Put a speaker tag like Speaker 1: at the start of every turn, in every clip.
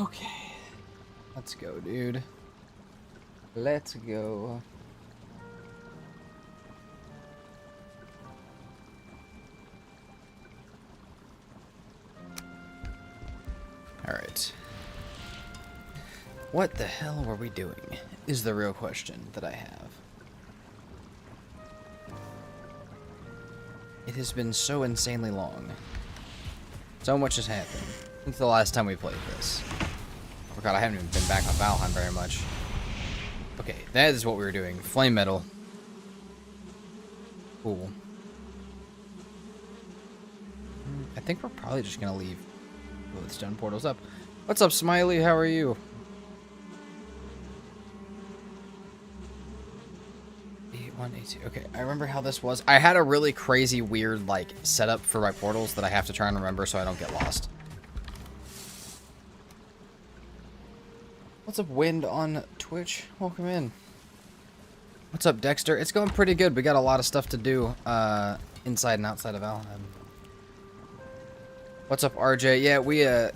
Speaker 1: Okay. Let's go, dude. Let's go. Alright. What the hell were we doing? Is the real question that I have. It has been so insanely long. So much has happened since the last time we played this. Oh god, I haven't even been back on Valheim very much. Okay, that is what we were doing. Flame metal. Cool. I think we're probably just gonna leave both stone portals up. What's up, Smiley? How are you? 8182. Okay, I remember how this was. I had a really crazy, weird, like, setup for my portals that I have to try and remember so I don't get lost. What's up, Wind on Twitch? Welcome in. What's up, Dexter? It's going pretty good. We got a lot of stuff to do inside and outside of Valheim. What's up, RJ? Yeah, we, I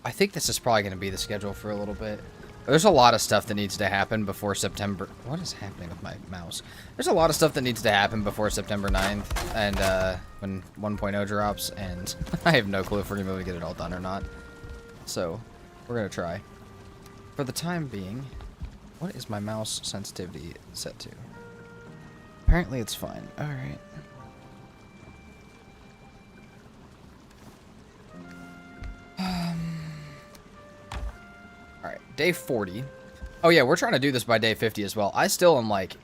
Speaker 1: think this is probably going to be the schedule for a little bit. There's a lot of stuff that needs to happen before September... What is happening with my mouse? There's a lot of stuff that needs to happen before September 9th, and, when 1.0 drops, and I have no clue if we're going to be able to get it all done or not. So, we're going to try. For the time being, what is my mouse sensitivity set to? Apparently it's fine. Alright. Alright, day 40. Oh yeah, we're trying to do this by day 50 as well. I still am like...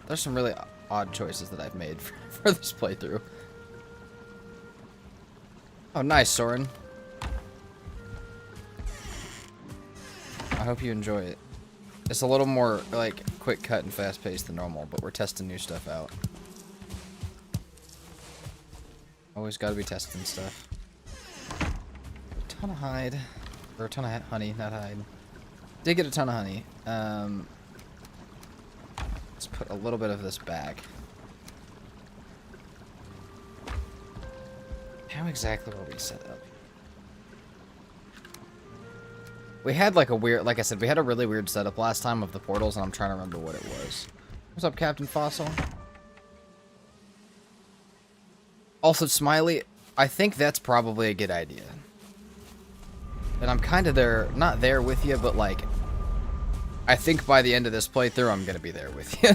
Speaker 1: There's some really odd choices that I've made for this playthrough. Oh, nice, Soren. I hope you enjoy it. It's a little more, like, quick cut and fast paced than normal, but we're testing new stuff out. Always gotta be testing stuff. A ton of hide. Or a ton of honey, not hide. Did get a ton of honey. Let's put a little bit of this back. How exactly were we set up? We had like a weird, like I said, we had a really weird setup last time of the portals, and I'm trying to remember what it was. What's up, Captain Fossil? Also, Smiley, I think that's probably a good idea. And I'm kind of there, not there with you, but like, I think by the end of this playthrough, I'm going to be there with you.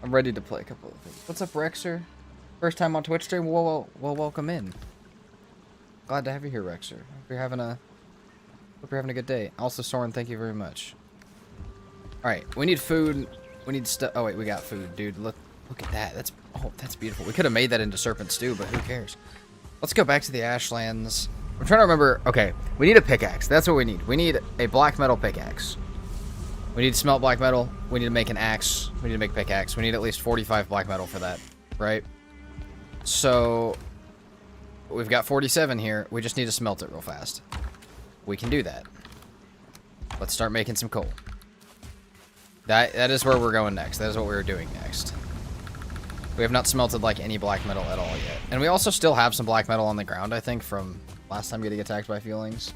Speaker 1: I'm ready to play a couple of things. What's up, Rexer? First time on Twitch stream? Well, welcome in. Glad to have you here, Rexer. Hope you're having a good day. Also, Soren, thank you very much. Alright, we need food. We need stuff. Oh, wait, we got food, dude. Look at that. That's beautiful. We could have made that into serpent stew, but who cares? Let's go back to the Ashlands. I'm trying to remember. Okay, we need a pickaxe. That's what we need. We need a black metal pickaxe. We need to smelt black metal. We need to make an axe. We need to make a pickaxe. We need at least 45 black metal for that, right? So, we've got 47 here. We just need to smelt it real fast. We can do that. Let's start making some coal. That is where we're going next. That is what we're doing next. We have not smelted like any black metal at all yet. And we also still have some black metal on the ground, I think, from last time getting attacked by feelings.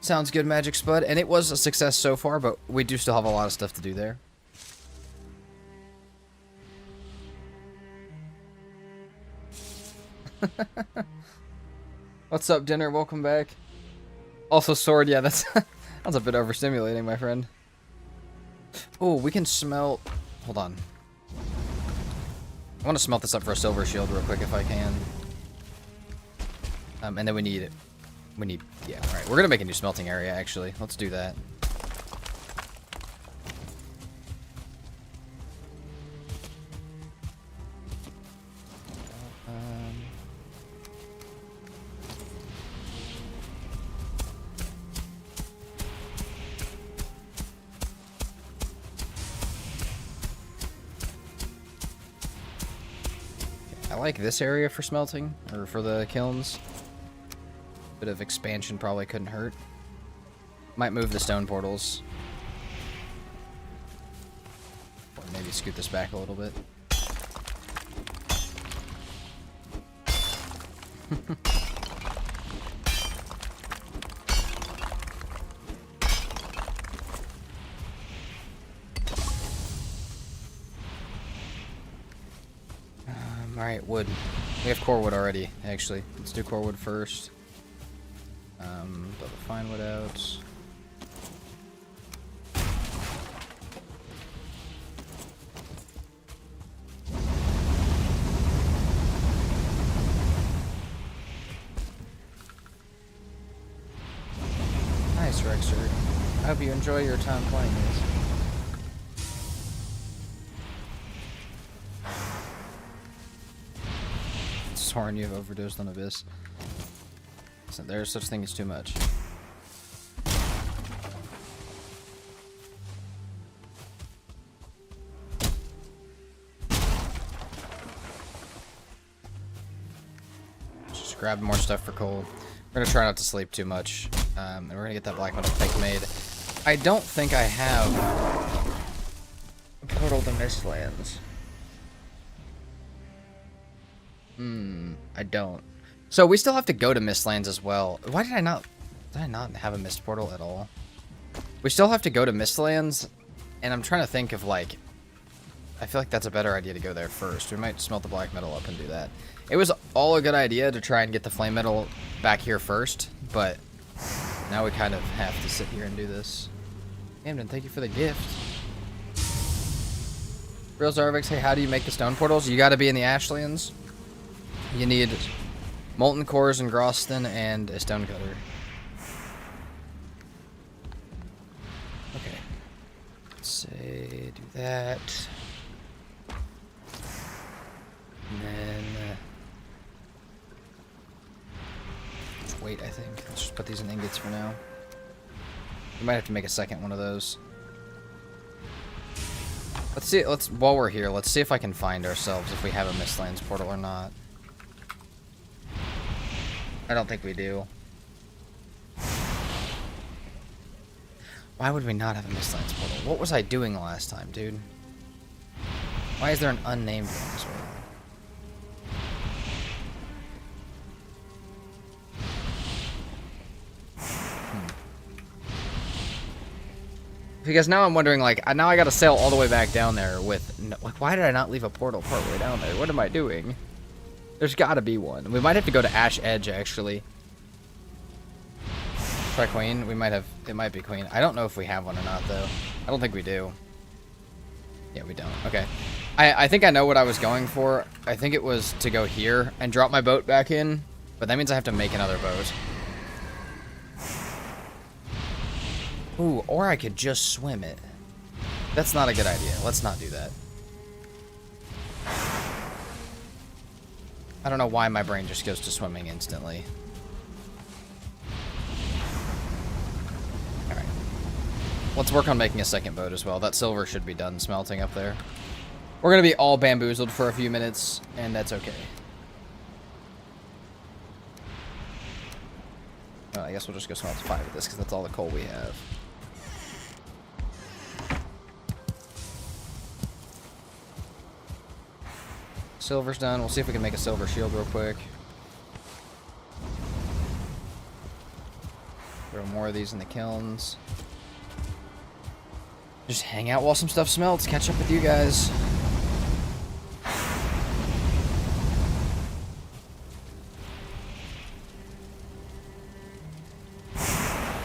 Speaker 1: Sounds good, Magic Spud. And it was a success so far, but we do still have a lot of stuff to do there. What's up, Dinner? Welcome back. Also, Sword, yeah, that's a bit overstimulating, my friend. Oh, we can smelt... Hold on. I want to smelt this up for a silver shield real quick if I can. And then we need... Yeah, alright. We're going to make a new smelting area, actually. Let's do that. I like this area for smelting, or for the kilns. Bit of expansion probably couldn't hurt. Might move the stone portals. Or maybe scoot this back a little bit. Alright, wood. We have core wood already, actually. Let's do core wood first. Build the fine wood out. Nice, Rexer. I hope you enjoy your time playing this. Soren, you have overdosed on Abyss. So there's such thing as too much. Just grab more stuff for coal. We're gonna try not to sleep too much, and we're gonna get that black metal pick made. I don't think I have a portal to Mistlands. I don't. So we still have to go to Mistlands as well. Why did I not have a Mist portal at all? We still have to go to Mistlands, and I'm trying to think of, like, I feel like that's a better idea to go there first. We might smelt the black metal up and do that. It was all a good idea to try and get the flame metal back here first, but now we kind of have to sit here and do this. Camden, thank you for the gift. Real Zarvix, hey, how do you make the stone portals? You gotta be in the Ashlands. You need molten cores and Groston and a stone cutter. Okay. Let's say do that. And then wait, I think. Let's just put these in ingots for now. We might have to make a second one of those. Let's see, while we're here, let's see if I can find ourselves if we have a Mistlands portal or not. I don't think we do. Why would we not have a Mistlands portal? What was I doing last time, dude? Why is there an unnamed one as well? Because now I'm wondering, like, now I gotta sail all the way back down there with... Like, why did I not leave a portal partway down there? What am I doing? There's gotta be one. We might have to go to Ash Edge, actually. Try Queen. We might have... It might be Queen. I don't know if we have one or not, though. I don't think we do. Yeah, we don't. Okay. I think I know what I was going for. I think it was to go here and drop my boat back in. But that means I have to make another boat. Ooh, or I could just swim it. That's not a good idea. Let's not do that. I don't know why my brain just goes to swimming instantly. Alright. Let's work on making a second boat as well. That silver should be done smelting up there. We're going to be all bamboozled for a few minutes, and that's okay. Well, I guess we'll just go smelt 5 of this, because that's all the coal we have. Silver's done. We'll see if we can make a silver shield real quick. Throw more of these in the kilns. Just hang out while some stuff smelts. Catch up with you guys.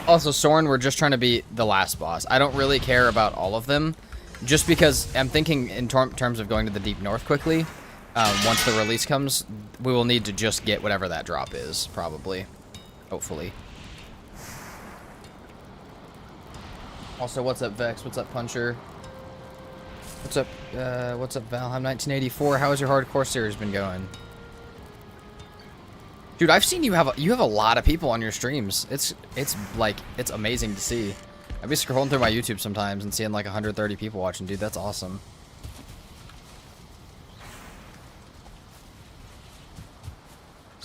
Speaker 1: Also, Soren, we're just trying to beat the last boss. I don't really care about all of them. Just because I'm thinking in terms of going to the Deep North quickly. Once the release comes, we will need to just get whatever that drop is, probably. Hopefully. Also, what's up, Vex? What's up, Puncher? What's up, Valheim 1984? How has your hardcore series been going? Dude, I've seen you have a lot of people on your streams. It's like, it's amazing to see. I'd be scrolling through my YouTube sometimes and seeing like 130 people watching. Dude, that's awesome.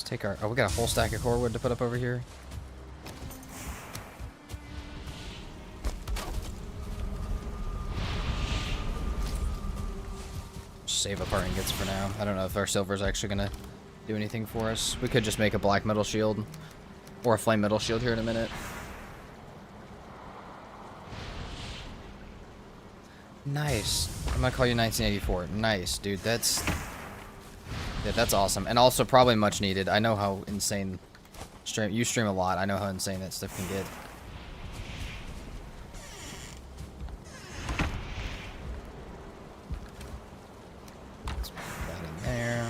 Speaker 1: Take our... Oh, we got a whole stack of core wood to put up over here. Just save up our ingots for now. I don't know if our silver's actually gonna do anything for us. We could just make a black metal shield or a flame metal shield here in a minute. Nice. I'm gonna call you 1984. Nice, dude. That's awesome, and also probably much needed. I know how insane you stream a lot. I know how insane that stuff can get. Let's put that in there.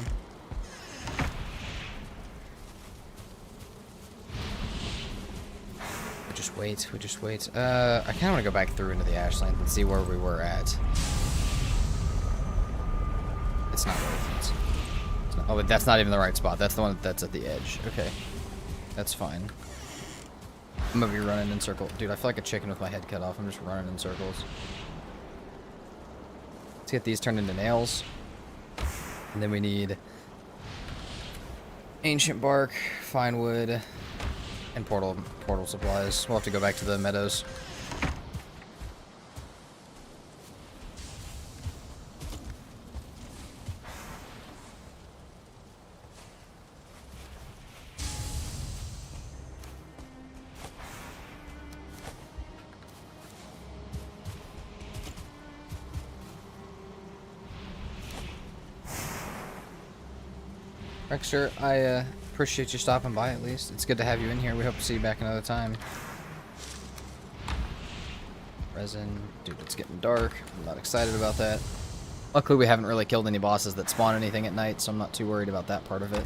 Speaker 1: We just wait. I kind of want to go back through into the Ashlands and see where we were at. It's not worth it. Oh, but that's not even the right spot. That's the one that's at the edge. Okay. That's fine. I'm gonna be running in circles. Dude, I feel like a chicken with my head cut off. I'm just running in circles. Let's get these turned into nails. And then we need ancient bark, fine wood, and portal supplies. We'll have to go back to the meadows. Rexter, I appreciate you stopping by at least. It's good to have you in here. We hope to see you back another time. Resin. Dude, it's getting dark. I'm not excited about that. Luckily, we haven't really killed any bosses that spawn anything at night, so I'm not too worried about that part of it.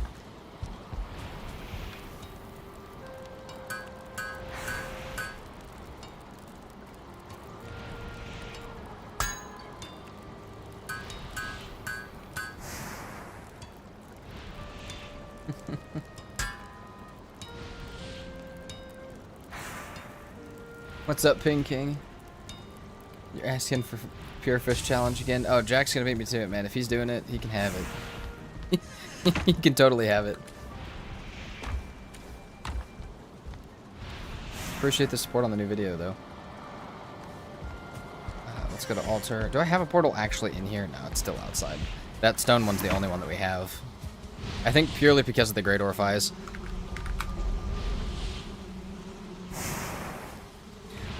Speaker 1: What's up, Ping King? You're asking for Pure Fish Challenge again? Oh, Jack's gonna beat me to it, man. If he's doing it, he can have it. He can totally have it. Appreciate the support on the new video, though. Let's go to altar. Do I have a portal actually in here? No, it's still outside. That stone one's the only one that we have. I think purely because of the Great Orphies.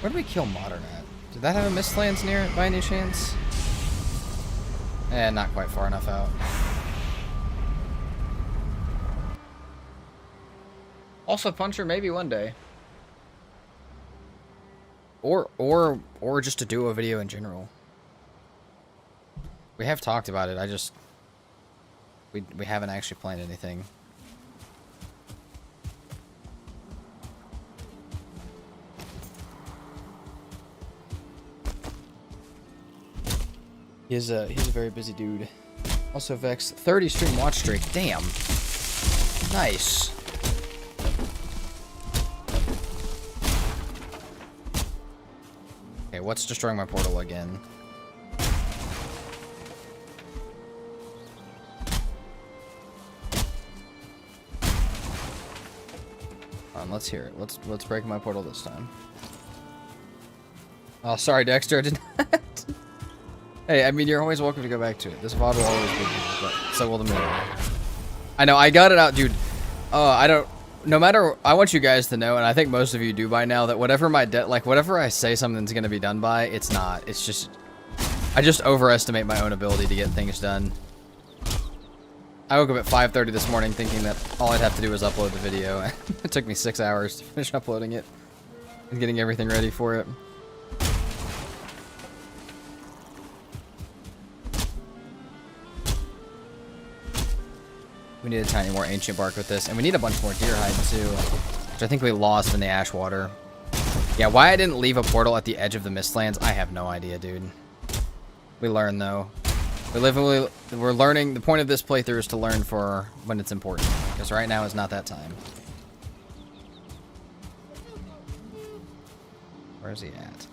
Speaker 1: Where did we kill Modern at? Did that have a Mistlands near it by any chance? Eh, not quite far enough out. Also, Puncher, maybe one day. Or just to do a video in general. We have talked about it. I just we haven't actually planned anything. He's a very busy dude. Also, Vex, 30 stream watch streak. Damn. Nice. Okay, what's destroying my portal again? Let's hear it. Let's break my portal this time. Oh, sorry, Dexter. I did not. Hey, I mean, you're always welcome to go back to it. This VOD will always be good, but so will the movie. I know, I got it out, dude. No matter, I want you guys to know, and I think most of you do by now, that whatever whatever I say something's gonna be done by, it's not. It's just, I just overestimate my own ability to get things done. I woke up at 5:30 this morning thinking that all I'd have to do was upload the video. It took me 6 hours to finish uploading it and getting everything ready for it. We need a tiny more ancient bark with this, and we need a bunch more deer hide too, which I think we lost in the ash water. Yeah, why I didn't leave a portal at the edge of the Mistlands, I have no idea, dude. We learn though. We're learning. The point of this playthrough is to learn for when it's important, because right now is not that time. Where's he at?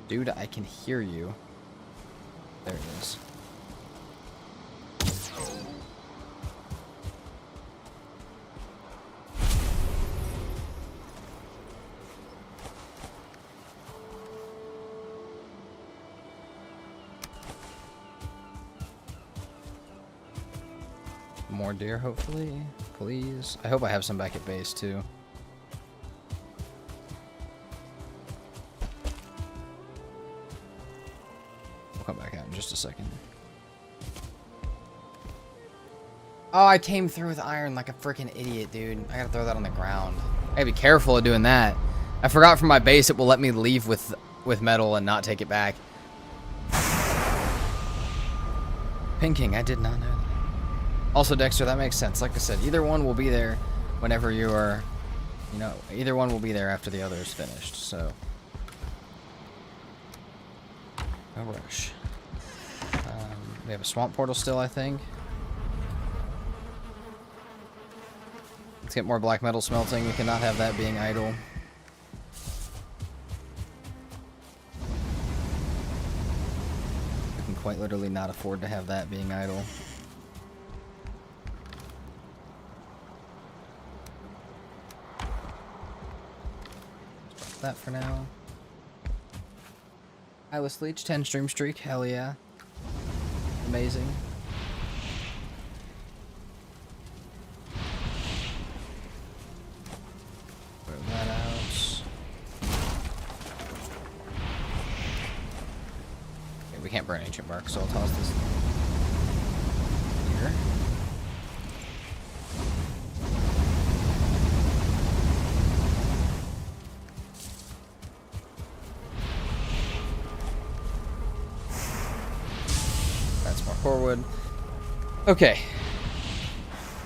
Speaker 1: Dude, I can hear you. There it is. More deer, hopefully. Please. I hope I have some back at base, too. We'll come back out in just a second. Oh, I came through with iron like a freaking idiot, dude. I gotta throw that on the ground. I gotta be careful of doing that. I forgot from my base it will let me leave with metal and not take it back. Pinking, I did not know that. Also, Dexter, that makes sense. Like I said, either one will be there whenever you are, you know, either one will be there after the other is finished, so. No rush. We have a swamp portal still, I think. Let's get more black metal smelting. We cannot have that being idle. We can quite literally not afford to have that being idle. That for now. Eyeless Leech, 10 stream streak, hell yeah. Amazing. Throw that out. Okay, we can't burn Ancient Bark, so I'll toss this here. Forward. Okay.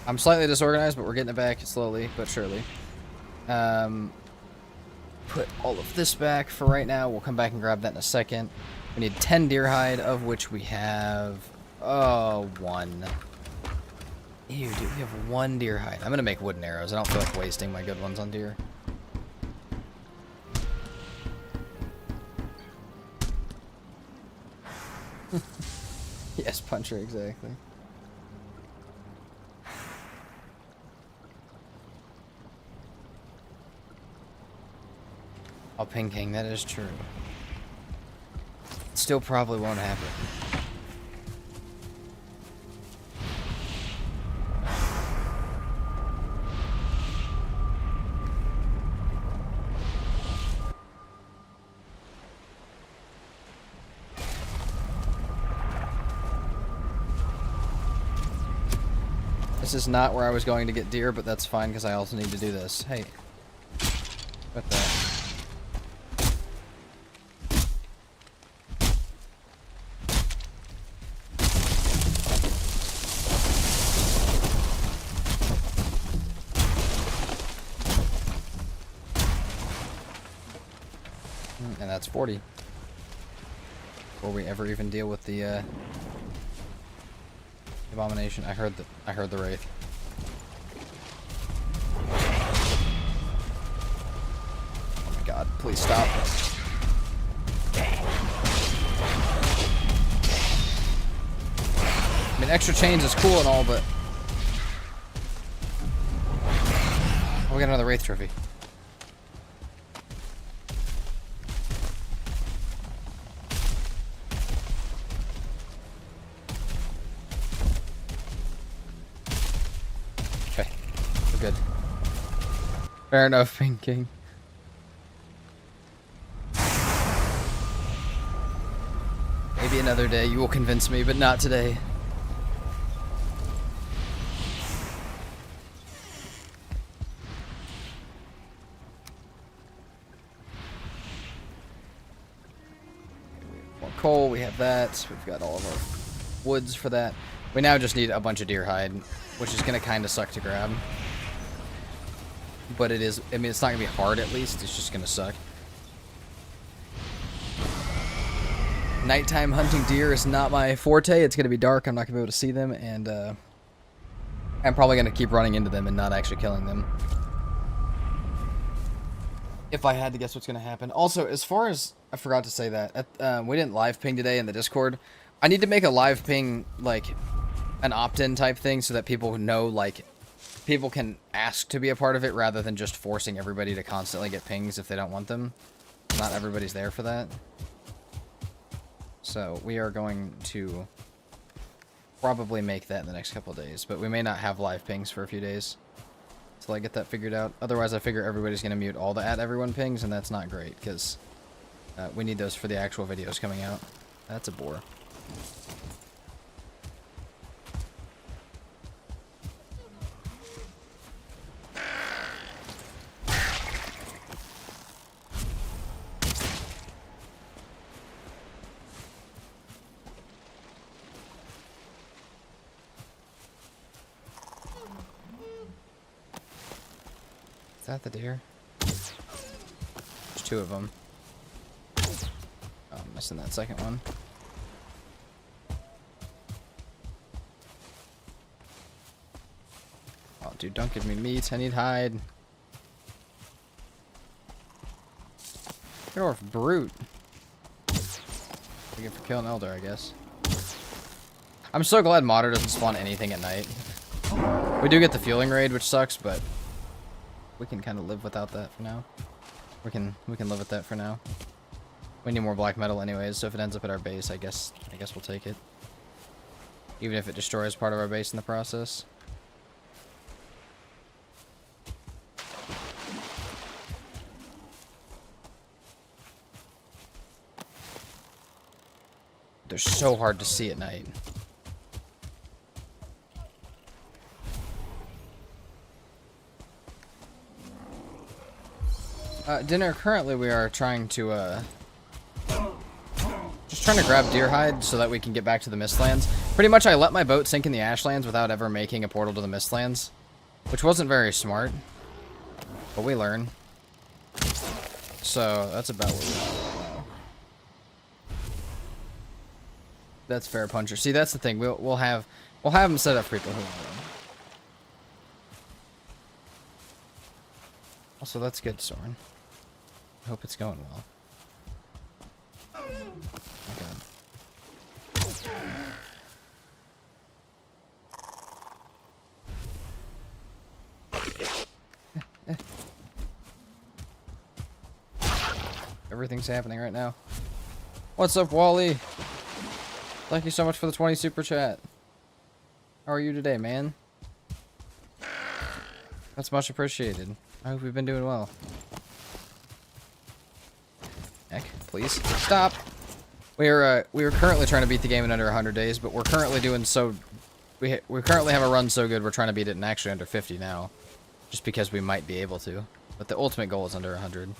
Speaker 1: I'm slightly disorganized, but we're getting it back slowly but surely. Put all of this back for right now. We'll come back and grab that in a second. We need 10 deer hide, of which we have... Oh, 1. Ew, dude, we have 1 deer hide. I'm gonna make wooden arrows. I don't feel like wasting my good ones on deer. Yes, puncher, exactly. Oh, Ping King, that is true. Still probably won't happen. This is not where I was going to get deer, but that's fine because I also need to do this. Hey. What the? And that's 40. Before we ever even deal with the abomination. I heard the wraith. Oh my god, please stop. I mean, extra chains is cool and all, but oh, we got another wraith trophy. Good. Fair enough, Ping King. Maybe another day you will convince me, but not today. More coal, we have that. We've got all of our woods for that. We now just need a bunch of deer hide, which is going to kind of suck to grab. But it is, I mean, it's not going to be hard at least, it's just going to suck. Nighttime hunting deer is not my forte. It's going to be dark, I'm not going to be able to see them, and I'm probably going to keep running into them and not actually killing them. If I had to guess what's going to happen. Also, as far as, I forgot to say that, we didn't live ping today in the Discord. I need to make a live ping, like, an opt-in type thing so that people know, like, people can ask to be a part of it rather than just forcing everybody to constantly get pings if they don't want them. Not everybody's there for that. So we are going to probably make that in the next couple of days, but we may not have live pings for a few days until I get that figured out. Otherwise, I figure everybody's going to mute all the @everyone pings, and that's not great, because we need those for the actual videos coming out. That's a bore. Is that the deer? There's 2 of them. Oh, I'm missing that second one. Oh, dude, don't give me meat. I need hide. Get off, brute. Thank you for killing Elder, I guess. I'm so glad Modder doesn't spawn anything at night. We do get the fueling raid, which sucks, but we can kind of live without that for now. We can live with that for now. We need more black metal anyways, so if it ends up at our base, I guess we'll take it. Even if it destroys part of our base in the process. They're so hard to see at night. Dinner, currently we are trying to, just trying to grab deer hide so that we can get back to the Mistlands. Pretty much I let my boat sink in the Ashlands without ever making a portal to the Mistlands, which wasn't very smart, but we learn. So, that's about what we're doing. That's fair, Puncher. See, that's the thing. We'll have them set up for people who want them. Also, that's good, Soren. I hope it's going well. Oh god. Everything's happening right now. What's up, Wally? Thank you so much for the 20 super chat. How are you today, man? That's much appreciated. I hope we've been doing well. Heck, please stop. We were currently trying to beat the game in under 100 days, but we're currently doing so. We currently have a run so good we're trying to beat it in actually under 50 now, just because we might be able to. But the ultimate goal is under 100.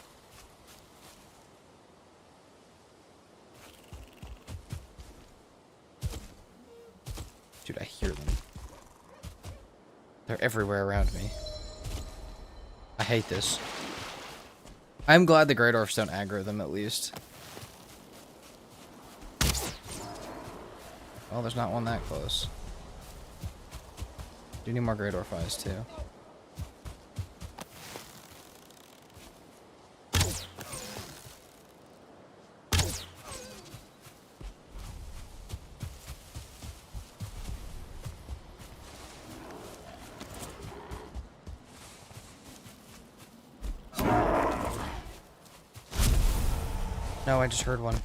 Speaker 1: Dude, I hear them. They're everywhere around me. I hate this. I'm glad the Grey Dwarfs don't aggro them, at least. Well, there's not one that close. Do need more Grey Dwarf eyes, too. No, I just heard one.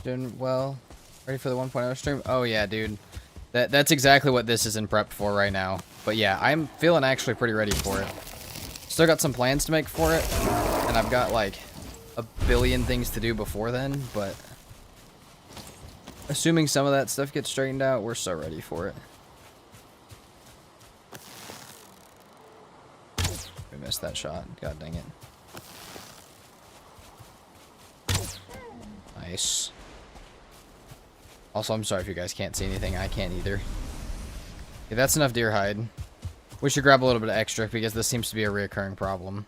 Speaker 1: Doing well. Ready for the 1.0 stream? Oh yeah, dude. That's exactly what this is in prep for right now. But yeah, I'm feeling actually pretty ready for it. Still got some plans to make for it, and I've got like a billion things to do before then, but assuming some of that stuff gets straightened out, we're so ready for it. We missed that shot. God dang it. Nice. Also, I'm sorry if you guys can't see anything. I can't either. Okay, that's enough deer hide. We should grab a little bit of extra because this seems to be a reoccurring problem.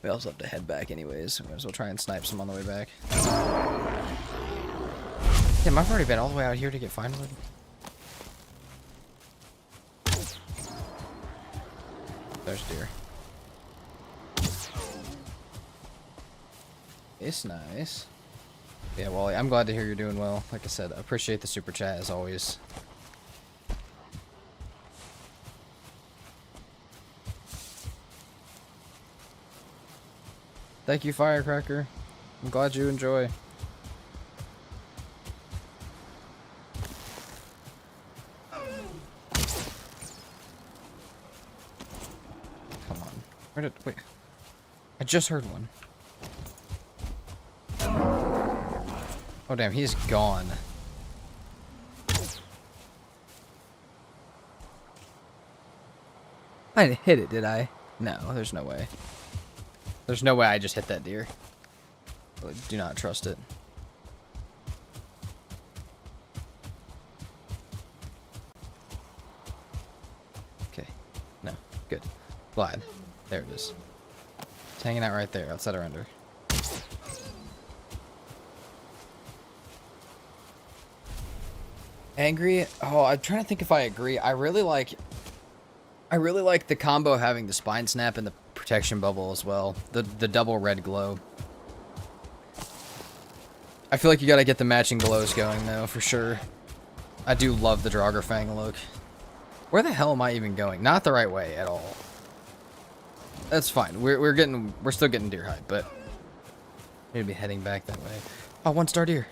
Speaker 1: We also have to head back anyways. We might as well try and snipe some on the way back. Damn, I've already been all the way out here to get fine wood. There's deer. It's nice. Yeah, Wally, I'm glad to hear you're doing well. Like I said, I appreciate the super chat as always. Thank you, Firecracker. I'm glad you enjoy. Come on. Where did... Wait. I just heard one. Oh, damn. He's gone. I didn't hit it, did I? No, there's no way. There's no way I just hit that deer. I do not trust it. Okay. No. Good. Glad. There it is. It's hanging out right there, outside our render. Angry? Oh, I'm trying to think if I agree. I really like the combo having the spine snap and the protection bubble as well. The double red glow. I feel like you gotta get the matching glows going though, for sure. I do love the Draugr look. Where the hell am I even going? Not the right way at all. That's fine. We're still getting deer hide, but maybe be heading back that way. Oh, 1-star deer.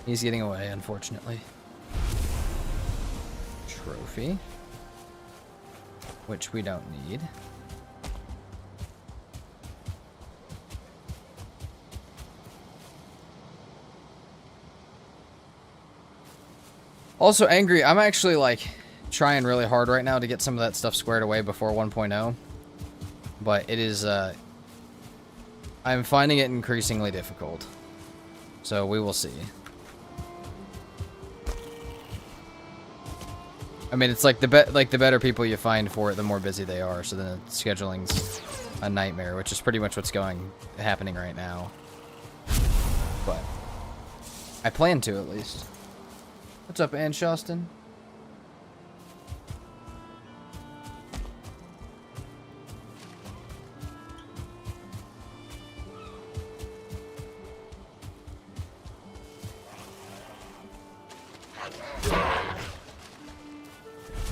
Speaker 1: He's getting away, unfortunately. Trophy. Which we don't need. Also, Angry, I'm actually, like, trying really hard right now to get some of that stuff squared away before 1.0. But it is, I'm finding it increasingly difficult. So, we will see. I mean, it's like the better people you find for it, the more busy they are. So then scheduling's a nightmare, which is pretty much what's happening right now. But I plan to, at least. What's up, Ann Shoston?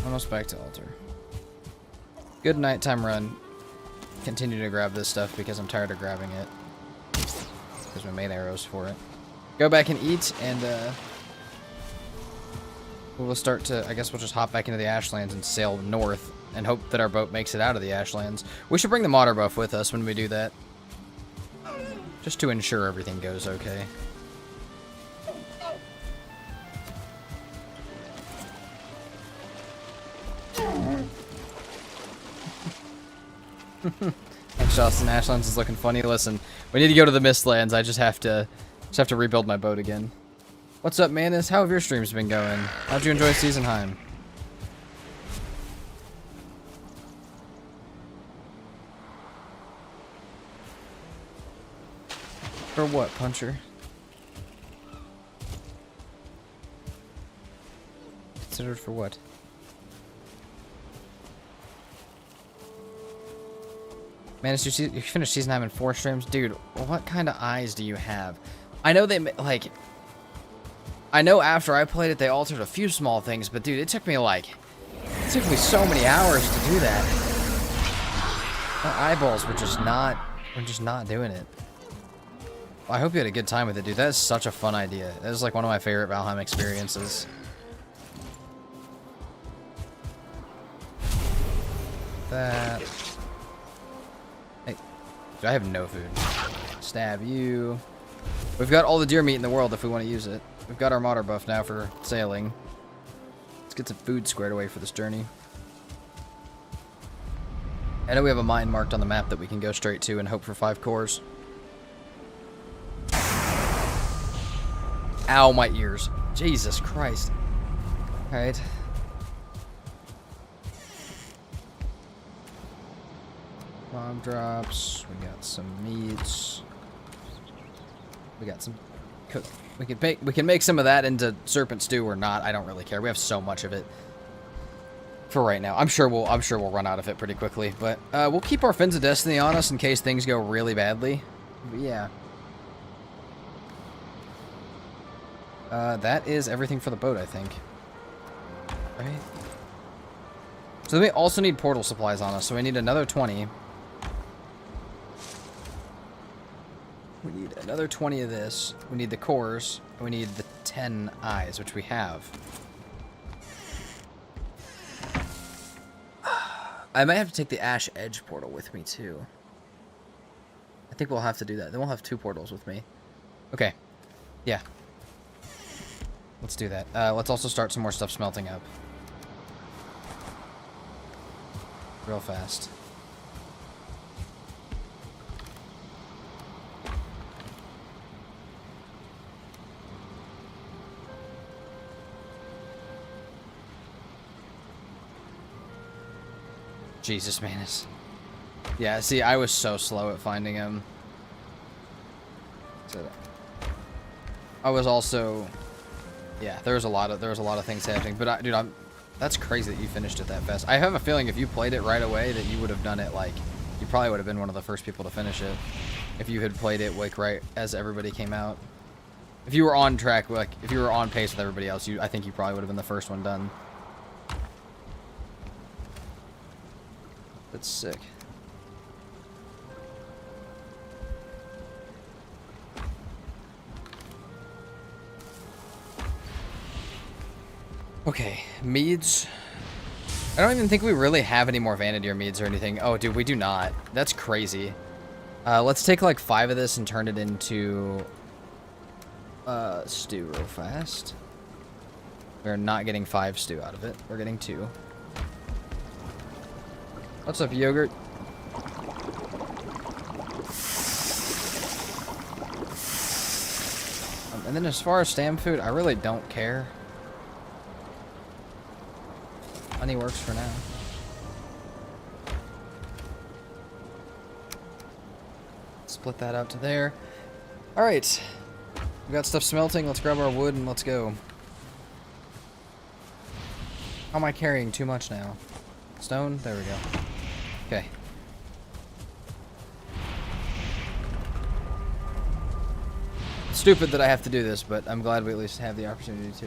Speaker 1: Almost back to altar. Good nighttime run. Continue to grab this stuff because I'm tired of grabbing it. Because we made arrows for it. Go back and eat, and we'll start to... I guess we'll just hop back into the Ashlands and sail north and hope that our boat makes it out of the Ashlands. We should bring the modder buff with us when we do that. Just to ensure everything goes okay. Thanks, Justin. Ashlands is looking funny. Listen, we need to go to the Mistlands. I just have to rebuild my boat again. What's up, Manus? How have your streams been going? How'd you enjoy Seasonheim? For what, Puncher? Considered for what? Man, you finished Seasonheim in 4 streams? Dude, what kind of eyes do you have? I know they, like... I know after I played it, they altered a few small things, but dude, it took me so many hours to do that. My eyeballs were just not doing it. Well, I hope you had a good time with it, dude. That is such a fun idea. That is like one of my favorite Valheim experiences. That... Hey, dude, I have no food. Stab you. We've got all the deer meat in the world if we want to use it. We've got our modder buff now for sailing. Let's get some food squared away for this journey. I know we have a mine marked on the map that we can go straight to and hope for 5 cores. Ow, my ears. Jesus Christ. Alright. Bomb drops. We got some meats. We got some cook. We can make some of that into serpent stew or not. I don't really care. We have so much of it for right now. I'm sure we'll run out of it pretty quickly. But we'll keep our Fins of Destiny on us in case things go really badly. But yeah. That is everything for the boat, I think. Right? So we also need portal supplies on us, so we need another 20. We need another 20 of this. We need the cores. We need the 10 eyes, which we have. I might have to take the Ash Edge portal with me, too. I think we'll have to do that. Then we'll have 2 portals with me. Okay. Yeah. Let's do that. Let's also start some more stuff smelting up. Real fast. Jesus, Manus. Yeah, see, I was so slow at finding him. So, I was also, yeah, there was a lot of things happening. But dude, that's crazy that you finished it that fast. I have a feeling if you played it right away, that you would have done it like, you probably would have been one of the first people to finish it, if you had played it like right as everybody came out. If you were on track, like if you were on pace with everybody else, I think you probably would have been the first one done. That's sick. Okay, meads. I don't even think we really have any more Vanity or meads or anything. Oh, dude, we do not. That's crazy. Let's take like 5 of this and turn it into stew real fast. We're not getting 5 stew out of it. We're getting 2. What's up, yogurt? And then as far as stam food, I really don't care. Honey works for now. Split that out to there. Alright. We got stuff smelting. Let's grab our wood and let's go. How am I carrying too much now? Stone? There we go. Okay. Stupid that I have to do this, but I'm glad we at least have the opportunity to.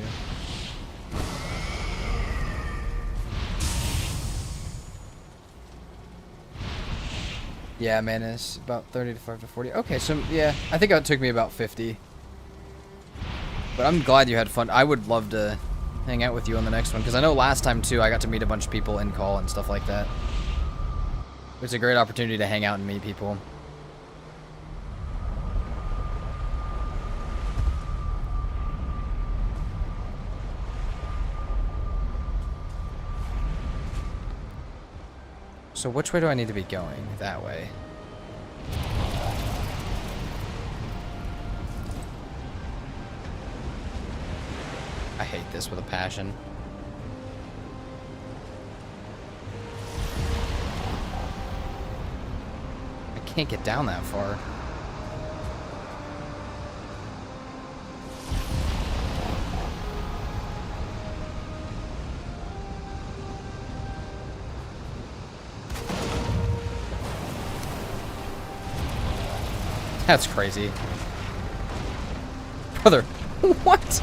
Speaker 1: Yeah, man, it's about 35 to 40. Okay, so yeah, I think it took me about 50. But I'm glad you had fun. I would love to hang out with you on the next one, because I know last time too I got to meet a bunch of people in call and stuff like that. It's a great opportunity to hang out and meet people. So which way do I need to be going? That way. I hate this with a passion. I can't get down that far. That's crazy. Brother, what?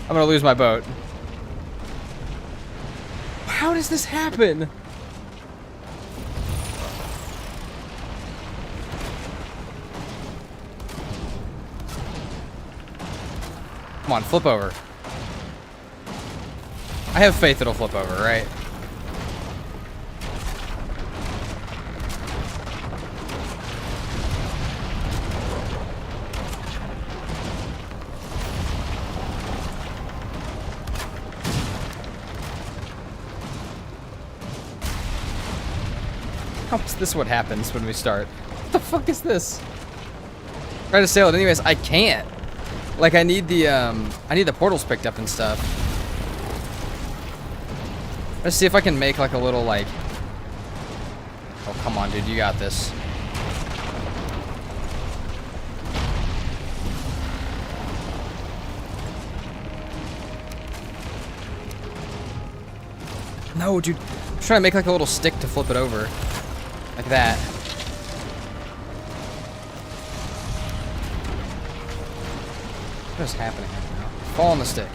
Speaker 1: I'm gonna lose my boat. How does this happen? Come on, flip over. I have faith it'll flip over, right? How is this what happens when we start? What the fuck is this? Try to sail it anyways. I can't. Like I need the portals picked up and stuff. Let's see if I can make like a little like. Oh come on, dude, you got this. No, dude. I'm trying to make like a little stick to flip it over. Like that. What is happening right now? Fall on the stick.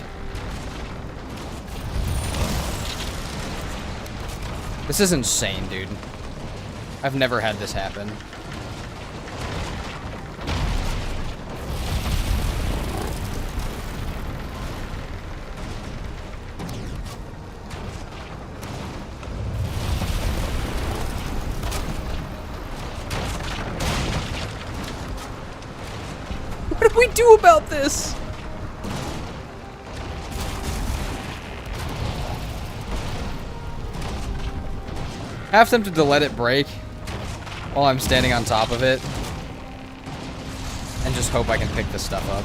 Speaker 1: This is insane, dude. I've never had this happen. What do we do about this? Half tempted to let it break while I'm standing on top of it and just hope I can pick this stuff up.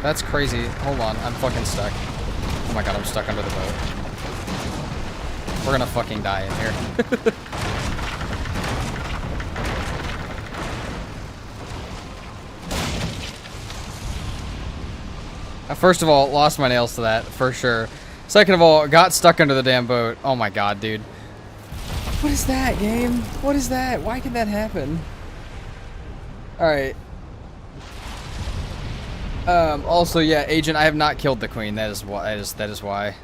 Speaker 1: That's crazy. Hold on, I'm fucking stuck. Oh my god, I'm stuck under the boat. We're gonna fucking die in here. First of all, lost my nails to that, for sure. Second of all, got stuck under the damn boat. Oh my god, dude. What is that, game? What is that? Why can that happen? Alright. Also, yeah, Agent, I have not killed the queen. That is why. That is why.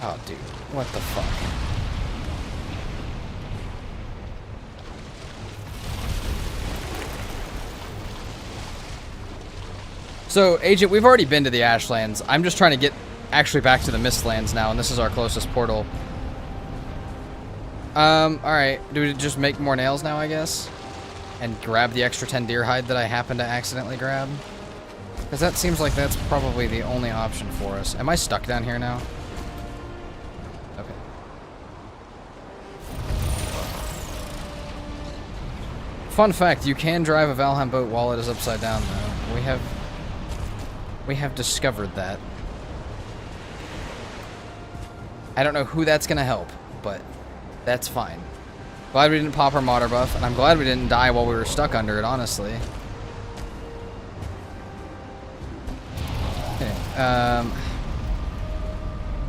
Speaker 1: Oh, dude. What the fuck? So, Agent, we've already been to the Ashlands. I'm just trying to get actually back to the Mistlands now, and this is our closest portal. Alright. Do we just make more nails now, I guess? And grab the extra 10 deer hide that I happened to accidentally grab? Because that seems like that's probably the only option for us. Am I stuck down here now? Okay. Fun fact, you can drive a Valheim boat while it is upside down, though. We have discovered that. I don't know who that's gonna help, but that's fine. Glad we didn't pop our modder buff, and I'm glad we didn't die while we were stuck under it, honestly. Okay,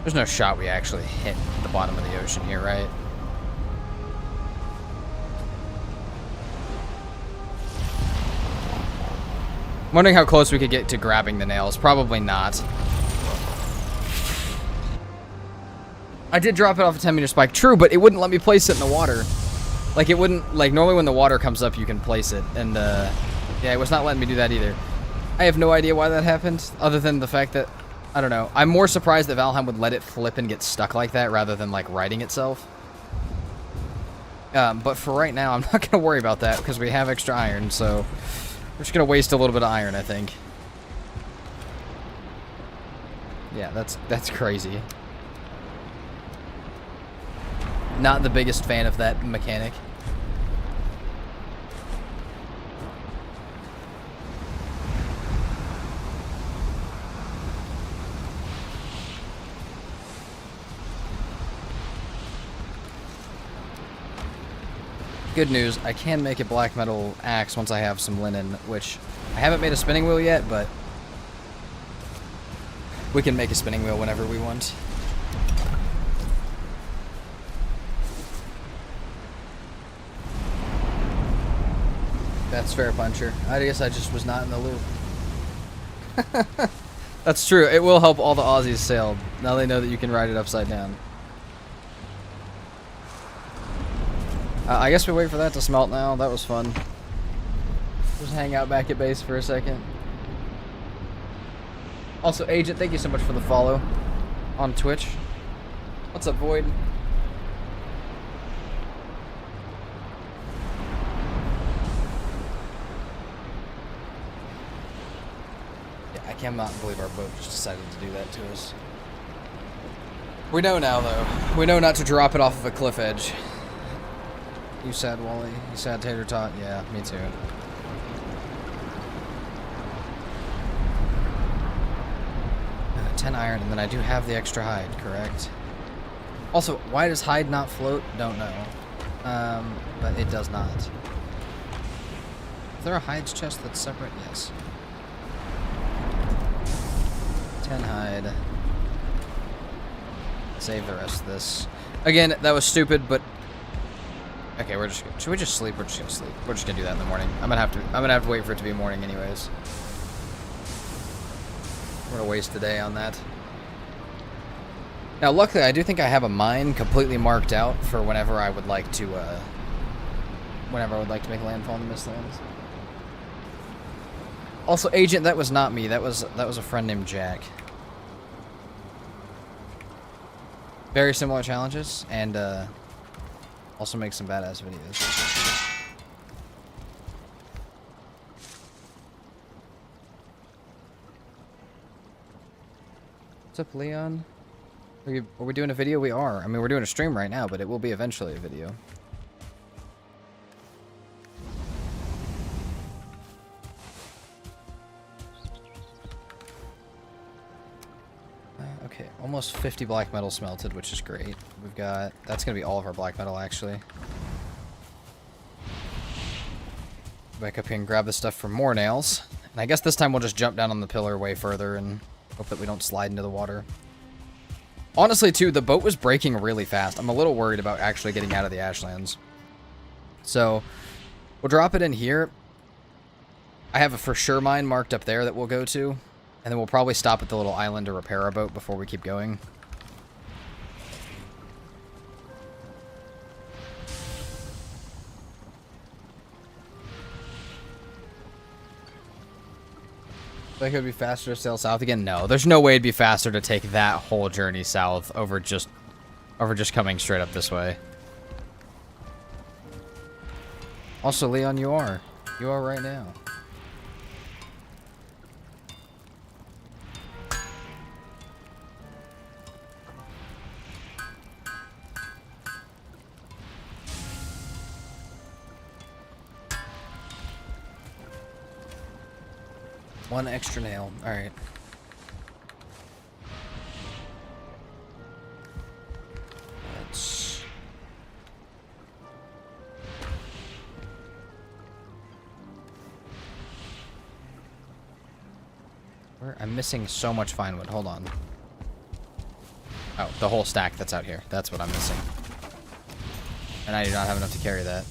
Speaker 1: there's no shot we actually hit the bottom of the ocean here, right? I'm wondering how close we could get to grabbing the nails. Probably not. I did drop it off a 10-meter spike. True, but it wouldn't let me place it in the water. Like, it wouldn't... Like, normally when the water comes up, you can place it. And, yeah, it was not letting me do that either. I have no idea why that happened, other than the fact that... I don't know. I'm more surprised that Valheim would let it flip and get stuck like that, rather than, like, righting itself. But for right now, I'm not going to worry about that, because we have extra iron, so... We're just going to waste a little bit of iron, I think. Yeah, that's crazy. Not the biggest fan of that mechanic. Good news, I can make a black metal axe once I have some linen, which I haven't made a spinning wheel yet, but we can make a spinning wheel whenever we want. That's fair, Puncher. I guess I just was not in the loop. That's true. It will help all the Aussies sail. Now they know that you can ride it upside down. I guess we wait for that to smelt now. That was fun. Just hang out back at base for a second. Also, Agent, thank you so much for the follow on Twitch. What's up, Void? Yeah, I cannot believe our boat just decided to do that to us. We know now, though. We know not to drop it off of a cliff edge. You sad, Wally? You sad, Tater Tot? Yeah, me too. Uh, 10 iron, and then I do have the extra hide, correct? Also, why does hide not float? Don't know. But it does not. Is there a hides chest that's separate? Yes. 10 hide. Save the rest of this. Again, that was stupid, but okay, should we just sleep? We're just gonna sleep. We're just gonna do that in the morning. I'm gonna have to wait for it to be morning anyways. We're gonna waste the day on that. Now, luckily, I do think I have a mine completely marked out for whenever I would like to make landfall in the Mistlands. Also, Agent, that was not me. That was a friend named Jack. Very similar challenges, and also make some badass videos. What's up, Leon? Are we doing a video? We are. I mean, we're doing a stream right now, but it will be eventually a video. Okay, almost 50 black metal smelted, which is great. We've got... That's going to be all of our black metal, actually. Back up here and grab the stuff for more nails. And I guess this time we'll just jump down on the pillar way further and hope that we don't slide into the water. Honestly, too, the boat was breaking really fast. I'm a little worried about actually getting out of the Ashlands. So, we'll drop it in here. I have a for sure mine marked up there that we'll go to. And then we'll probably stop at the little island to repair our boat before we keep going. Think it would be faster to sail south again? No, there's no way it'd be faster to take that whole journey south over just coming straight up this way. Also, Leon, you are right now. One extra nail. Alright. Let's... I'm missing so much fine wood. Hold on. Oh, the whole stack that's out here. That's what I'm missing. And I do not have enough to carry that.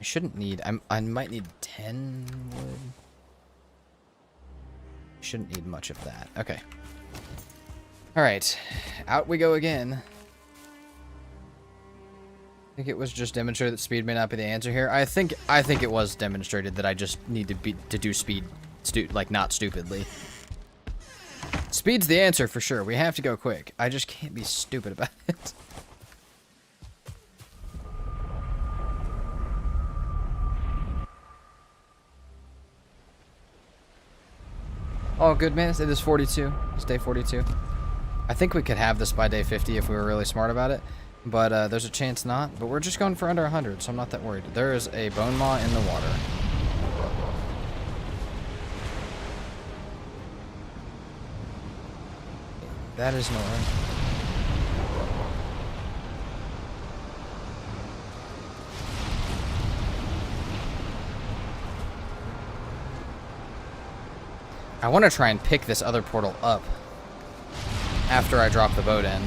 Speaker 1: I shouldn't need... I might need 10 wood. Shouldn't need much of that. Okay. Alright. Out we go again. I think it was just demonstrated that speed may not be the answer here. I think it was demonstrated that I just need to do speed like not stupidly. Speed's the answer for sure. We have to go quick. I just can't be stupid about it. Oh, good man. It is 42. It's day 42. I think we could have this by day 50 if we were really smart about it. But there's a chance not. But we're just going for under 100, so I'm not that worried. There is a bone maw in the water. That is Nora. I want to try and pick this other portal up after I drop the boat in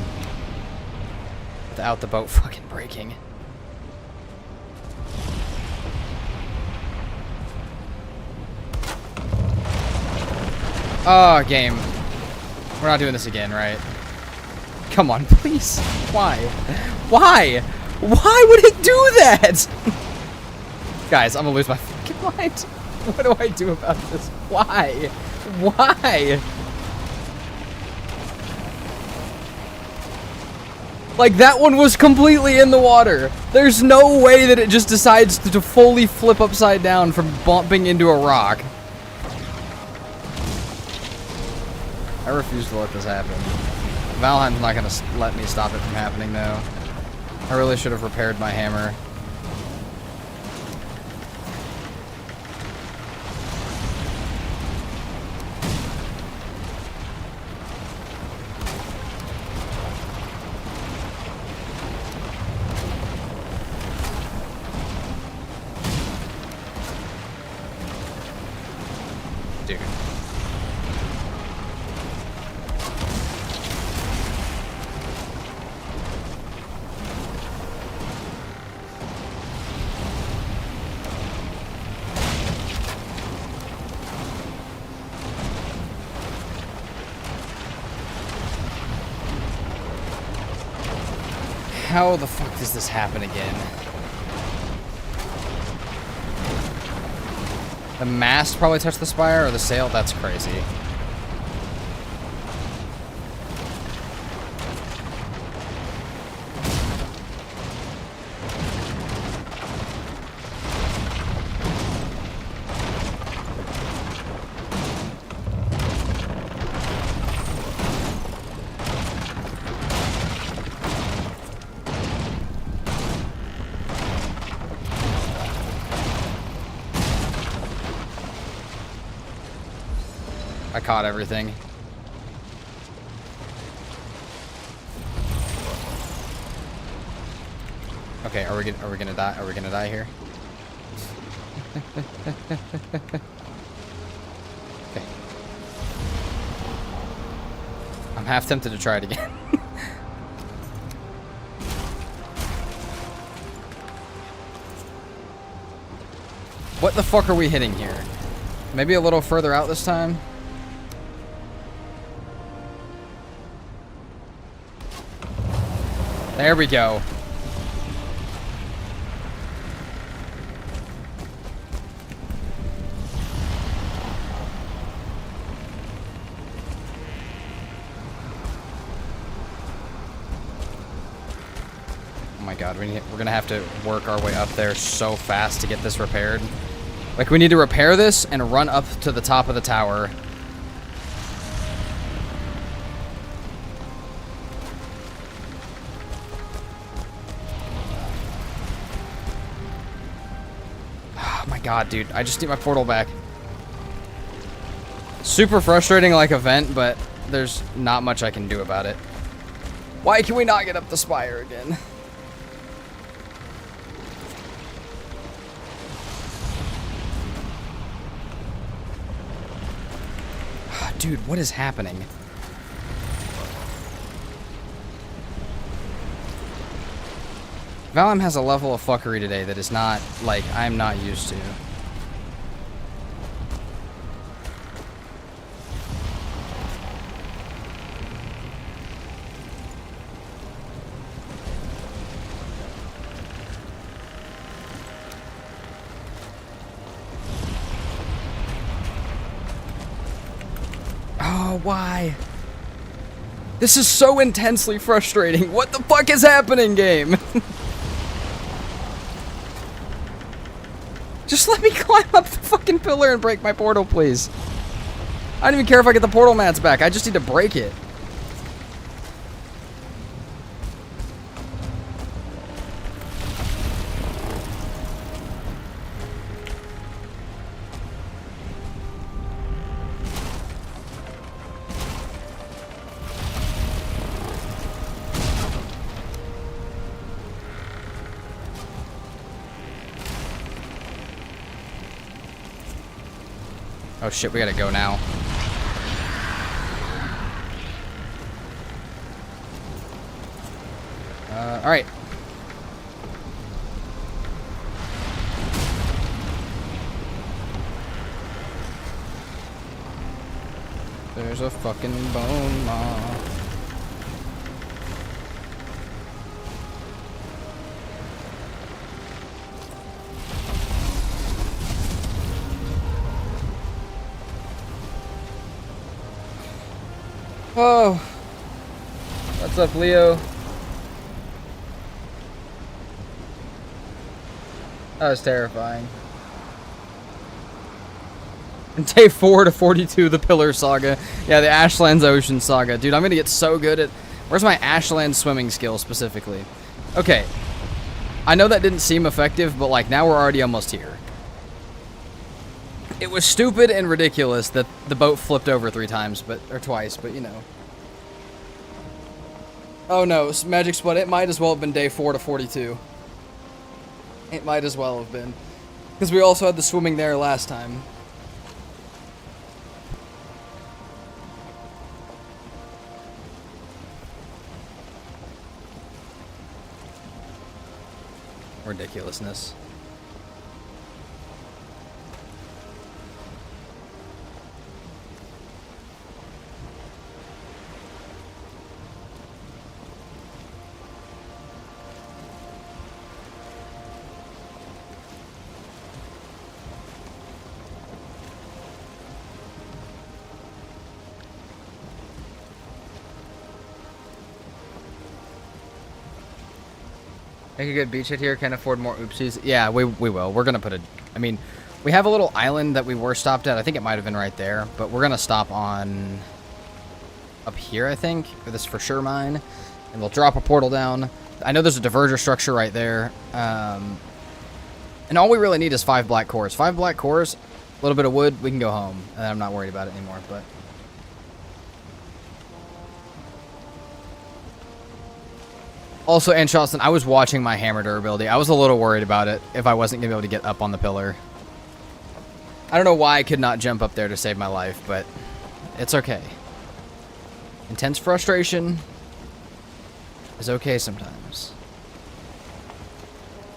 Speaker 1: without the boat fucking breaking. Oh, game. We're not doing this again, right? Come on, please. Why? Why? Why would it do that? Guys, I'm gonna lose my fucking mind. What do I do about this? Why? Why? Like, that one was completely in the water. There's no way that it just decides to fully flip upside down from bumping into a rock. I refuse to let this happen. Valheim's not gonna let me stop it from happening, though. I really should have repaired my hammer. How the fuck does this happen again? The mast probably touched the spire, or the sail? That's crazy. I caught everything. Okay, are we gonna die? Are we gonna die here? Okay. I'm half tempted to try it again. What the fuck are we hitting here? Maybe a little further out this time? There we go. Oh my god, we're gonna have to work our way up there so fast to get this repaired. Like, we need to repair this and run up to the top of the tower. Oh my god, dude. I just need my portal back. Super frustrating, like, event, but there's not much I can do about it. Why can we not get up the spire again? Dude, what is happening? Valheim has a level of fuckery today that is not, like, I'm not used to. Oh, why? This is so intensely frustrating. What the fuck is happening, game? Just let me climb up the fucking pillar and break my portal, please. I don't even care if I get the portal mats back. I just need to break it. Oh shit, we gotta go now. Alright. There's a fucking bone maw. Oh, what's up, Leo? That was terrifying. Day 4 to 42, the Pillar Saga. Yeah, the Ashlands Ocean Saga. Dude, I'm gonna get so good at... Where's my Ashland swimming skill, specifically? Okay. I know that didn't seem effective, but, like, now we're already almost here. It was stupid and ridiculous that the boat flipped over 3 times, or twice, but you know. Oh no, Magic Split, it might as well have been day 4 to 42. It might as well have been. Because we also had the swimming there last time. Ridiculousness. Make a good beachhead here. Can't afford more oopsies. Yeah, we will. We're gonna put a. I mean, we have a little island that we were stopped at. I think it might have been right there, but we're gonna stop on up here. I think for this for sure mine, and we'll drop a portal down. I know there's a diverger structure right there, and all we really need is 5 black cores. 5 black cores, a little bit of wood, we can go home, and I'm not worried about it anymore. But. Also, and Charleston, I was watching my hammer durability. I was a little worried about it if I wasn't going to be able to get up on the pillar. I don't know why I could not jump up there to save my life, but it's okay. Intense frustration is okay sometimes.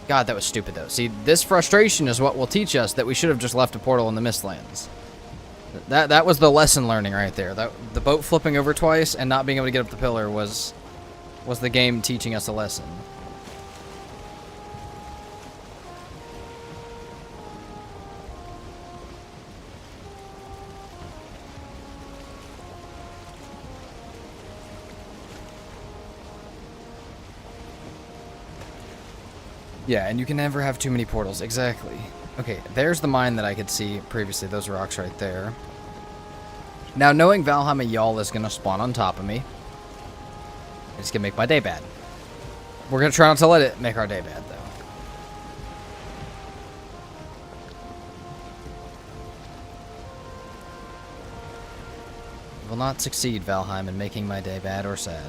Speaker 1: God, that was stupid, though. See, this frustration is what will teach us that we should have just left a portal in the Mistlands. That was the lesson learning right there. The boat flipping over twice and not being able to get up the pillar was the game teaching us a lesson. Yeah, and you can never have too many portals. Exactly. Okay, there's the mine that I could see previously. Those rocks right there. Now, knowing Valheim Y'all is going to spawn on top of me, it's going to make my day bad. We're going to try not to let it make our day bad, though. Will not succeed, Valheim, in making my day bad or sad.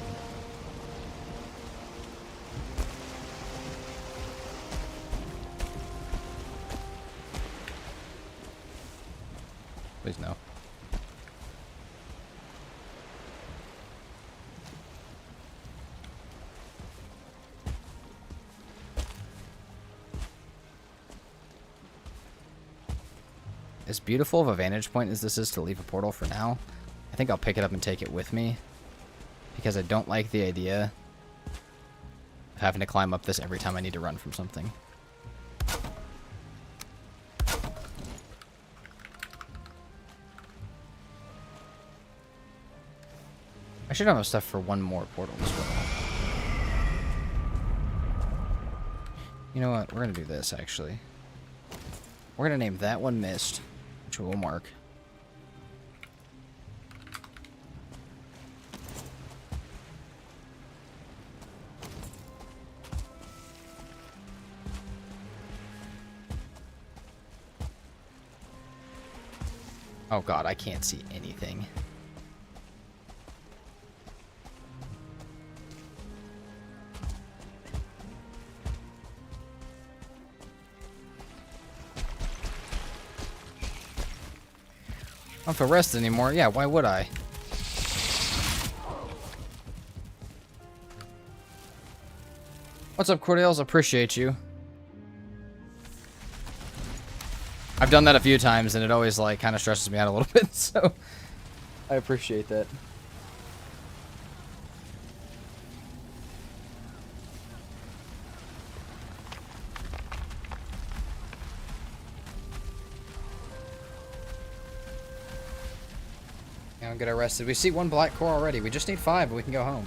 Speaker 1: Please no. As beautiful of a vantage point as this is to leave a portal for now, I think I'll pick it up and take it with me. Because I don't like the idea of having to climb up this every time I need to run from something. I should have enough stuff for one more portal as well. You know what? We're going to do this, actually. We're going to name that one Mist, which we'll mark. Oh god, I can't see anything. I don't feel rested anymore. Yeah, why would I? What's up, Cordales? Appreciate you. I've done that a few times, and it always, like, kind of stresses me out a little bit, so I appreciate that. Now get arrested. We see one black core already. We just need 5, and we can go home.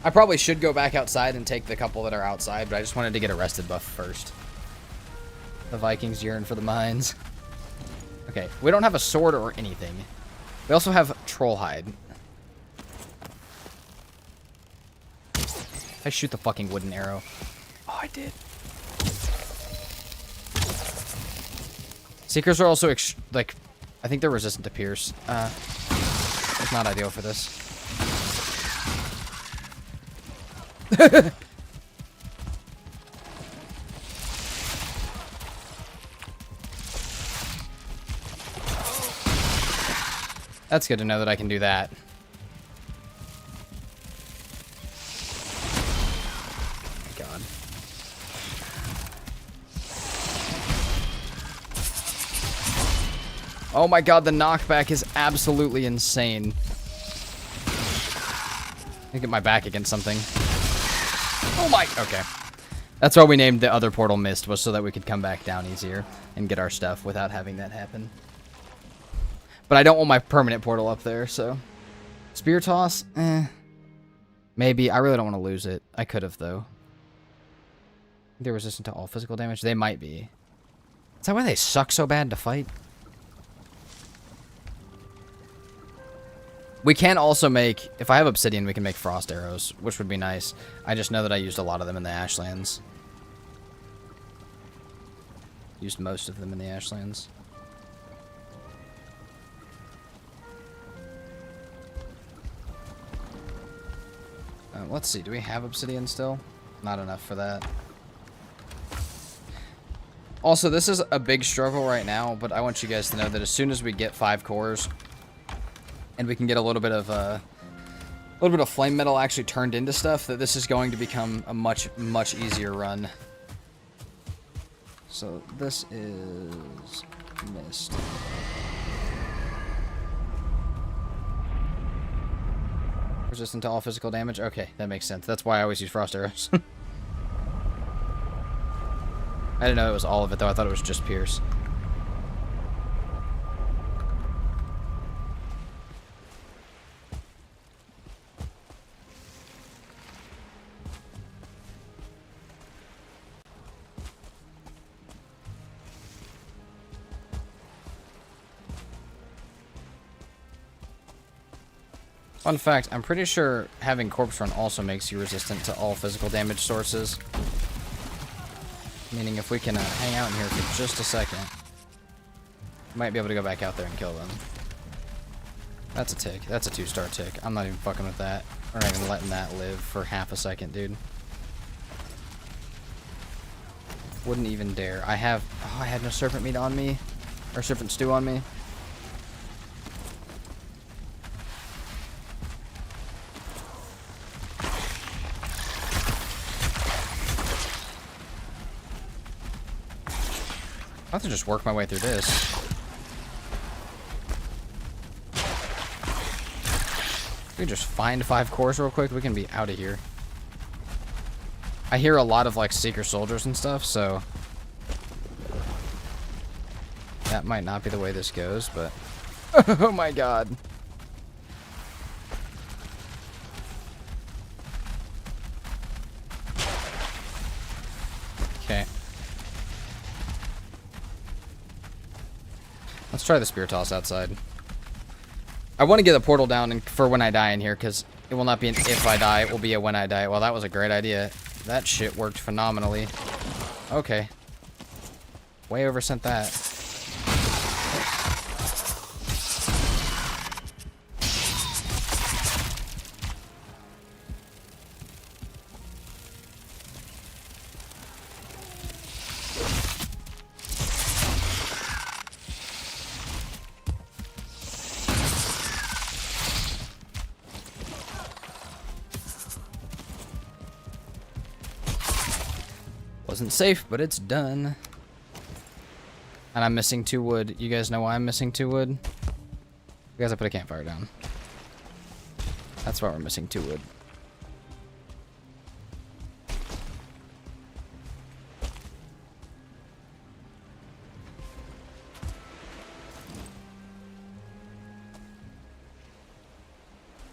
Speaker 1: I probably should go back outside and take the couple that are outside, but I just wanted to get a rested buff first. The Vikings yearn for the mines. Okay, we don't have a sword or anything. We also have troll hide. I shoot the fucking wooden arrow. Oh, I did. Seekers are also, like, I think they're resistant to pierce. It's not ideal for this. That's good to know that I can do that. God. Oh my god, the knockback is absolutely insane. I can get my back against something. Oh my... Okay. That's why we named the other portal Mist, was so that we could come back down easier and get our stuff without having that happen. But I don't want my permanent portal up there, so... Spear toss? Eh. Maybe. I really don't want to lose it. I could have, though. They're resistant to all physical damage? They might be. Is that why they suck so bad to fight? We can also make... If I have obsidian, we can make frost arrows, which would be nice. I just know that I used a lot of them in the Ashlands. Used most of them in the Ashlands. Let's see. Do we have obsidian still? Not enough for that. Also, this is a big struggle right now, but I want you guys to know that as soon as we get 5 cores, and we can get a little bit of flame metal actually turned into stuff, that this is going to become a much, much easier run. So this is mist. Resistant to all physical damage? Okay, that makes sense. That's why I always use frost arrows. I didn't know it was all of it, though. I thought it was just pierce. Fun fact, I'm pretty sure having Corpse Run also makes you resistant to all physical damage sources. Meaning if we can hang out in here for just a second, we might be able to go back out there and kill them. That's a tick. That's a 2-star tick. I'm not even fucking with that. Or not even letting that live for half a second, dude. Wouldn't even dare. I had no serpent meat on me. Or serpent stew on me. I have to just work my way through this. If we just find 5 cores real quick, we can be out of here. I hear a lot of like seeker soldiers and stuff, so that might not be the way this goes, but oh my god. Okay. Let's try the spear toss outside. I want to get the portal down for when I die in here, because it will not be an if I die, it will be a when I die. Well, that was a great idea. That shit worked phenomenally. Okay. Way oversent that. Wasn't safe, but it's done. And I'm missing 2 wood. You guys know why I'm missing 2 wood? Because I put a campfire down. That's why we're missing 2 wood.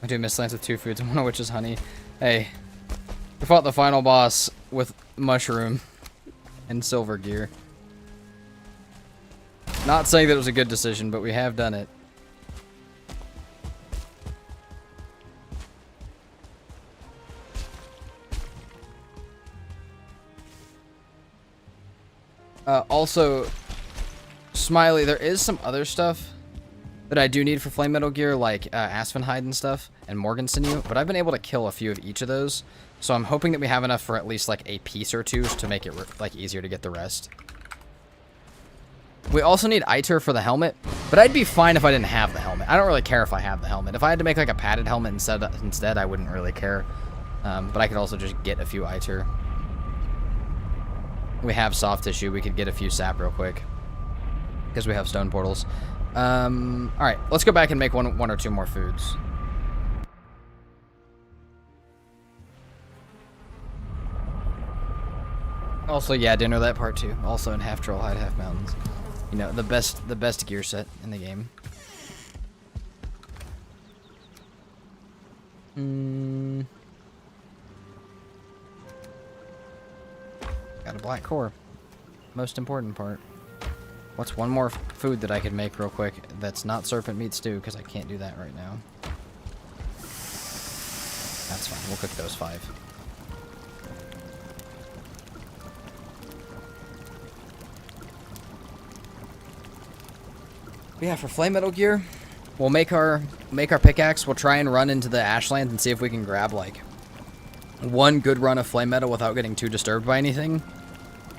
Speaker 1: I do miss lands with 2 foods, one of which is honey. Hey, we fought the final boss with mushroom and silver gear. Not saying that it was a good decision, but we have done it. Also, Smiley, there is some other stuff that I do need for flame metal gear, like Aspenhide and stuff, and Morgan Sinew, but I've been able to kill a few of each of those, so I'm hoping that we have enough for at least like a piece or 2 to make it like easier to get the rest. We also need Iter for the helmet, but I'd be fine if I didn't have the helmet. I don't really care if I have the helmet. If I had to make like a padded helmet instead, I wouldn't really care. But I could also just get a few Iter. We have soft tissue. We could get a few sap real quick because we have stone portals. All right, let's go back and make one or 2 more foods. Also, yeah, dinner that part too. Also in half troll hide, half mountains. You know, the best gear set in the game. Got a black core. Most important part. What's one more food that I could make real quick that's not serpent meat stew, because I can't do that right now. That's fine. We'll cook those 5. But yeah, for flame metal gear, we'll make our pickaxe. We'll try and run into the ashlands and see if we can grab like one good run of flame metal without getting too disturbed by anything.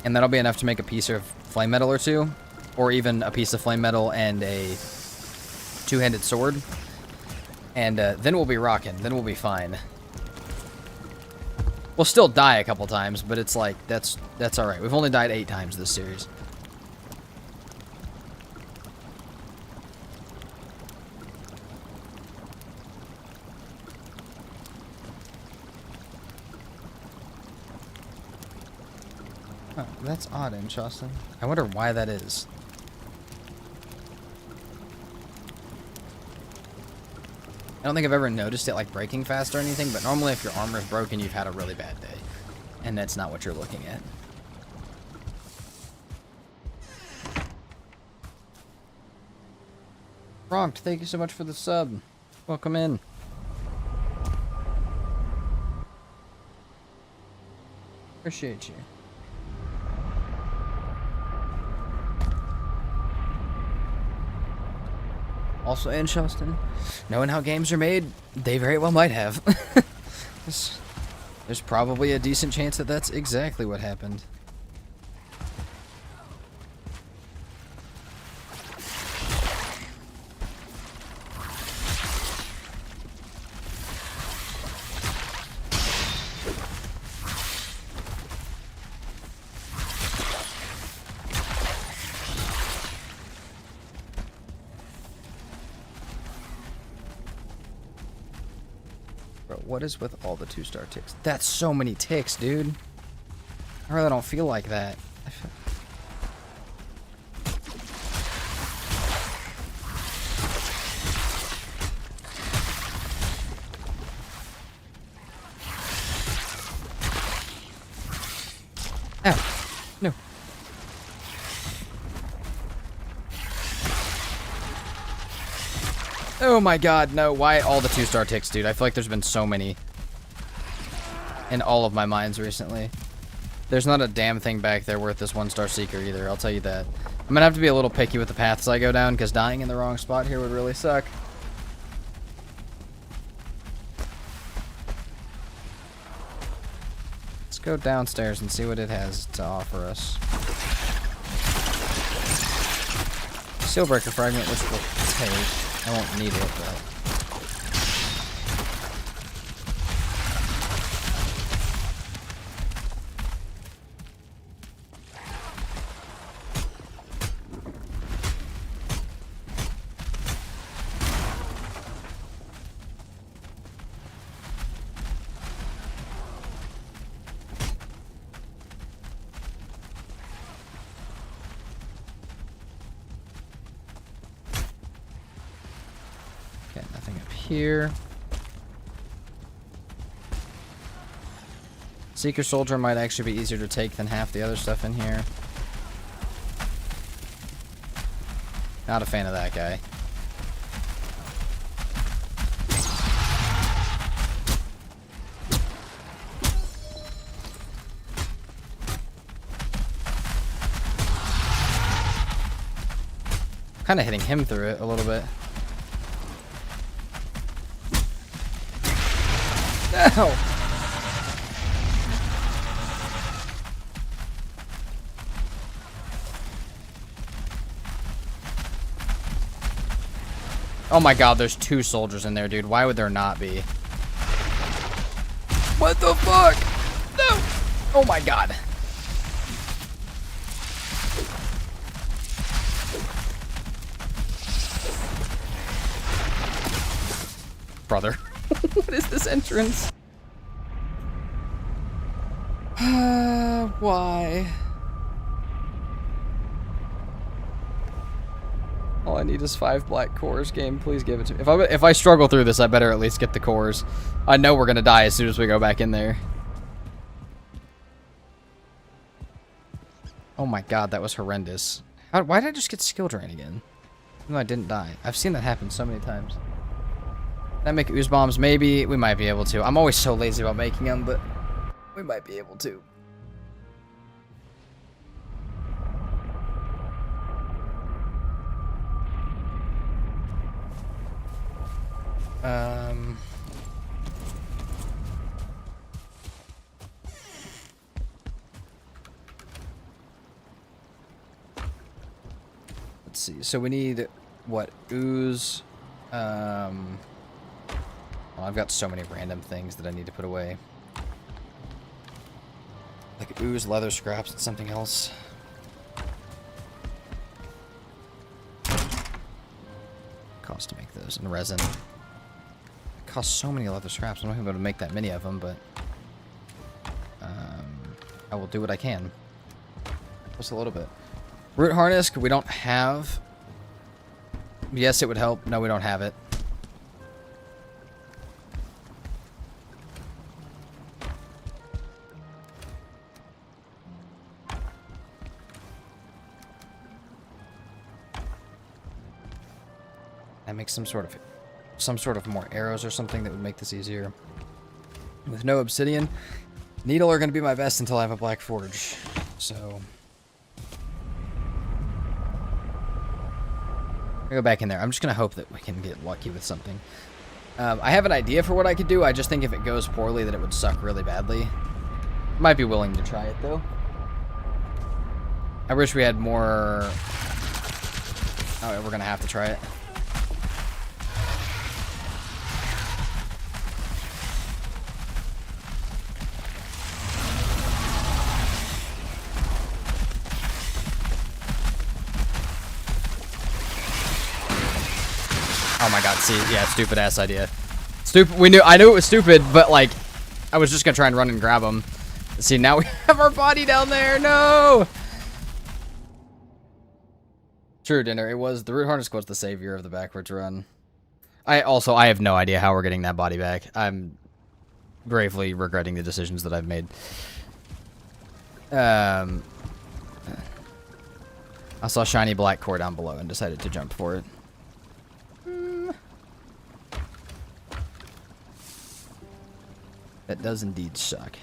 Speaker 1: And that'll be enough to make a piece of flame metal or 2. Or even a piece of flame metal and a 2-handed sword. And then we'll be rocking. Then we'll be fine. We'll still die a couple times, but it's like, that's alright. We've only died 8 times this series. Oh, that's odd, interesting. I wonder why that is. I don't think I've ever noticed it like breaking fast or anything, but normally if your armor's broken, you've had a really bad day. And that's not what you're looking at. Ronked, thank you so much for the sub. Welcome in. Appreciate you. Also, in Charleston, knowing how games are made, they very well might have. There's probably a decent chance that that's exactly what happened. What is with all the 2-star ticks? That's so many ticks, dude. I really don't feel like that. Ow. No. Oh my god, no. Why all the 2-star ticks, dude? I feel like there's been so many in all of my mines recently. There's not a damn thing back there worth this 1-star seeker either, I'll tell you that. I'm gonna have to be a little picky with the paths I go down, because dying in the wrong spot here would really suck. Let's go downstairs and see what it has to offer us. Steelbreaker fragment, which will take. I won't need it, but... Okay, nothing up here. Seeker Soldier might actually be easier to take than half the other stuff in here. Not a fan of that guy. Kind of hitting him through it a little bit. Ow! Oh my god, there's 2 soldiers in there, dude. Why would there not be? What the fuck? No! Oh my god. Brother. What is this entrance? Why? All I need is 5 black cores. Game, please give it to me. If I struggle through this, I better at least get the cores. I know we're gonna die as soon as we go back in there. Oh my god, that was horrendous. Why did I just get skill drain again? No, I didn't die. I've seen that happen so many times. Can I make ooze bombs? Maybe. We might be able to. I'm always so lazy about making them, but we might be able to. Let's see. So we need, what, ooze? Well, I've got so many random things that I need to put away. Like ooze, leather scraps, and something else. Cost to make those, and resin. It costs so many leather scraps. I'm not going to be able to make that many of them, but I will do what I can. Just a little bit. Root harness, we don't have. Yes, it would help. No, we don't have it. I make some sort of more arrows or something that would make this easier. With no obsidian, needle are going to be my best until I have a black forge. So go back in there. I'm just going to hope that we can get lucky with something. I have an idea for what I could do. I just think if it goes poorly that it would suck really badly. Might be willing to try it though. I wish we had more. Oh, we're going to have to try it. Oh my god, see, yeah, stupid ass idea. Stupid, I knew it was stupid, but like, I was just gonna try and run and grab him. See, now we have our body down there, no! True, Dinner, it was, the root harness was the savior of the backwards run. I have no idea how we're getting that body back. I'm gravely regretting the decisions that I've made. I saw shiny black core down below and decided to jump for it. That does indeed suck.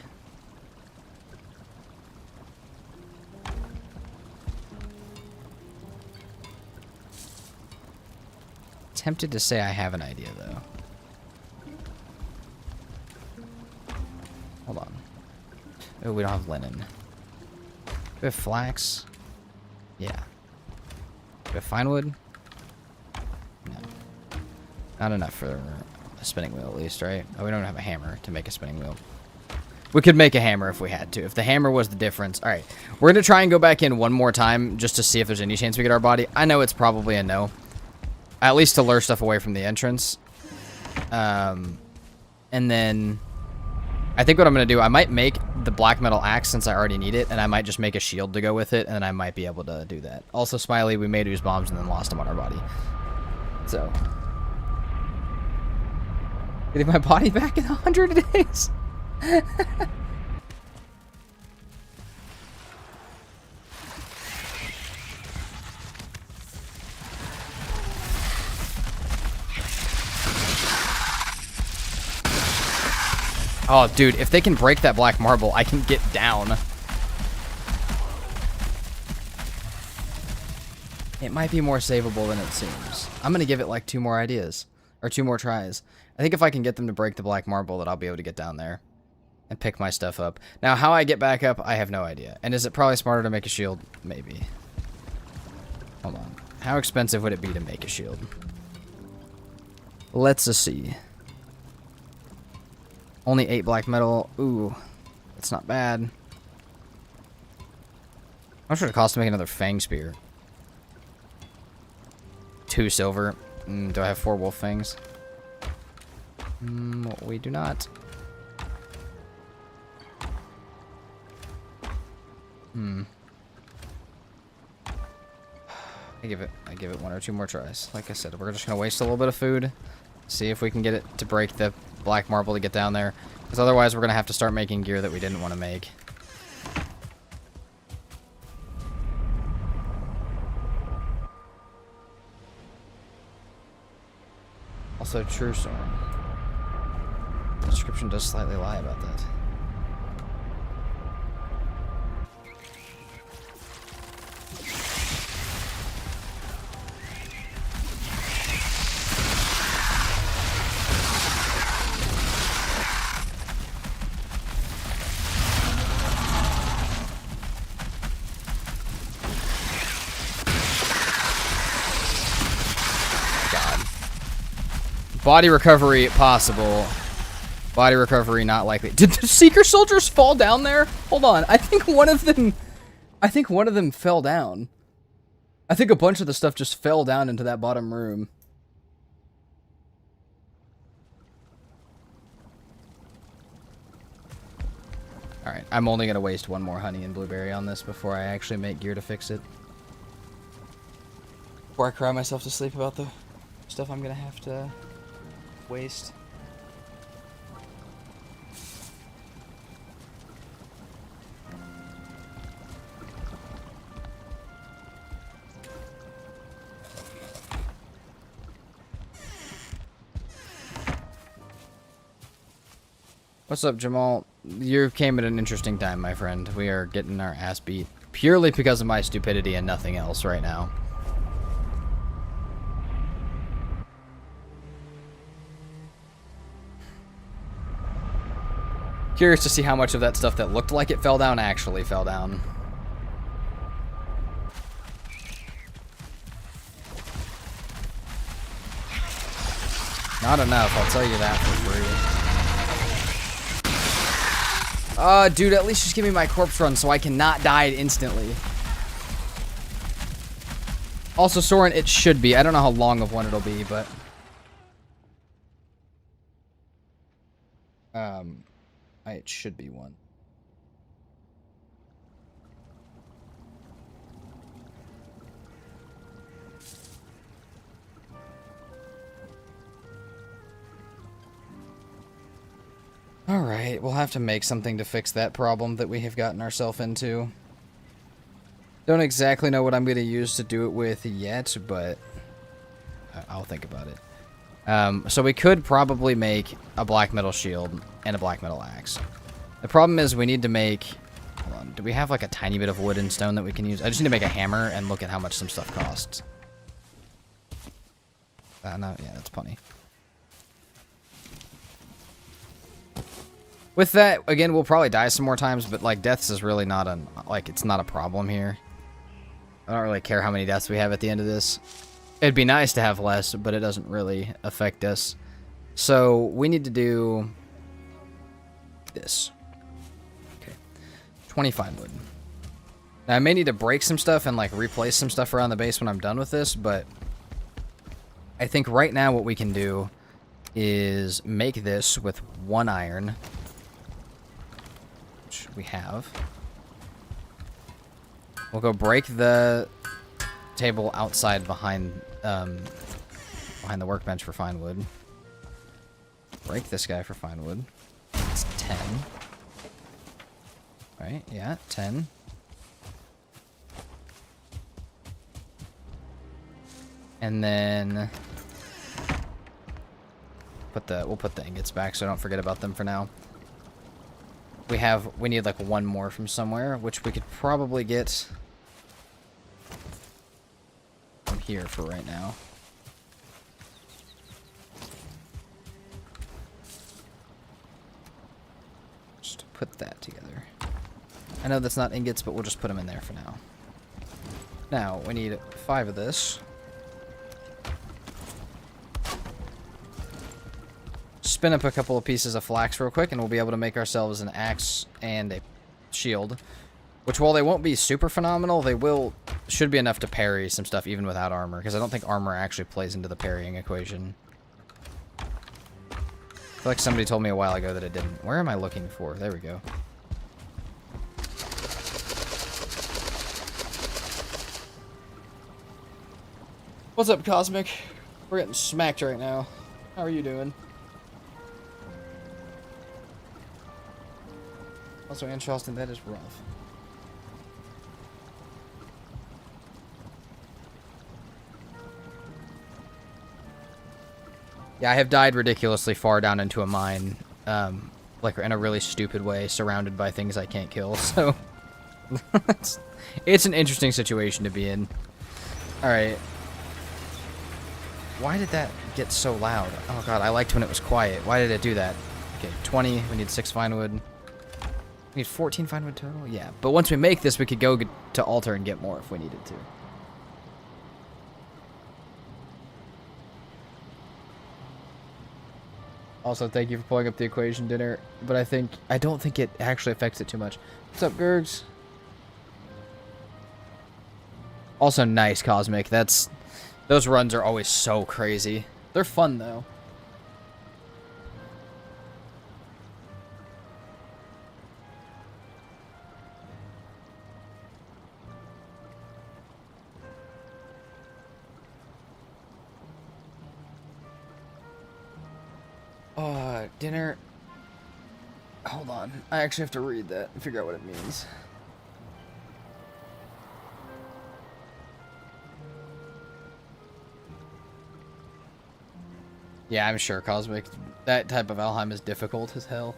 Speaker 1: Tempted to say I have an idea, though. Hold on. Oh, we don't have linen. We have flax. Yeah. We have fine wood. No. Not enough for a spinning wheel, at least, right? Oh, we don't have a hammer to make a spinning wheel. We could make a hammer if we had to. If the hammer was the difference. All right. We're going to try and go back in one more time just to see if there's any chance we get our body. I know it's probably a no. At least to lure stuff away from the entrance. And then I think what I'm going to do, I might make the black metal axe since I already need it, and I might just make a shield to go with it, and then I might be able to do that. Also, Smiley, we made ooze bombs and then lost them on our body. So, getting my body back in 100 days. Oh, dude, if they can break that black marble, I can get down. It might be more savable than it seems. I'm going to give it like 2 more ideas. Or 2 more tries. I think if I can get them to break the black marble, that I'll be able to get down there. And pick my stuff up. Now, how I get back up, I have no idea. And is it probably smarter to make a shield? Maybe. Hold on. How expensive would it be to make a shield? Let's see. Only 8 black metal. Ooh. That's not bad. How much would it cost to make another fang spear? 2 silver. Do I have 4 wolf fangs? We do not. I give it 1 or 2 more tries. Like I said, we're just gonna waste a little bit of food. See if we can get it to break the black marble to get down there. Because otherwise we're gonna have to start making gear that we didn't want to make. Also true, Soren. The description does slightly lie about that. Body recovery possible. Body recovery not likely. Did the Seeker soldiers fall down there? Hold on. I think one of them fell down. I think a bunch of the stuff just fell down into that bottom room. Alright, I'm only going to waste one more honey and blueberry on this before I actually make gear to fix it. Before I cry myself to sleep about the stuff I'm going to have to waste. What's up, Jamal? You came at an interesting time, my friend. We are getting our ass beat purely because of my stupidity and nothing else right now. Curious to see how much of that stuff that looked like it fell down actually fell down. Not enough, I'll tell you that for free. Dude, at least just give me my corpse run so I cannot die instantly. Also, Soren, it should be. I don't know how long of one it'll be, but... it should be one. Alright, we'll have to make something to fix that problem that we have gotten ourselves into. Don't exactly know what I'm going to use to do it with yet, but I'll think about it. So we could probably make a black metal shield and a black metal axe. The problem is we need to make... Hold on, do we have like a tiny bit of wood and stone that we can use? I just need to make a hammer and look at how much some stuff costs. No, yeah, that's plenty. With that, again, we'll probably die some more times, but, like, deaths is really not it's not a problem here. I don't really care how many deaths we have at the end of this. It'd be nice to have less, but it doesn't really affect us. So, we need to do this. Okay. 20 fine wood. Now, I may need to break some stuff and, like, replace some stuff around the base when I'm done with this, but I think right now what we can do is make this with 1 iron. We have. We'll go break the table outside behind the workbench for fine wood. Break this guy for fine wood. It's 10. Right? Yeah, 10. And then we'll put the ingots back so I don't forget about them for now. We need like 1 more from somewhere, which we could probably get from here for right now. Just put that together. I know that's not ingots, but we'll just put them in there for now. Now, we need 5 of this. Spin up a couple of pieces of flax real quick, and we'll be able to make ourselves an axe and a shield. Which, while they won't be super phenomenal, they should be enough to parry some stuff even without armor, because I don't think armor actually plays into the parrying equation. I feel like somebody told me a while ago that it didn't. Where am I looking for? There we go. What's up, Cosmic? We're getting smacked right now. How are you doing? Also, Ann Charleston, that is rough. Yeah, I have died ridiculously far down into a mine, like in a really stupid way, surrounded by things I can't kill, so... it's an interesting situation to be in. Alright. Why did that get so loud? Oh god, I liked when it was quiet. Why did it do that? Okay, 20, we need 6 fine wood. We need 14 fine wood total? Yeah, but once we make this, we could go to altar and get more if we needed to. Also, thank you for pulling up the equation dinner, but I don't think it actually affects it too much. What's up, Gergs? Also, nice, Cosmic. Those runs are always so crazy. They're fun, though. Dinner. Hold on. I actually have to read that and figure out what it means. Yeah, I'm sure, Cosmic. That type of Valheim is difficult as hell.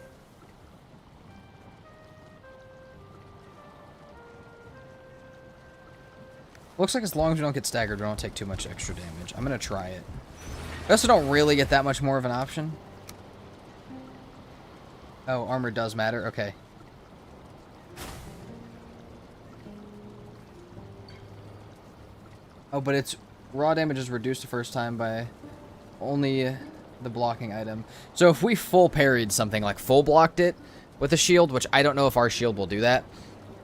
Speaker 1: Looks like as long as we don't get staggered, we don't take too much extra damage. I'm gonna try it. I also don't really get that much more of an option. Oh, armor does matter? Okay. Oh, but it's raw damage is reduced the first time by only the blocking item. So if we full parried something, like full blocked it with a shield, which I don't know if our shield will do that,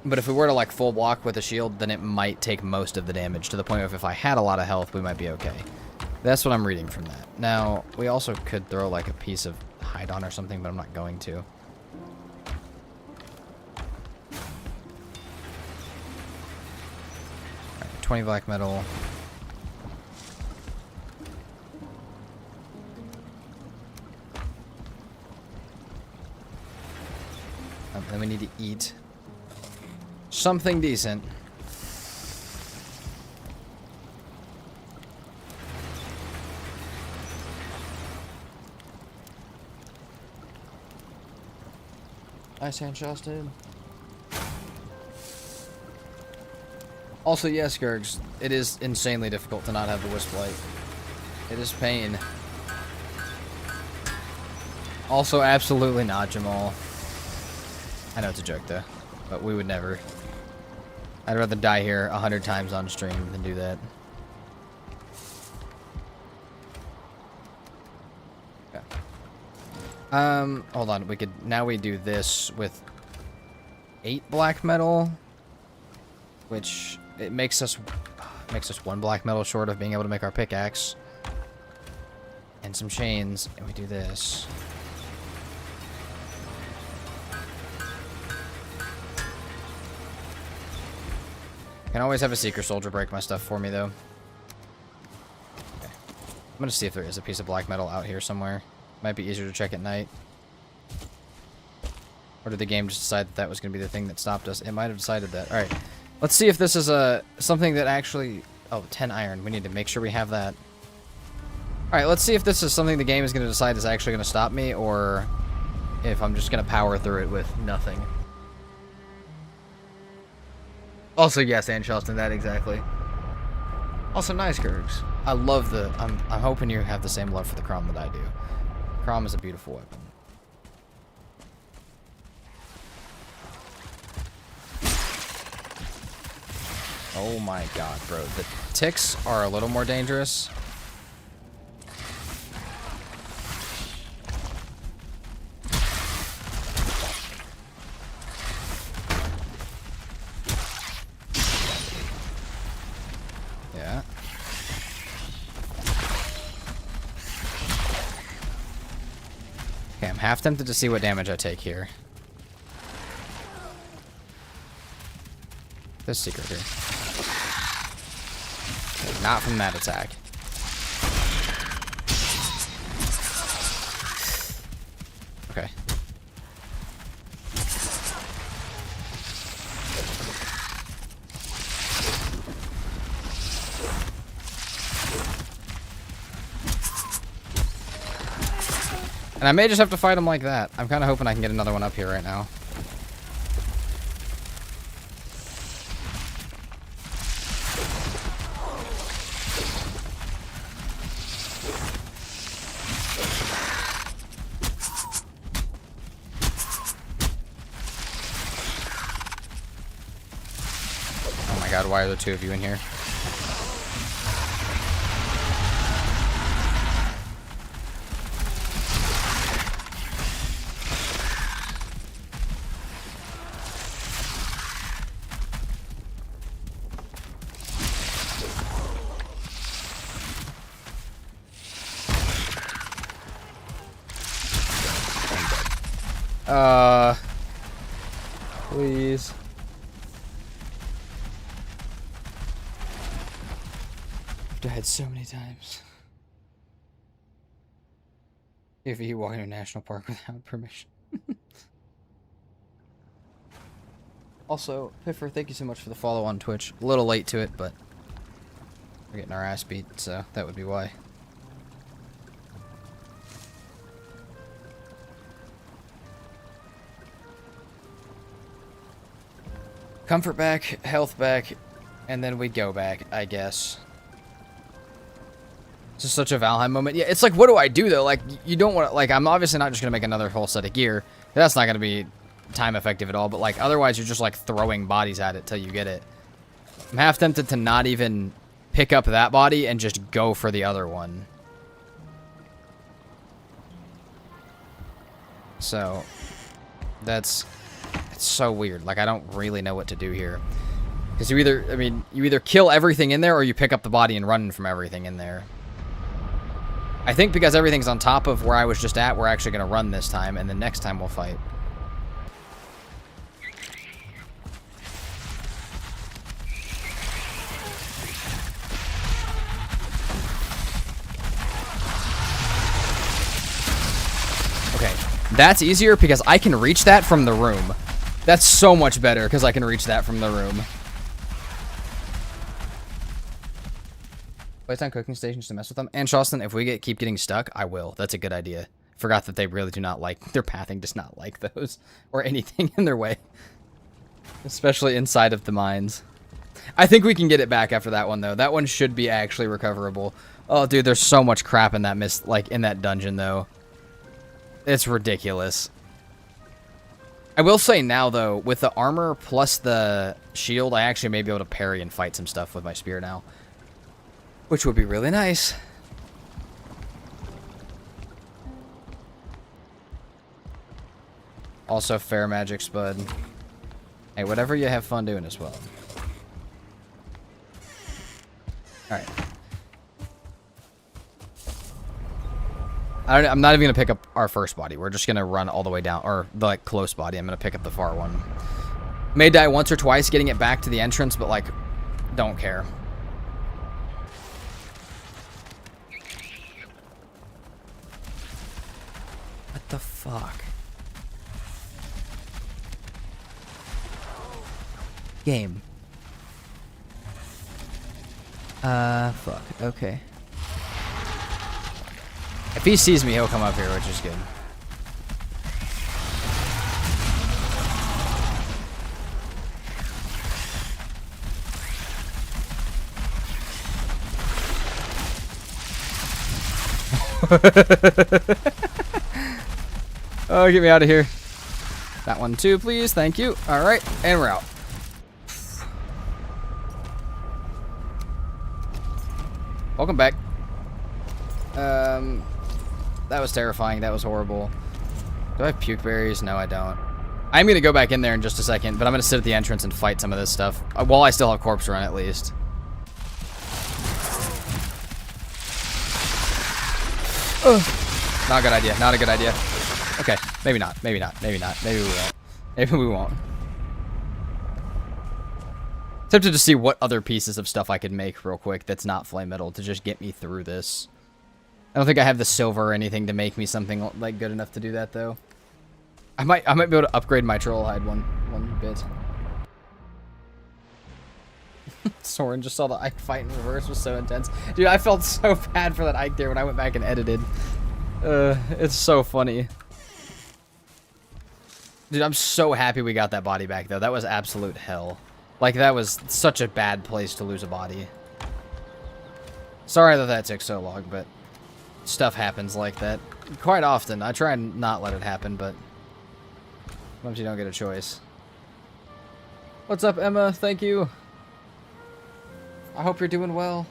Speaker 1: but if we were to like full block with a shield, then it might take most of the damage to the point of if I had a lot of health, we might be okay. That's what I'm reading from that. Now, we also could throw like a piece of hide on or something, but I'm not going to. Alright, 20 black metal. Then we need to eat something decent. Nice handshot, dude. Also, yes, Gergs, it is insanely difficult to not have the Wisp Light. It is pain. Also, absolutely not, Jamal. I know it's a joke, though, but we would never. I'd rather die here 100 times on stream than do that. Okay. Hold on. Now we do this with 8 black metal, which it makes us 1 black metal short of being able to make our pickaxe and some chains, and we do this. Can always have a Seeker Soldier break my stuff for me, though. Okay. I'm gonna see if there is a piece of black metal out here somewhere. Might be easier to check at night. Or did the game just decide that that was gonna be the thing that stopped us? It might have decided that. Alright. Let's see if this is something that actually... Oh, 10 iron. We need to make sure we have that. Alright, let's see if this is something the game is gonna decide is actually gonna stop me, or if I'm just gonna power through it with nothing. Also, yes, and Charleston, that exactly. Also, nice, Gergs. I love the... I'm hoping you have the same love for the Crom that I do. Crom is a beautiful weapon. Oh my god, bro. The ticks are a little more dangerous. Yeah. Okay, I'm half tempted to see what damage I take here. There's a secret here. Okay, not from that attack. Okay. And I may just have to fight him like that. I'm kind of hoping I can get another one up here right now. Oh my god, why are there two of you in here? Please. I've died so many times. If you walk into a national park without permission. Also, Piffer, thank you so much for the follow on Twitch. A little late to it, but we're getting our ass beat, so that would be why. Comfort back, health back, and then we go back, I guess. It's just such a Valheim moment. Yeah, it's like, what do I do, though? Like, you don't want to... Like, I'm obviously not just going to make another whole set of gear. That's not going to be time effective at all. But, like, otherwise you're just, like, throwing bodies at it till you get it. I'm half tempted to not even pick up that body and just go for the other one. So, that's... It's so weird. Like, I don't really know what to do here. Because you either... I mean, you either kill everything in there or you pick up the body and run from everything in there. I think because everything's on top of where I was just at, we're actually going to run this time, and then next time we'll fight. Okay, that's easier because I can reach that from the room. That's so much better because I can reach that from the room. Place on cooking stations to mess with them. And Shawston, if we keep getting stuck, I will. That's a good idea. Forgot that they really do not like... Their pathing does not like those. Or anything in their way. Especially inside of the mines. I think we can get it back after that one, though. That one should be actually recoverable. Oh, dude, there's so much crap in that in that dungeon, though. It's ridiculous. I will say now, though, with the armor plus the shield, I actually may be able to parry and fight some stuff with my spear now. Which would be really nice. Also, fair magic spud. Hey, whatever you have fun doing as well. Alright. I'm not even going to pick up our first body. We're just going to run all the way down. Or the like, close body. I'm going to pick up the far one. May die once or twice getting it back to the entrance, but like, don't care. What the fuck? Game. Fuck. Okay. If he sees me, he'll come up here, which is good. Oh, get me out of here. That one too, please. Thank you. All right, and we're out. Welcome back. That was terrifying. That was horrible. Do I have puke berries? No, I don't. I'm going to go back in there in just a second, but I'm going to sit at the entrance and fight some of this stuff. While I still have corpse run, at least. Not a good idea. Not a good idea. Okay. Maybe not. Maybe not. Maybe not. Maybe we won't. Maybe we won't. Tempted to see what other pieces of stuff I could make real quick that's not flame metal to just get me through this. I don't think I have the silver or anything to make me something like good enough to do that though. I might be able to upgrade my troll hide one bit. Soren just saw the Ike fight in reverse, was so intense. Dude, I felt so bad for that Ike there when I went back and edited. It's so funny. Dude, I'm so happy we got that body back, though. That was absolute hell. Like, that was such a bad place to lose a body. Sorry that that took so long, but stuff happens like that. Quite often. I try and not let it happen, but sometimes you don't get a choice. What's up, Emma? Thank you. I hope you're doing well.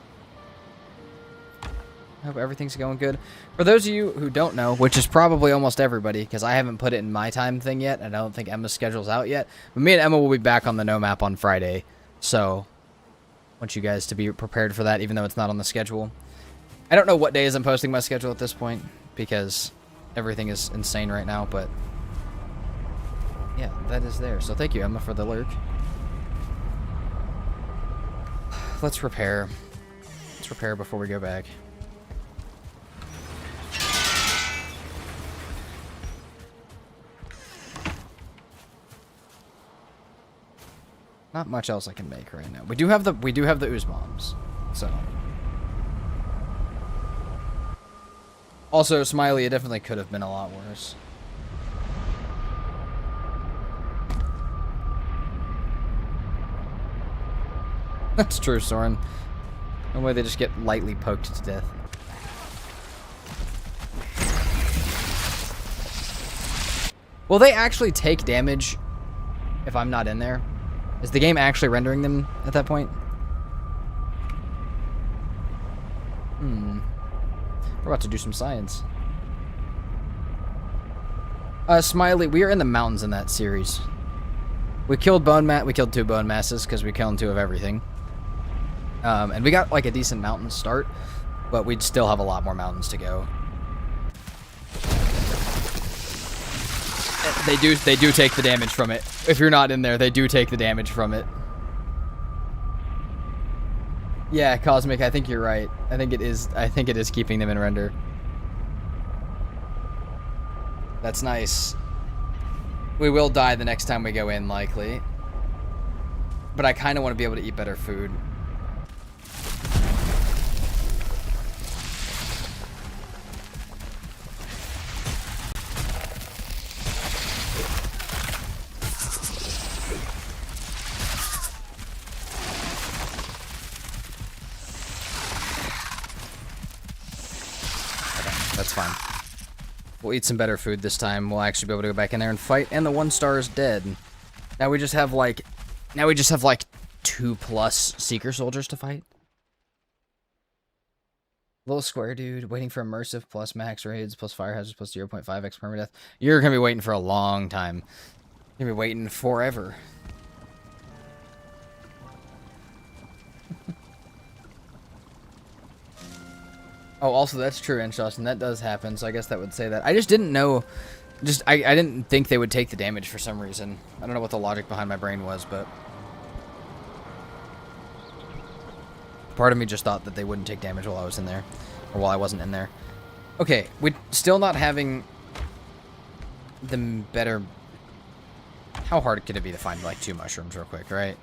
Speaker 1: I hope everything's going good. For those of you who don't know, which is probably almost everybody, because I haven't put it in my time thing yet, and I don't think Emma's schedule's out yet, but me and Emma will be back on the No Map on Friday, so I want you guys to be prepared for that, even though it's not on the schedule. I don't know what days I'm posting my schedule at this point, because everything is insane right now, but yeah, that is there. So thank you, Emma, for the lurk. Let's repair. Let's repair before we go back. Not much else I can make right now. We do have the ooze bombs, so. Also, Smiley, it definitely could have been a lot worse. That's true, Soren. No way they just get lightly poked to death. Will they actually take damage if I'm not in there? Is the game actually rendering them at that point? We're about to do some science. Smiley, we are in the mountains in that series. We killed we killed 2 bone masses because we killed 2 of everything. And we got like a decent mountain start, but we'd still have a lot more mountains to go. They do take the damage from it. If you're not in there, they do take the damage from it. Yeah, Cosmic, I think you're right. I think it is keeping them in render. That's nice. We will die the next time we go in, likely. But I kind of want to be able to eat better food. That's fine. We'll eat some better food this time. We'll actually be able to go back in there and fight. And the 1 star is dead. Now we just have like 2+ Seeker soldiers to fight. Little square dude waiting for immersive plus max raids plus fire hazards plus 0.5x permadeath. You're gonna be waiting for a long time. You're gonna be waiting forever. Oh, also, that's true, Enshos, and that does happen, so I guess that would say that. I just didn't know... I didn't think they would take the damage for some reason. I don't know what the logic behind my brain was, but... part of me just thought that they wouldn't take damage while I was in there. Or while I wasn't in there. Okay, we're still not having... the better... How hard could it be to find, like, 2 mushrooms real quick, right?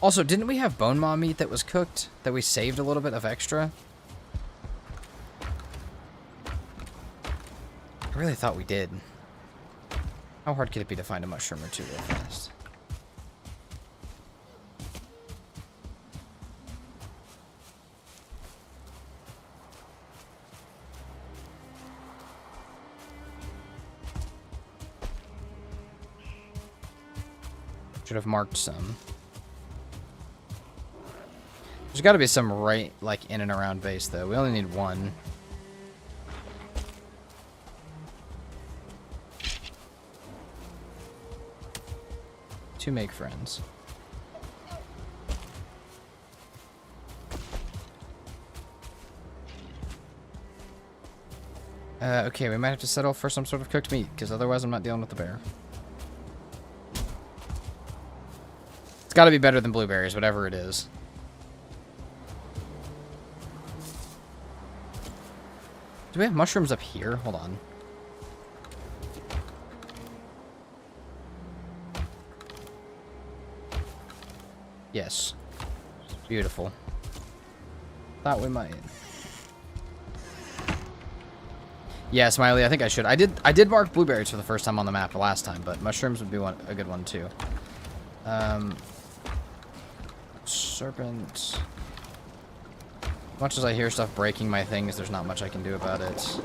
Speaker 1: Also, didn't we have bone maw meat that was cooked? That we saved a little bit of extra? I really thought we did. How hard could it be to find a mushroom or 2 real fast? Should have marked some. There's got to be some right, like, in and around base, though. We only need 1. To make friends. Okay, we might have to settle for some sort of cooked meat, because otherwise I'm not dealing with the bear. It's got to be better than blueberries, whatever it is. Do we have mushrooms up here? Hold on. Yes. Beautiful. Thought we might. Yeah, Smiley, I think I should. I did mark blueberries for the first time on the map last time, but mushrooms would be a good one too. Serpent. As much as I hear stuff breaking my things, there's not much I can do about it.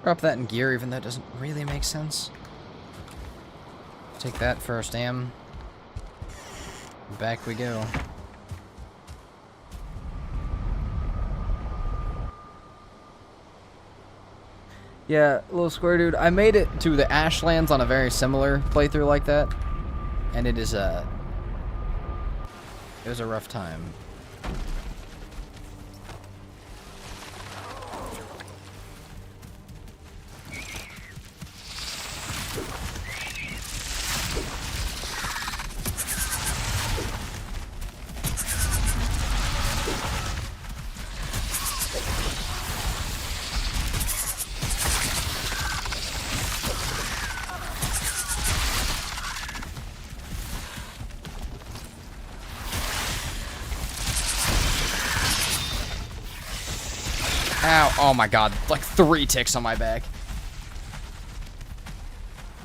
Speaker 1: Drop that in gear, even though it doesn't really make sense. Take that first, am. Back we go. Yeah, little square dude. I made it to the Ashlands on a very similar playthrough like that, and it was a rough time. Ow. Oh my god. Like 3 ticks on my back.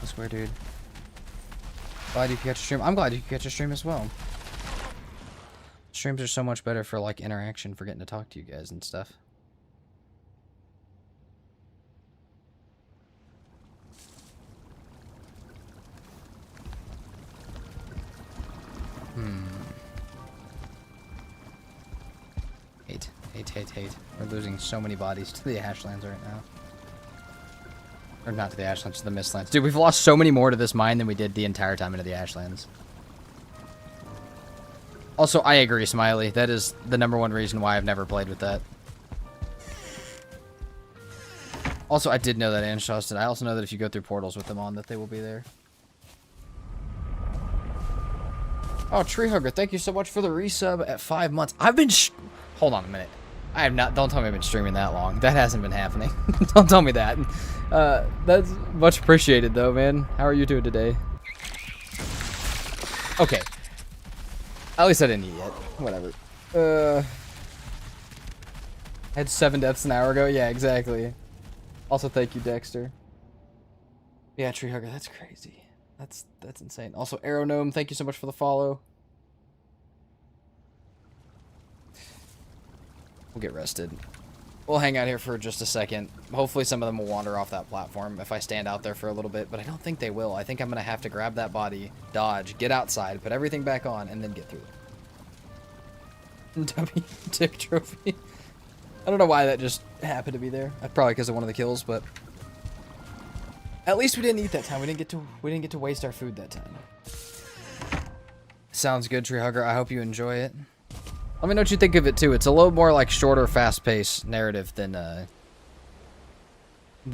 Speaker 1: I swear, dude. Glad you could catch a stream. I'm glad you could catch a stream as well. Streams are so much better for, like, interaction, for getting to talk to you guys and stuff. Hate. We're losing so many bodies to the Ashlands right now. Or not to the Ashlands, to the Mistlands. Dude, we've lost so many more to this mine than we did the entire time into the Ashlands. Also, I agree, Smiley. That is the #1 reason why I've never played with that. Also, I did know that Anshaws did. I also know that if you go through portals with them on, that they will be there. Oh, Tree Hugger, thank you so much for the resub at 5 months. I've been hold on a minute. I have not. Don't tell me I've been streaming that long. That hasn't been happening. Don't tell me that. That's much appreciated, though, man. How are you doing today? Okay. At least I didn't eat yet. Whatever. I had 7 deaths an hour ago. Yeah, exactly. Also, thank you, Dexter. Yeah, Tree Hugger, that's crazy. That's insane. Also, Arrow Gnome, thank you so much for the follow. We'll get rested. We'll hang out here for just a second. Hopefully some of them will wander off that platform if I stand out there for a little bit, but I don't think they will. I think I'm going to have to grab that body, dodge, get outside, put everything back on, and then get through it. W Tick Trophy. I don't know why that just happened to be there. Probably because of one of the kills, but at least we didn't eat that time. We didn't get to waste our food that time. Sounds good, Tree Hugger. I hope you enjoy it. Let me know what you think of it too. It's a little more like shorter, fast-paced narrative than the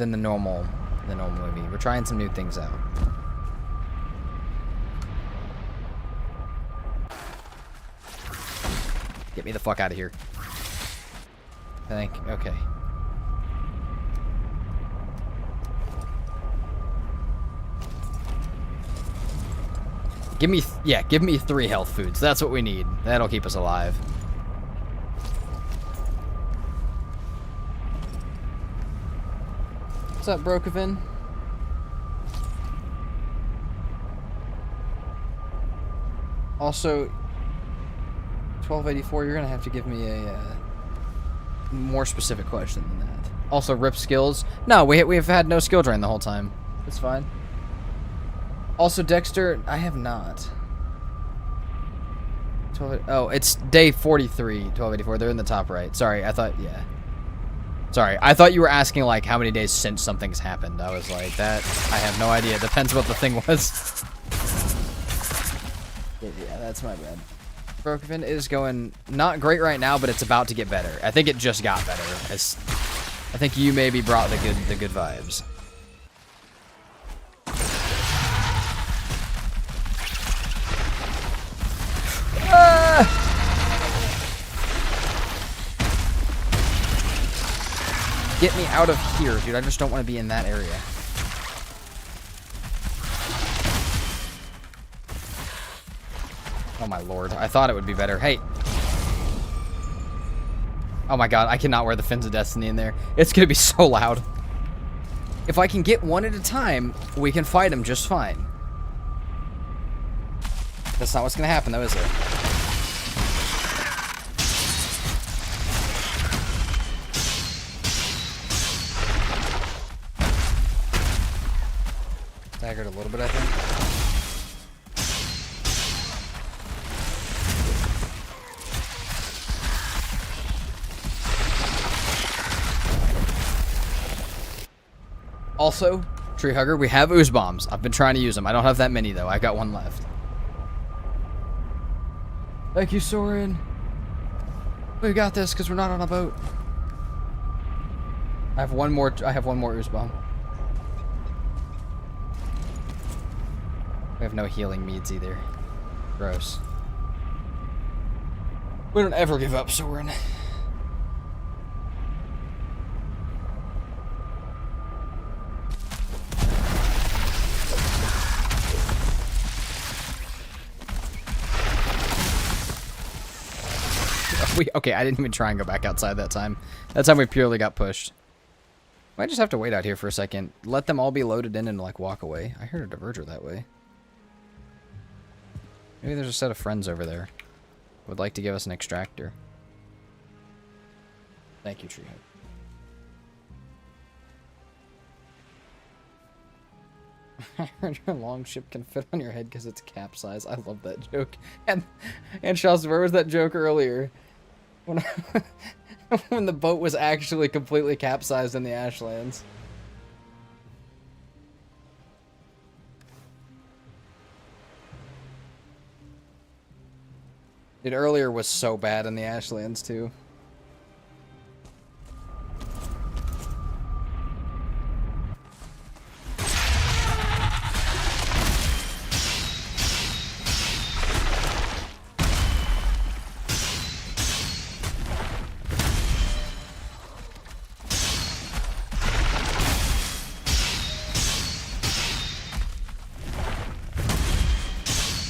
Speaker 1: normal movie. We're trying some new things out. Get me the fuck out of here. Okay. Give me 3 health foods. That's what we need. That'll keep us alive. What's up, Brokovin? Also, 1284, you're gonna have to give me a more specific question than that. Also, rip skills. No, we've had no skill drain the whole time. It's fine. Also, Dexter, I have not. 12, oh, it's day 43, 1284. They're in the top right. Sorry, I thought, yeah. Sorry, I thought you were asking, like, how many days since something's happened. I was like, that, I have no idea. Depends what the thing was. Yeah, that's my bad. Brokovin is going not great right now, but it's about to get better. I think it just got better. I think you maybe brought the good vibes. Ah! Get me out of here, dude. I just don't want to be in that area. Oh my lord. I thought it would be better. Hey. Oh my god, I cannot wear the Fins of Destiny in there. It's gonna be so loud. If I can get one at a time, we can fight him just fine. That's not what's gonna happen though, is it? Staggered a little bit, I think. Also, Tree Hugger, we have ooze bombs. I've been trying to use them. I don't have that many, though. I got one left. Thank you, Soren. We got this, because we're not on a boat. I have one more ooze bomb. We have no healing meads, either. Gross. We don't ever give up, Soren. Okay, I didn't even try and go back outside that time. That time we purely got pushed. Might just have to wait out here for a second. Let them all be loaded in and, like, walk away. I heard a diverger that way. Maybe there's a set of friends over there. Would like to give us an extractor. Thank you, Treehook. I heard your long ship can fit on your head because it's capsized. I love that joke. And Charles, where was that joke earlier? When, when the boat was actually completely capsized in the Ashlands. It earlier was so bad in the Ashlands too.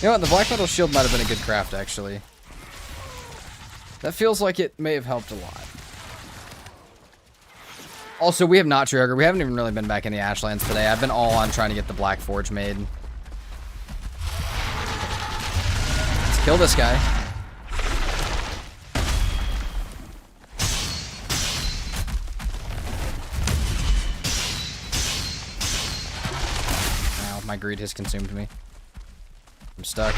Speaker 1: You know what, the black metal shield might have been a good craft, actually. That feels like it may have helped a lot. Also, we have not Tree Hugger. We haven't even really been back in the Ashlands today. I've been all on trying to get the Black Forge made. Let's kill this guy. Ow, my greed has consumed me. I'm stuck.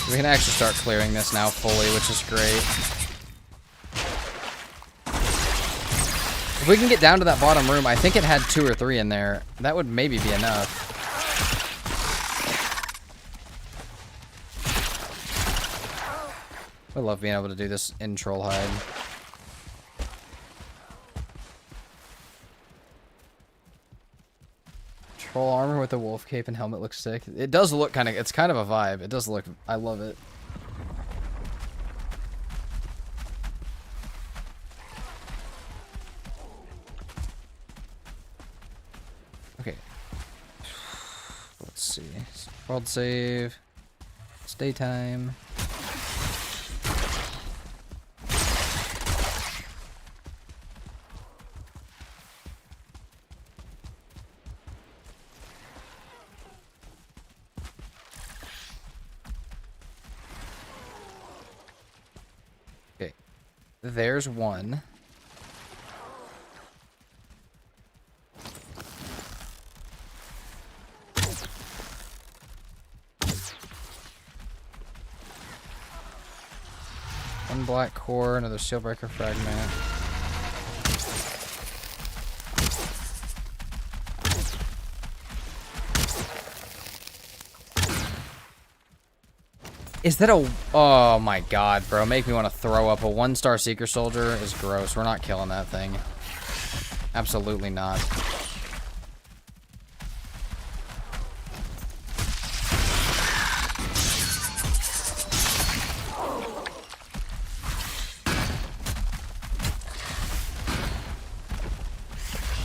Speaker 1: We can actually start clearing this now fully, which is great. If we can get down to that bottom room, I think it had 2 or 3 in there. That would maybe be enough. I love being able to do this in Trollhide. Troll armor with a wolf cape and helmet looks sick. It does look kind of, it's kind of a vibe. It does look, I love it. Okay. Let's see. World save. It's daytime. There's one. One black core, another Steelbreaker fragment. Is that a... Oh my god, bro. Make me want to throw up. A 1-star Seeker Soldier is gross. We're not killing that thing. Absolutely not.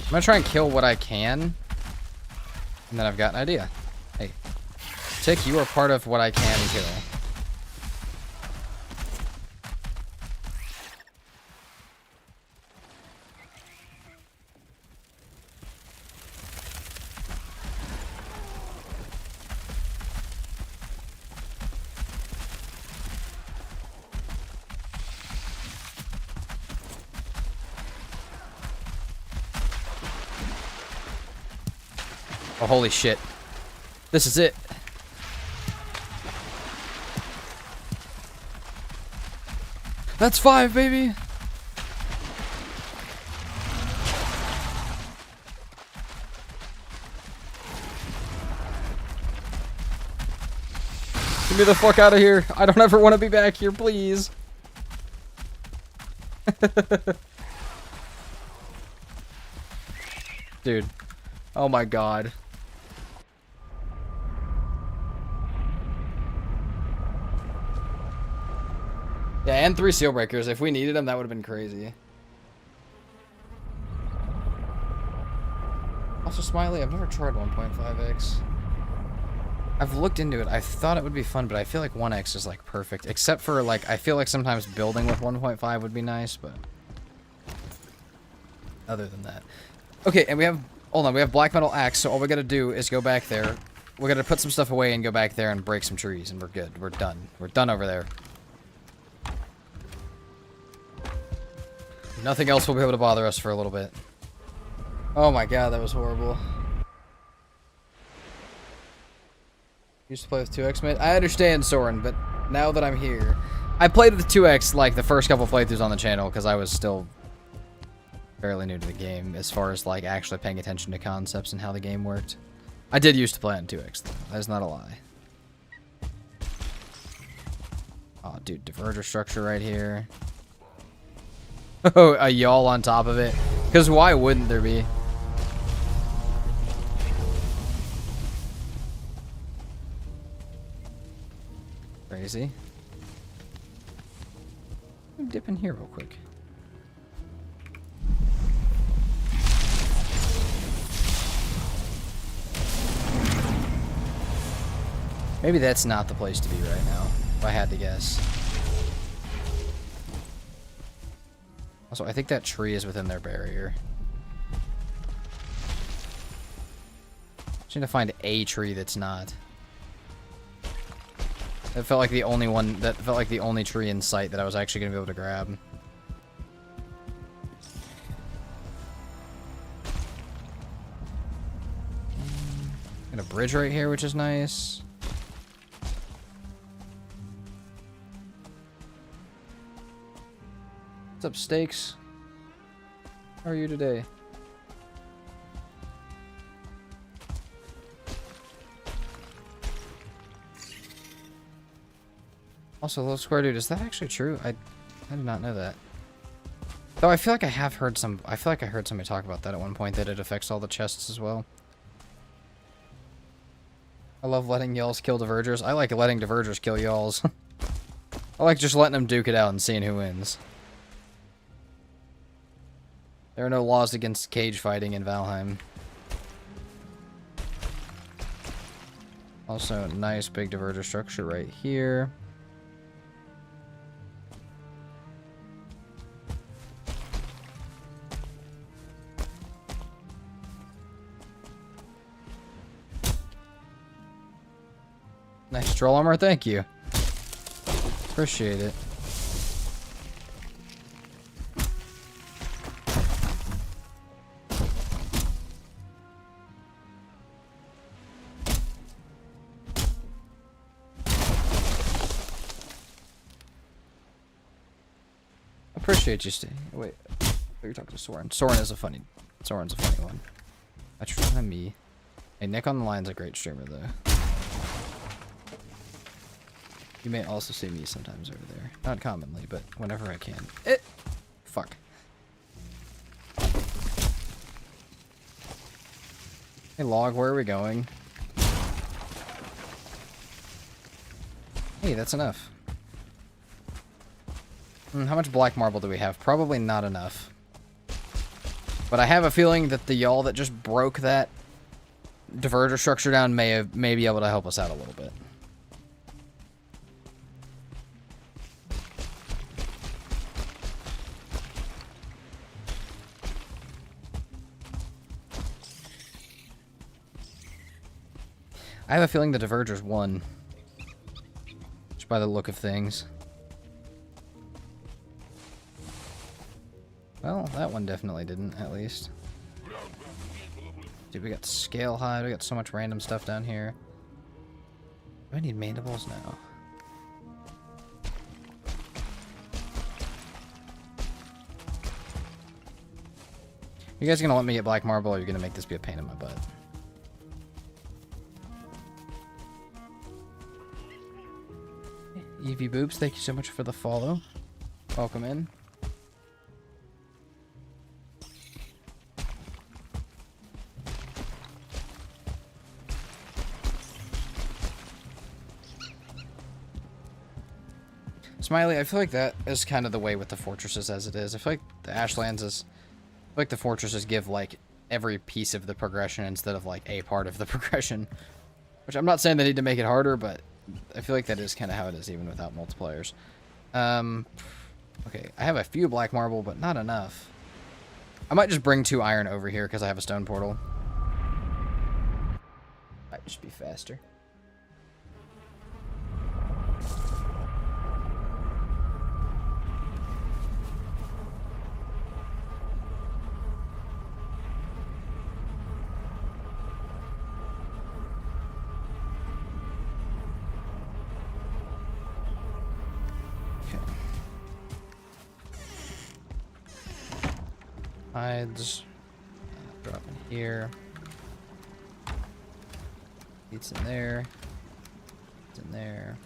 Speaker 1: I'm gonna try and kill what I can. And then I've got an idea. Hey. Tick, you are part of what I can kill. Oh, holy shit. This is it. That's 5, baby. Get me the fuck out of here. I don't ever want to be back here, please. Dude. Oh my god. Yeah, and 3 seal breakers. If we needed them, that would have been crazy. Also, Smiley, I've never tried 1.5x. I've looked into it. I thought it would be fun, but I feel like 1x is, like, perfect. Except for, like, I feel like sometimes building with 1.5 would be nice, but... Other than that. Okay, and we have... Hold on, we have black metal axe, so all we gotta do is go back there. We're gonna put some stuff away and go back there and break some trees, and we're good. We're done. We're done over there. Nothing else will be able to bother us for a little bit. Oh my god, that was horrible. Used to play with 2x mid. I understand, Soren, but now that I'm here... I played with 2x, like, the first couple playthroughs on the channel, because I was still fairly new to the game, as far as, like, actually paying attention to concepts and how the game worked. I did used to play on 2x, though. That's not a lie. Oh, dude, diverger structure right here. Oh, a yawl on top of it. Because why wouldn't there be? Crazy. Let me dip in here real quick. Maybe that's not the place to be right now, if I had to guess. Also, I think that tree is within their barrier. Just need to find a tree that's not. That felt like the only one, that felt like the only tree in sight that I was actually going to be able to grab. Got a bridge right here, which is nice. What's up, Steaks? How are you today? Also, little square dude, is that actually true? I did not know that. Though I feel like I have heard some. I feel like I heard somebody talk about that at one point, that it affects all the chests as well. I love letting yalls kill divergers. I like letting divergers kill yalls. I like just letting them duke it out and seeing who wins. There are no laws against cage fighting in Valheim. Also, nice big diverger structure right here. Nice troll armor, thank you. Appreciate it. Appreciate you staying. Wait, you're talking to Soren. Soren's a funny one. I try me. Hey, Nick on the line's a great streamer though. You may also see me sometimes over there. Not commonly, but whenever I can. Fuck. Hey, Log, where are we going? Hey, that's enough. How much black marble do we have? Probably not enough. But I have a feeling that the y'all that just broke that diverter structure down may be able to help us out a little bit. I have a feeling the divergers won. Just by the look of things. Well, that one definitely didn't, at least. Dude, we got scale hide, we got so much random stuff down here. Do I need mandibles now? You guys gonna let me get black marble, or are you gonna make this be a pain in my butt? Evie Boobs, thank you so much for the follow. Welcome in. Smiley, I feel like that is kind of the way with the fortresses as it is. I feel like the Ashlands is... I feel like the fortresses give, like, every piece of the progression instead of, like, a part of the progression. Which I'm not saying they need to make it harder, but I feel like that is kind of how it is even without multipliers. Okay, I have a few black marble, but not enough. I might just bring 2 iron over here because I have a stone portal. Might just be faster. Hides. Drop in here. It's in there. It's in there.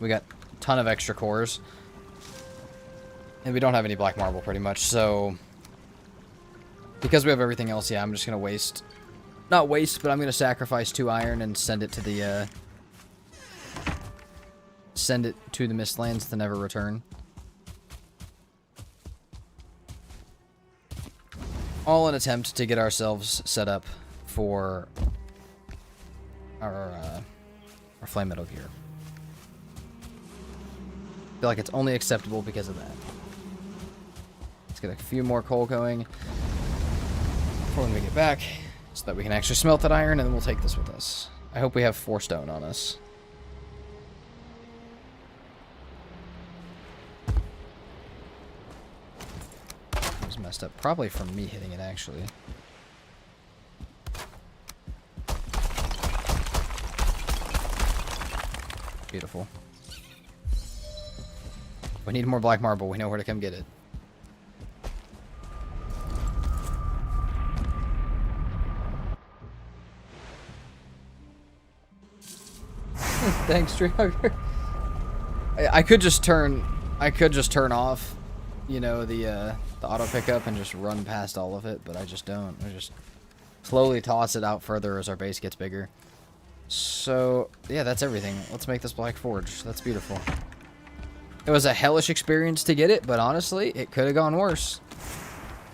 Speaker 1: We got a ton of extra cores. And we don't have any black marble pretty much, so... Because we have everything else, yeah, I'm just gonna waste... Not waste, but I'm gonna sacrifice 2 iron and send it to the, Send it to the Mistlands to never return. All an attempt to get ourselves set up for our flame metal gear. I feel like it's only acceptable because of that. Let's get a few more coal going before when we get back, so that we can actually smelt that iron, and then we'll take this with us. I hope we have 4 stone on us. Messed up. Probably from me hitting it, actually. Beautiful. We need more black marble. We know where to come get it. Thanks, Treehugger. I could just turn off, you know, the auto pickup and just run past all of it, but I just don't. I just slowly toss it out further as our base gets bigger. So, yeah, that's everything. Let's make this black forge. That's beautiful. It was a hellish experience to get it, but honestly, it could have gone worse.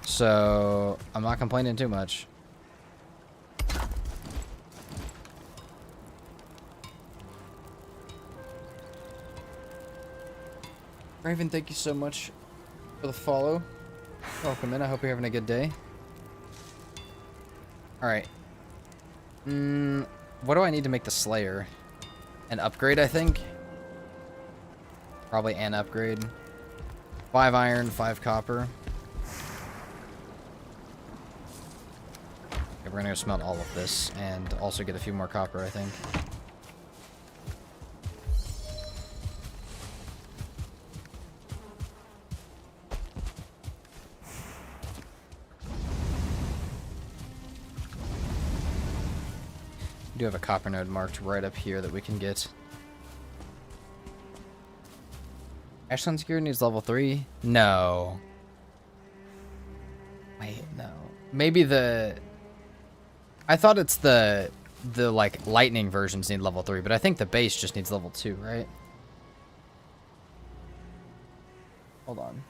Speaker 1: So, I'm not complaining too much. Raven, thank you so much for the follow. Welcome in. I hope you're having a good day. Alright. What do I need to make the Slayer? An upgrade, I think? Probably an upgrade. 5 iron, 5 copper. Okay, we're gonna go smelt all of this and also get a few more copper, I think. We do have a copper node marked right up here that we can get. Ashland's gear needs level 3? No. Wait, no. Maybe the... I thought it's the like, lightning versions need level 3, but I think the base just needs level 2, right? Hold on.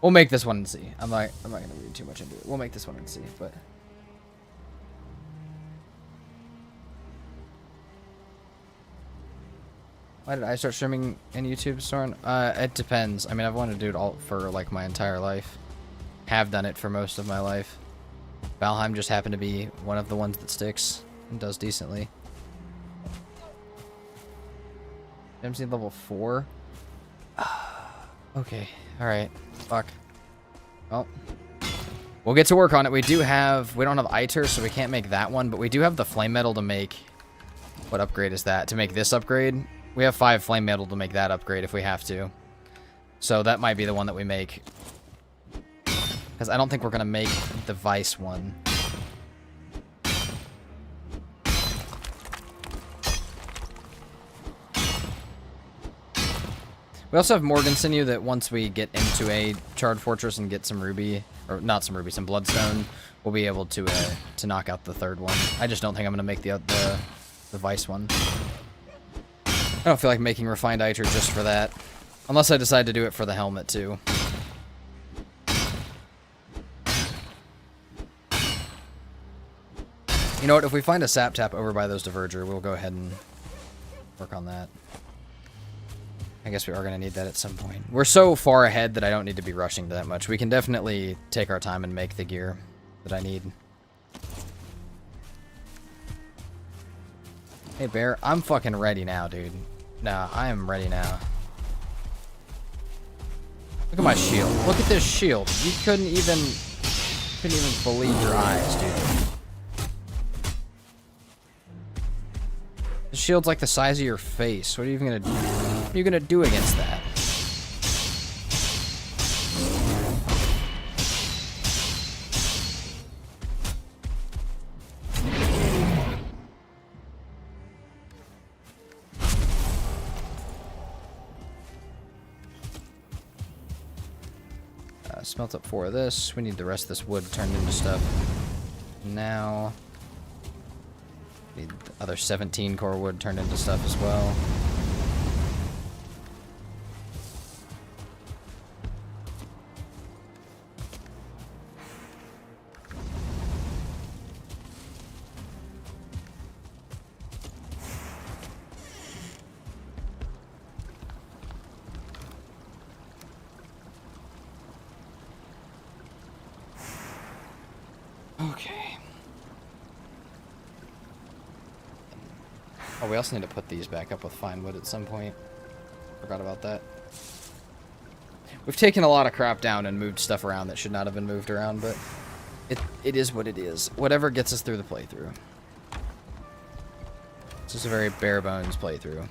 Speaker 1: We'll make this one and see. I'm not gonna read too much into it. We'll make this one and see, but... Why did I start streaming in YouTube, Soren? It depends. I mean, I've wanted to do it all for, like, my entire life. Have done it for most of my life. Valheim just happened to be one of the ones that sticks and does decently. MC level 4? Okay. Alright. Fuck. Well. We'll get to work on it. We don't have ITER, so we can't make that one, but we do have the flame metal to make... What upgrade is that? To make this upgrade? We have 5 flame metal to make that upgrade if we have to. So that might be the one that we make. Because I don't think we're going to make the Vice one. We also have Morgan Sinew that once we get into a Charred Fortress and get some Ruby, or not some Ruby, some Bloodstone, we'll be able to knock out the 3rd one. I just don't think I'm going to make the Vice one. I don't feel like making Refined ITER just for that. Unless I decide to do it for the helmet, too. You know what? If we find a Sap Tap over by those Diverger, we'll go ahead and work on that. I guess we are going to need that at some point. We're so far ahead that I don't need to be rushing to that much. We can definitely take our time and make the gear that I need. Hey, Bear, I'm fucking ready now, dude. Nah, I am ready now. Look at my shield. Look at this shield. You couldn't even believe your eyes, dude. The shield's like the size of your face. What are you even gonna do? What are you gonna do against that? Smelt up 4 of this. We need the rest of this wood turned into stuff. Now, need the other 17 core wood turned into stuff as well. Okay. Oh, we also need to put these back up with fine wood at some point. Forgot about that. We've taken a lot of crap down and moved stuff around that should not have been moved around, but it is what it is. Whatever gets us through the playthrough. This is a very bare bones playthrough.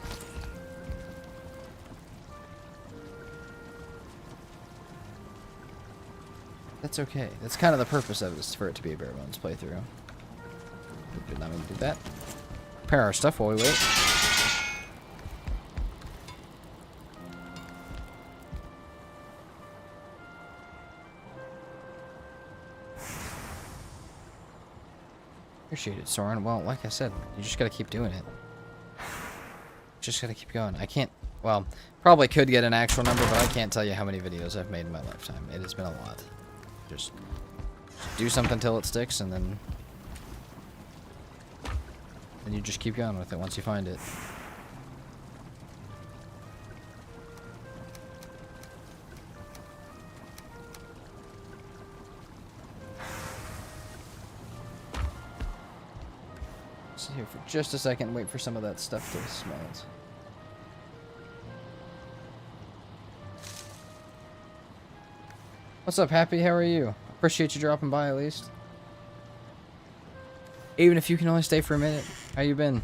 Speaker 1: That's okay. That's kind of the purpose of it, is for it to be a bare bones playthrough. Did not mean to do that. Prepare our stuff while we wait. Appreciate it, Soren. Well, like I said, you just gotta keep doing it. Just gotta keep going. I can't... Well, probably could get an actual number, but I can't tell you how many videos I've made in my lifetime. It has been a lot. Just do something till it sticks, and then you just keep going with it once you find it. Sit here for just a second and wait for some of that stuff to smelt. What's up, Happy? How are you? Appreciate you dropping by at least. Even if you can only stay for a minute. How you been?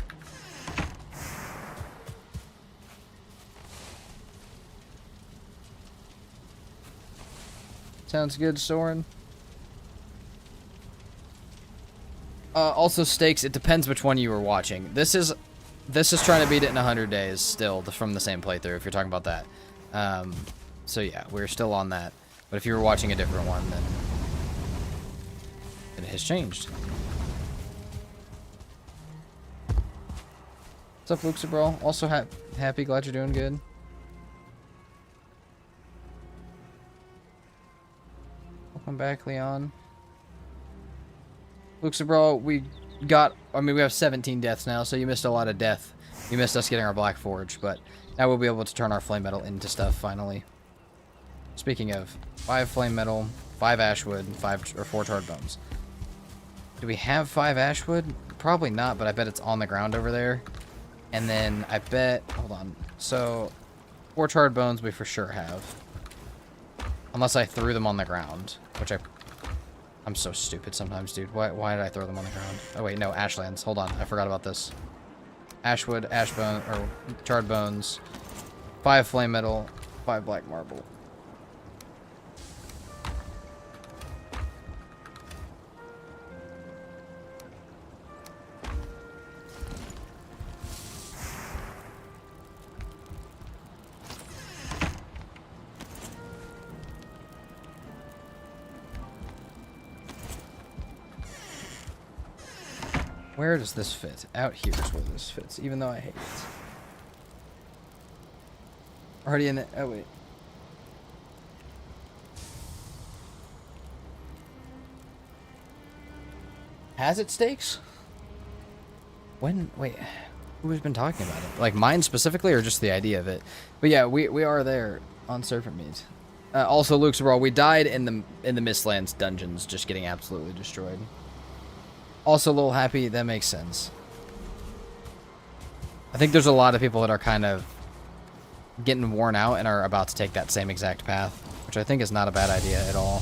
Speaker 1: Sounds good, Soren. Also, stakes. It depends which one you were watching. This is trying to beat it in 100 days still from the same playthrough. If you're talking about that, so yeah, we're still on that. But if you were watching a different one, then it has changed. What's up, Luke Sabro? Also happy, glad you're doing good. Welcome back, Leon. Luke Sabro, we have 17 deaths now, so you missed a lot of death. You missed us getting our Black Forge, but now we'll be able to turn our flame metal into stuff finally. Speaking of, 5 flame metal, 5 ashwood, 4 charred bones. Do we have 5 ashwood? Probably not, but I bet it's on the ground over there. And then I bet, hold on. So 4 charred bones we for sure have. Unless I threw them on the ground, which I'm so stupid sometimes, dude. Why did I throw them on the ground? Oh, wait, no, ashlands. Hold on, I forgot about this. Ashwood, ashbone, or charred bones, 5 flame metal, 5 black marble. Where does this fit? Out here is where this fits, even though I hate it. Already in it. Oh, wait. Has it stakes? When? Wait. Who has been talking about it? Like mine specifically, or just the idea of it? But yeah, we are there on Serpent Meat. Also, Luke Sabral, we died in the Mistlands dungeons, just getting absolutely destroyed. Also, a little happy. That makes sense. I think there's a lot of people that are kind of getting worn out and are about to take that same exact path, which I think is not a bad idea at all.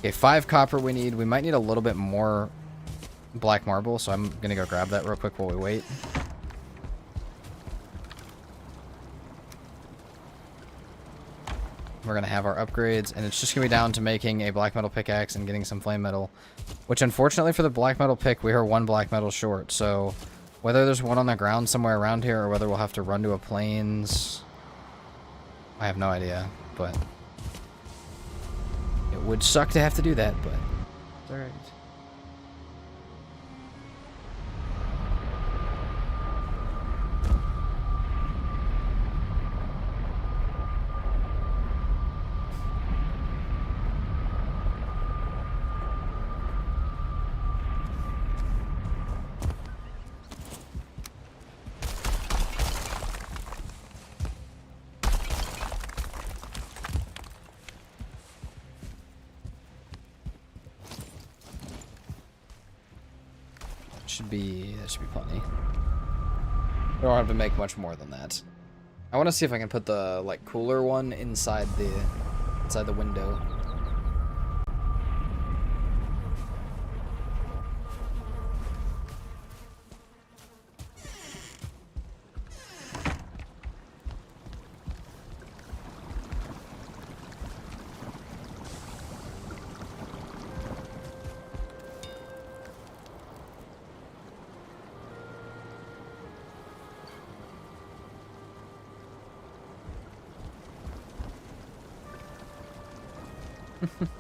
Speaker 1: Okay, 5 copper we need. We might need a little bit more black marble, so I'm going to go grab that real quick while we wait. We're going to have our upgrades, and it's just going to be down to making a black metal pickaxe and getting some flame metal, which unfortunately for the black metal pick, we are 1 black metal short, so whether there's one on the ground somewhere around here or whether we'll have to run to a plains, I have no idea, but it would suck to have to do that, but it's alright. That should be plenty. I don't have to make much more than that. I want to see if I can put the like cooler one inside the window.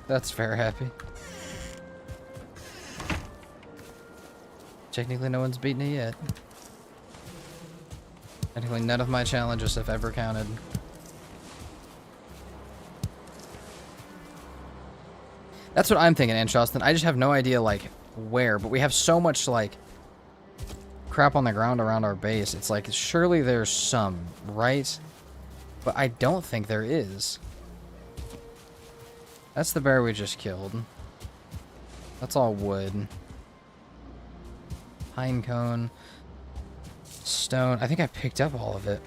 Speaker 1: That's fair, Happy. Technically, no one's beaten it yet. Technically, none of my challenges have ever counted. That's what I'm thinking, Anshostin. I just have no idea, like, where. But we have so much, like, crap on the ground around our base. It's like, surely there's some, right? But I don't think there is. That's the bear we just killed. That's all wood. Pine cone. Stone. I think I picked up all of it.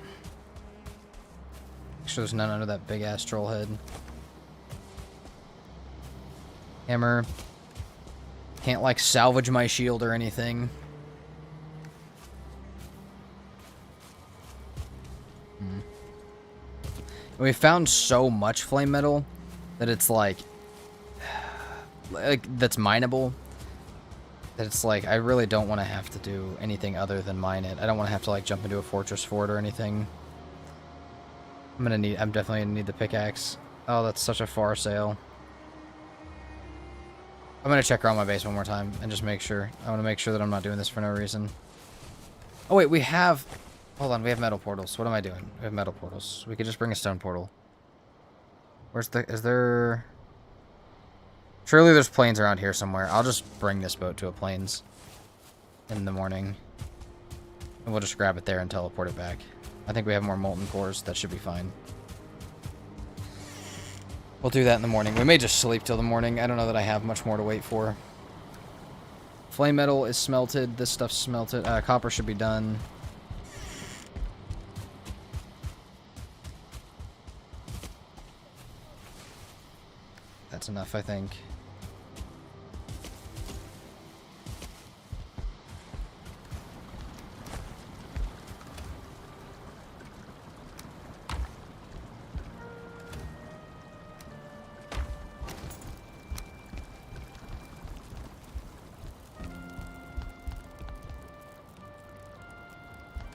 Speaker 1: Make sure there's none under that big ass troll head. Hammer. Can't like salvage my shield or anything. We found so much flame metal that it's like that's mineable, It's like, I really don't want to have to do anything other than mine it. I don't want to have to, like, jump into a fortress fort or anything. I'm definitely gonna need the pickaxe. Oh, that's such a far sail. I'm gonna check around my base one more time and just make sure. I want to make sure that I'm not doing this for no reason. Oh wait, we have... Hold on, we have metal portals. What am I doing? We have metal portals. We could just bring a stone portal. Where's the... Is there... Surely there's plains around here somewhere. I'll just bring this boat to a plains in the morning. And we'll just grab it there and teleport it back. I think we have more molten cores. That should be fine. We'll do that in the morning. We may just sleep till the morning. I don't know that I have much more to wait for. Flame metal is smelted. This stuff's smelted. Copper should be done. That's enough, I think.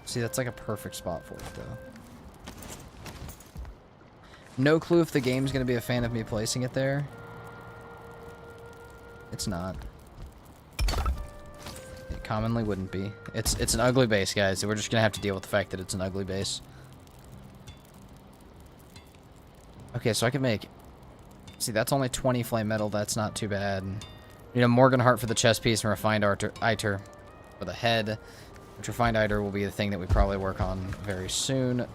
Speaker 1: See, that's like a perfect spot for it, though. No clue if the game's going to be a fan of me placing it there. It's not. It commonly wouldn't be. It's an ugly base, guys. We're just going to have to deal with the fact that it's an ugly base. Okay, so I can make... See, that's only 20 flame metal. That's not too bad. You know, Morgan Heart for the chest piece and refined Iter for the head. Which refined Iter will be the thing that we probably work on very soon.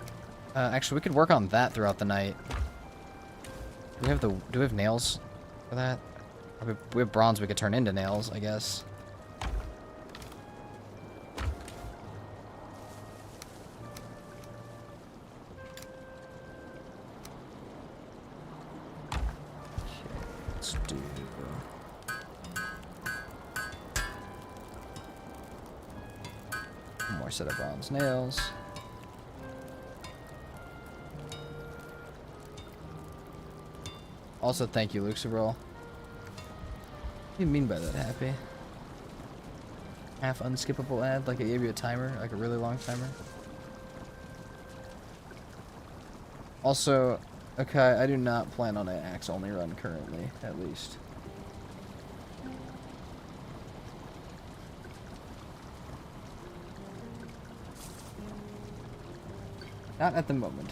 Speaker 1: Actually, we could work on that throughout the night. Do we have nails for that? We have bronze we could turn into nails, I guess. Okay, let's do... One more set of bronze nails. Also, thank you, Luxabrol. What do you mean by that, Happy? Half unskippable ad? Like it gave you a timer? Like a really long timer? Also, okay, I do not plan on an axe-only run currently, at least. Not at the moment.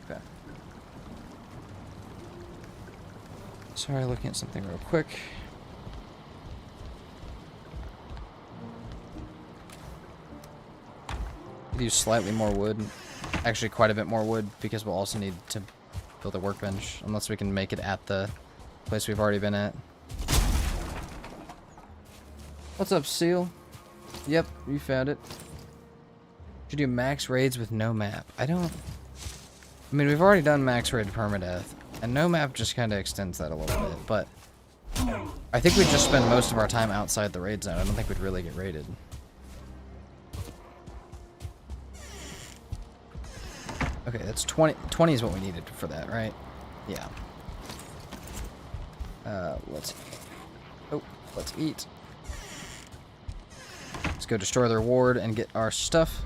Speaker 1: Okay. Sorry, looking at something real quick. Could use slightly more wood. Actually, quite a bit more wood, because we'll also need to build a workbench, unless we can make it at the place we've already been at. What's up, Seal? Yep, you found it. Should do max raids with no map. I mean, we've already done max raid permadeath, and no map just kind of extends that a little bit, but I think we'd just spend most of our time outside the raid zone. I don't think we'd really get raided. Okay, that's 20. 20 is what we needed for that, right? Yeah. Let's eat. Let's go destroy their ward and get our stuff.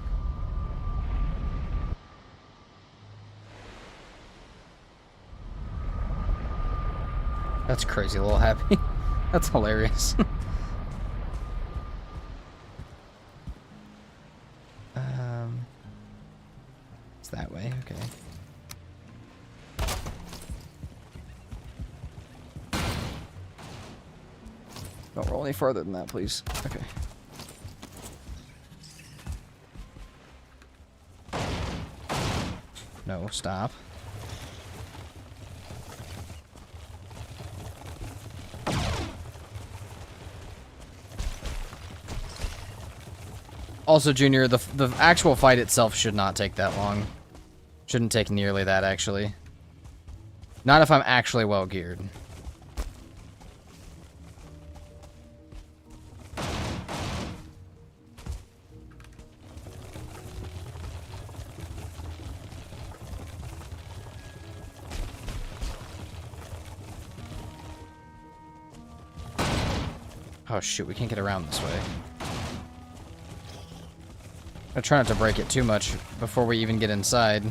Speaker 1: That's crazy, little Happy. That's hilarious. It's that way, okay. Don't roll any further than that, please. Okay. No, stop. Also, Junior, the actual fight itself should not take that long. Shouldn't take nearly that, actually. Not if I'm actually well geared. Oh shoot, we can't get around this way. I try not to break it too much before we even get inside.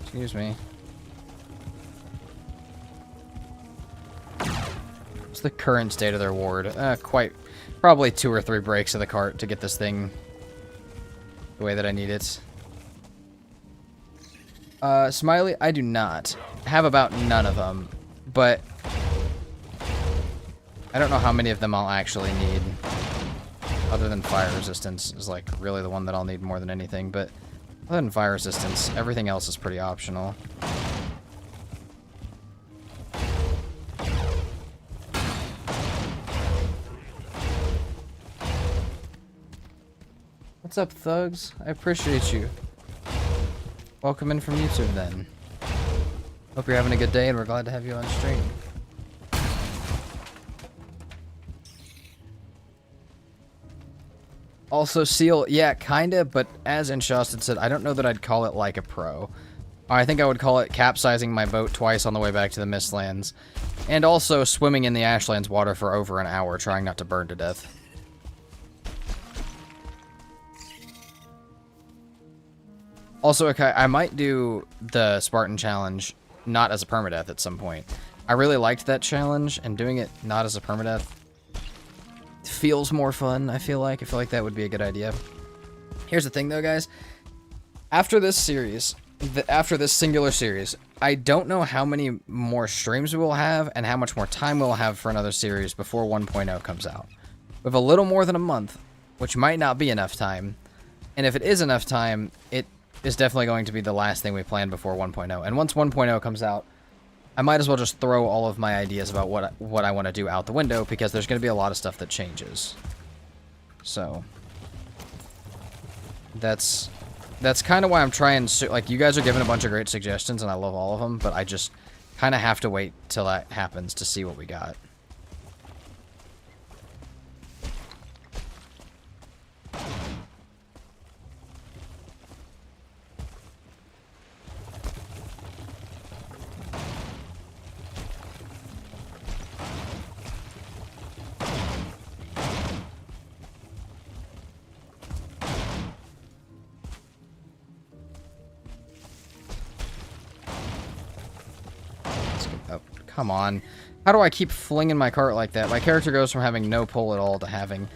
Speaker 1: Excuse me. What's the current state of their ward? Probably 2 or 3 breaks of the cart to get this thing the way that I need it. Smiley, I do not. I have about none of them, but I don't know how many of them I'll actually need. Other than fire resistance is like really the one that I'll need more than anything, but other than fire resistance, everything else is pretty optional. What's up, thugs? I appreciate you. Welcome in from YouTube, then. Hope you're having a good day, and we're glad to have you on stream. Also, Seal, yeah, kinda, but as Inshasted said, I don't know that I'd call it like a pro. I think I would call it capsizing my boat twice on the way back to the Mistlands, and also swimming in the Ashlands water for over an hour, trying not to burn to death. Also, okay, I might do the Spartan challenge not as a permadeath at some point. I really liked that challenge, and doing it not as a permadeath feels more fun, I feel like. I feel like that would be a good idea. Here's the thing, though, guys. After this series, after this singular series, I don't know how many more streams we will have and how much more time we'll have for another series before 1.0 comes out. We have a little more than a month, which might not be enough time. And if it is enough time, it is definitely going to be the last thing we plan before 1.0. And once 1.0 comes out, I might as well just throw all of my ideas about what I want to do out the window, because there's going to be a lot of stuff that changes. So that's kind of why I'm trying. Like, you guys are giving a bunch of great suggestions, and I love all of them, but I just kind of have to wait till that happens to see what we got. Come on. How do I keep flinging my cart like that? My character goes from having no pull at all to having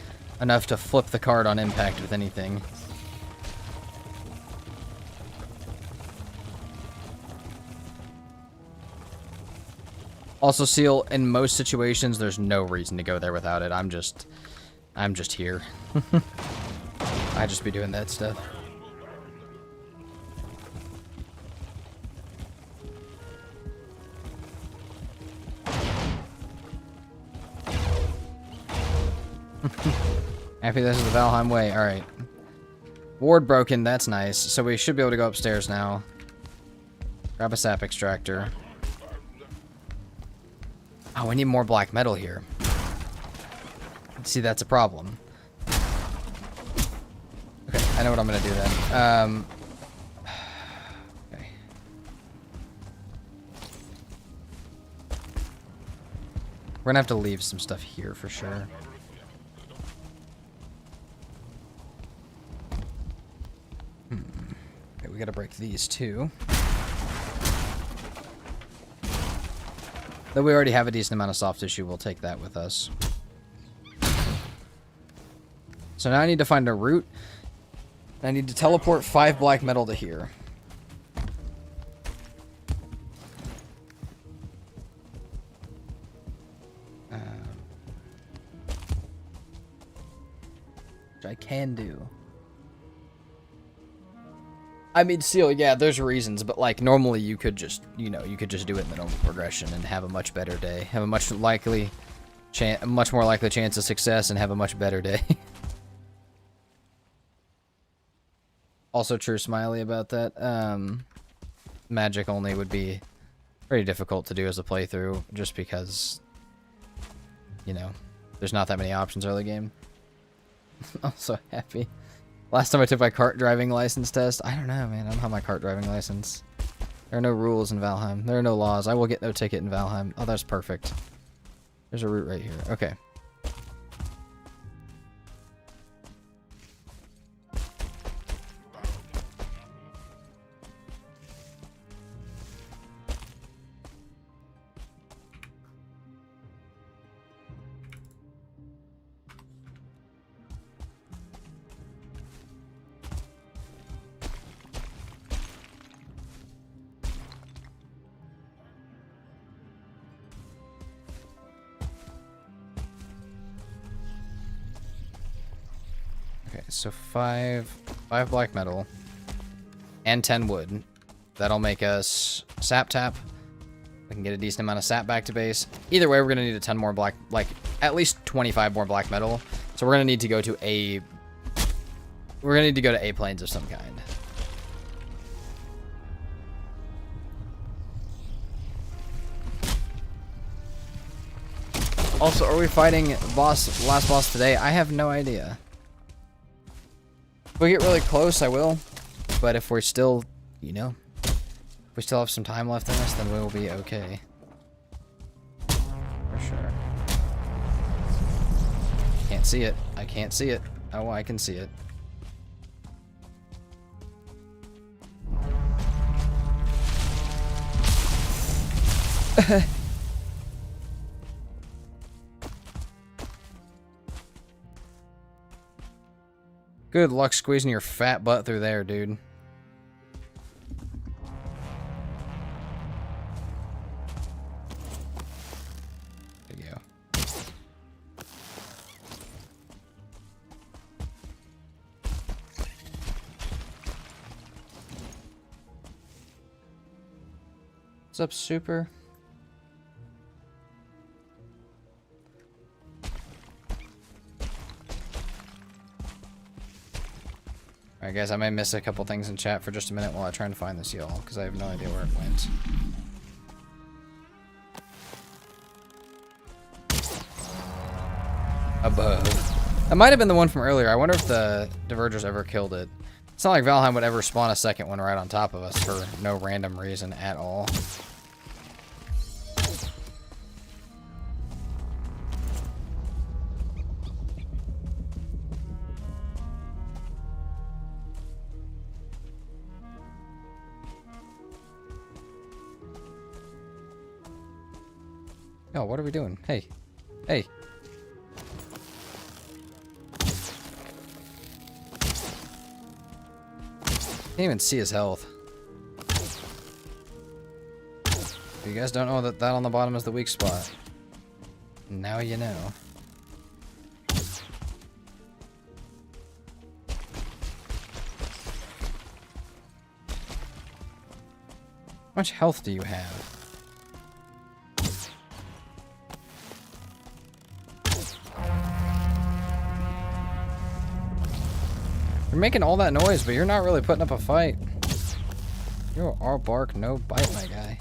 Speaker 1: enough to flip the cart on impact with anything. Also, Seal, in most situations, there's no reason to go there without it. I'm just here. I just be doing that stuff. Happy this is the Valheim way. Alright. Ward broken, that's nice. So we should be able to go upstairs now. Grab a sap extractor. Oh, we need more black metal here. See, that's a problem. Okay, I know what I'm gonna do then. Okay. We're gonna have to leave some stuff here for sure. Okay, we gotta break these too. Though we already have a decent amount of soft tissue, we'll take that with us. So now I need to find a route. I need to teleport 5 black metal to here. Which I can do. I mean, Seal, yeah, there's reasons, but like normally you could just, you know, you could just do it in the normal progression and have a much better day, have a much more likely chance of success, and have a much better day. Also true, Smiley, about that. Magic only would be pretty difficult to do as a playthrough, just because, you know, there's not that many options early game. I'm so happy. Last time I took my kart driving license test, I don't know, man. I don't have my kart driving license. There are no rules in Valheim. There are no laws. I will get no ticket in Valheim. Oh, that's perfect. There's a route right here. Okay. Okay, so five black metal and 10 wood. That'll make us sap tap. We can get a decent amount of sap back to base. Either way, we're gonna need a ton more black, like at least 25 more black metal. So we're gonna need to go to A. We're gonna need to go to A planes of some kind. Also, are we fighting last boss today? I have no idea. If we get really close, I will. But if we're still, you know, if we still have some time left in us, then we'll be okay. For sure. Can't see it. I can't see it. Oh, I can see it. Good luck squeezing your fat butt through there, dude. There you go. What's up, Super? Alright guys, I may miss a couple things in chat for just a minute while I try and find this y'all, because I have no idea where it went. Above. That might have been the one from earlier. I wonder if the Divergers ever killed it. It's not like Valheim would ever spawn a second one right on top of us for no random reason at all. Oh, what are we doing? Hey. Hey. Can't even see his health. You guys don't know that on the bottom is the weak spot. Now you know. How much health do you have? You're making all that noise, but you're not really putting up a fight. You're all bark, no bite, my guy.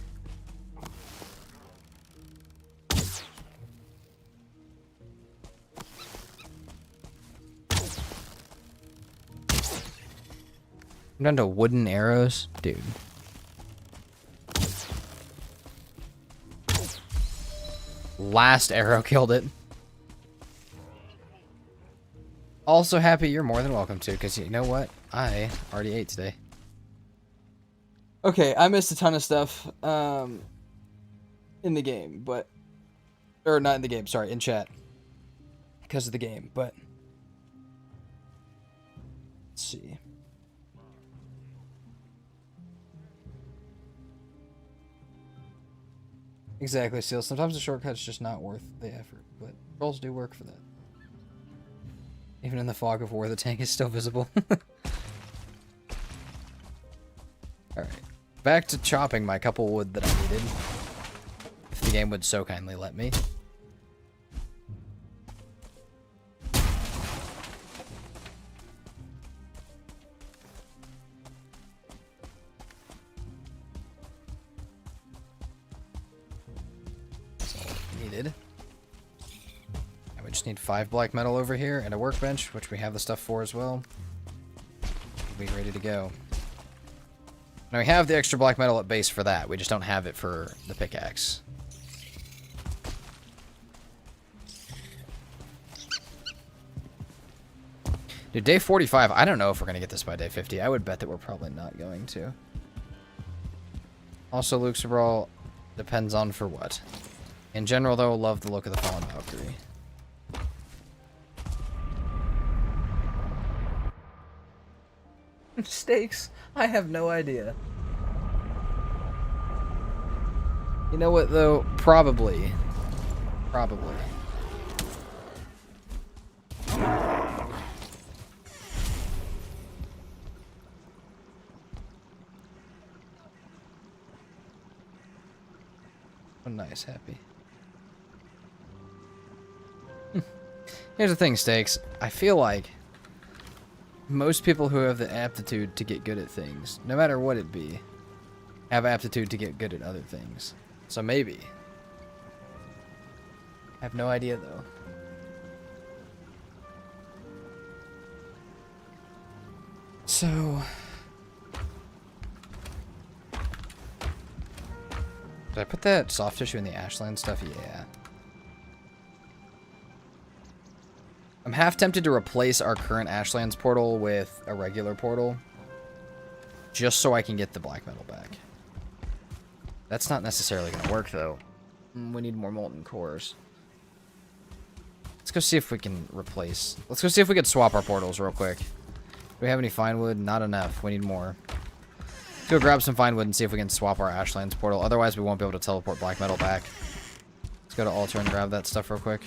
Speaker 1: I'm down to wooden arrows? Dude. Last arrow killed it. Also happy you're more than welcome to, because you know what? I already ate today. Okay, I missed a ton of stuff in the game, but... Or not in the game, sorry, in chat. Because of the game, but... Let's see. Exactly, Seal. Sometimes the shortcut's just not worth the effort, but rolls do work for that. Even in the fog of war, the tank is still visible. Alright. Back to chopping my couple wood that I needed. If the game would so kindly let me. That's all needed. Just need 5 black metal over here and a workbench, which we have the stuff for as well. We'll be ready to go. Now we have the extra black metal at base for that. We just don't have it for the pickaxe. Dude, day 45, I don't know if we're going to get this by day 50. I would bet that we're probably not going to. Also, Luke's Brawl depends on for what. In general, though, love the look of the Fallen Valkyrie. Stakes? I have no idea. You know what, though? Probably. Probably. Oh, nice, happy. Here's the thing, Stakes. I feel like most people who have the aptitude to get good at things, no matter what it be, have aptitude to get good at other things. So maybe. I have no idea, though. So... did I put that soft tissue in the Ashland stuff? Yeah. I'm half tempted to replace our current Ashlands portal with a regular portal. Just so I can get the black metal back. That's not necessarily going to work, though. We need more molten cores. Let's go see if we can replace... let's go see if we can swap our portals real quick. Do we have any fine wood? Not enough. We need more. Let's go grab some fine wood and see if we can swap our Ashlands portal. Otherwise, we won't be able to teleport black metal back. Let's go to altar and grab that stuff real quick.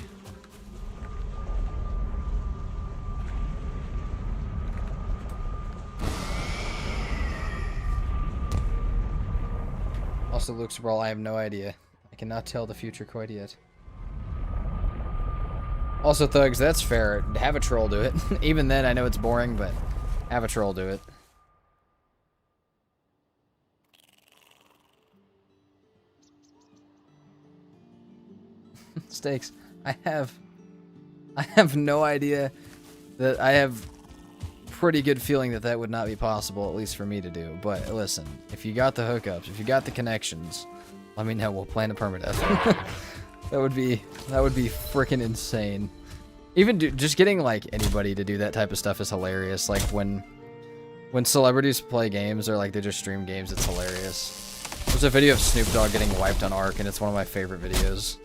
Speaker 1: Also, Luke's Brawl, I have no idea. I cannot tell the future quite yet. Also, Thugs, that's fair. Have a troll do it. Even then, I know it's boring, but have a troll do it. Stakes. I have no idea. That I have pretty good feeling that that would not be possible, at least for me to do. But listen, if you got the hookups, if you got the connections, let me know. We'll plan a permadeath. that would be freaking insane. Even just getting like anybody to do that type of stuff is hilarious. Like when celebrities play games or like they just stream games, it's hilarious. There's a video of Snoop Dogg getting wiped on Ark, and it's one of my favorite videos.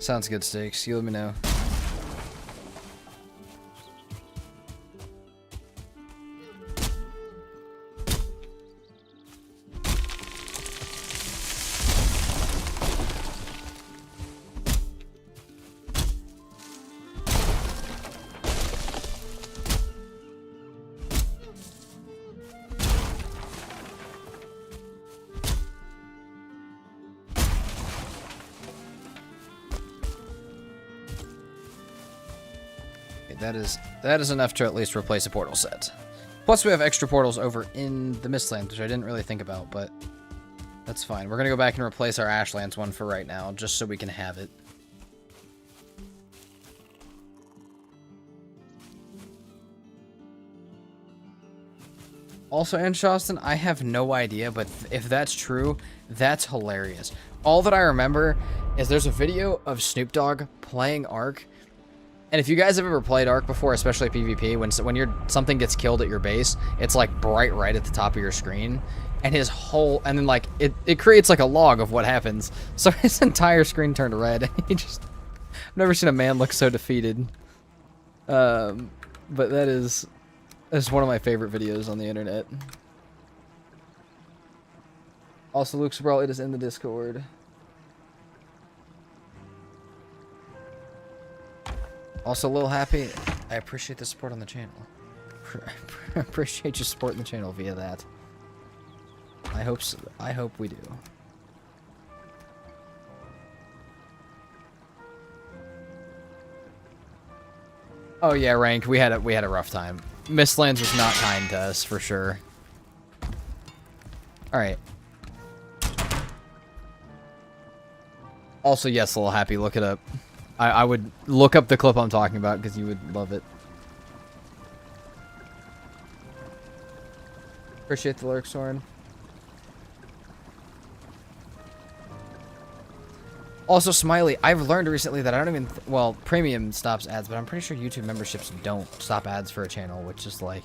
Speaker 1: Sounds good, Stakes. You let me know. That is enough to at least replace a portal set. Plus we have extra portals over in the Mistlands, which I didn't really think about, but that's fine. We're going to go back and replace our Ashlands one for right now, just so we can have it. Also, Anshostin, I have no idea, but if that's true, that's hilarious. All that I remember is there's a video of Snoop Dogg playing Ark. And if you guys have ever played Ark before, especially PvP, when something gets killed at your base, it's like bright right at the top of your screen, and and then like it creates like a log of what happens. So his entire screen turned red. I've never seen a man look so defeated. But that's one of my favorite videos on the internet. Also, Luke Sobral, it is in the Discord. Also, Lil Happy, I appreciate the support on the channel. I appreciate you supporting the channel via that. I hope so. I hope we do. Oh yeah, Rank, we had a rough time. Mistlands was not kind to us for sure. All right. Also, yes, little happy. Look it up. I would look up the clip I'm talking about because you would love it. Appreciate the lurk, Soren. Also, Smiley, I've learned recently that I don't even... well, Premium stops ads, but I'm pretty sure YouTube memberships don't stop ads for a channel, which is like...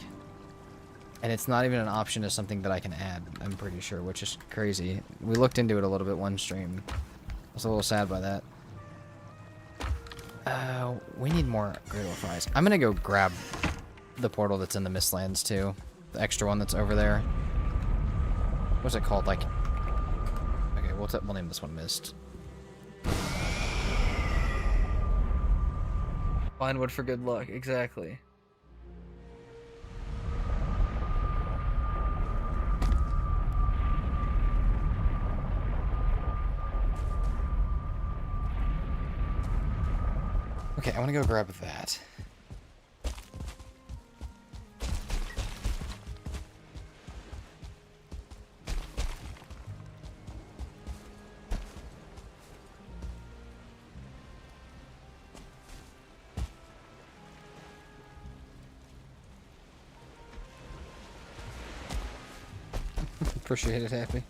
Speaker 1: and it's not even an option as something that I can add, I'm pretty sure, which is crazy. We looked into it a little bit one stream. I was a little sad by that. We need more griddle fries. I'm gonna go grab the portal that's in the Mistlands, too. The extra one that's over there. What's it called? Like... okay, we'll name this one Mist. Find wood for good luck, exactly. Okay, I want to go grab that. Appreciate it, Happy.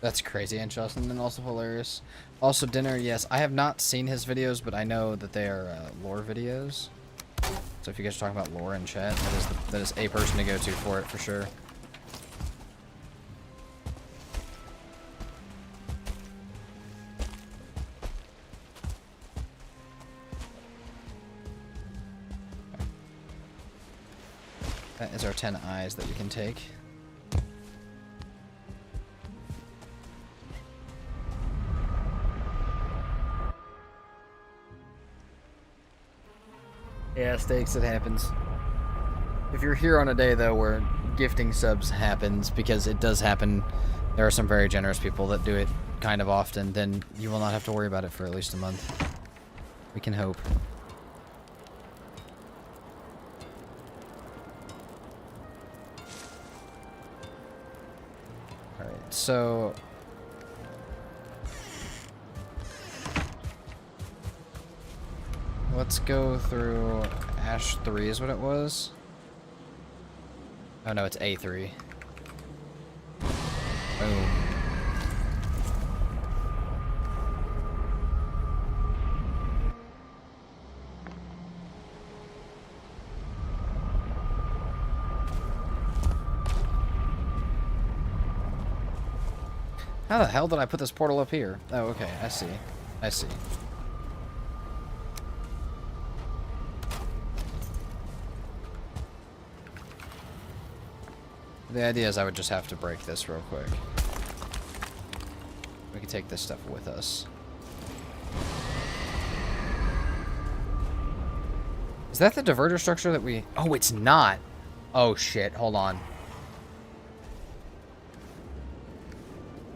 Speaker 1: That's crazy, and Justin, and also hilarious. Also, dinner, yes. I have not seen his videos, but I know that they are lore videos. So if you guys are talking about lore in chat, that is a person to go to for it, for sure. That is our 10 eyes that we can take. Yeah, stakes, it happens. If you're here on a day, though, where gifting subs happens, because it does happen, there are some very generous people that do it kind of often, then you will not have to worry about it for at least a month. We can hope. Alright, so... let's go through Ash 3 is what it was. Oh no, it's A3. Boom. How the hell did I put this portal up here? Oh, okay, I see. I see. The idea is I would just have to break this real quick. We can take this stuff with us. Is that the diverter structure that we... oh, it's not! Oh, shit. Hold on.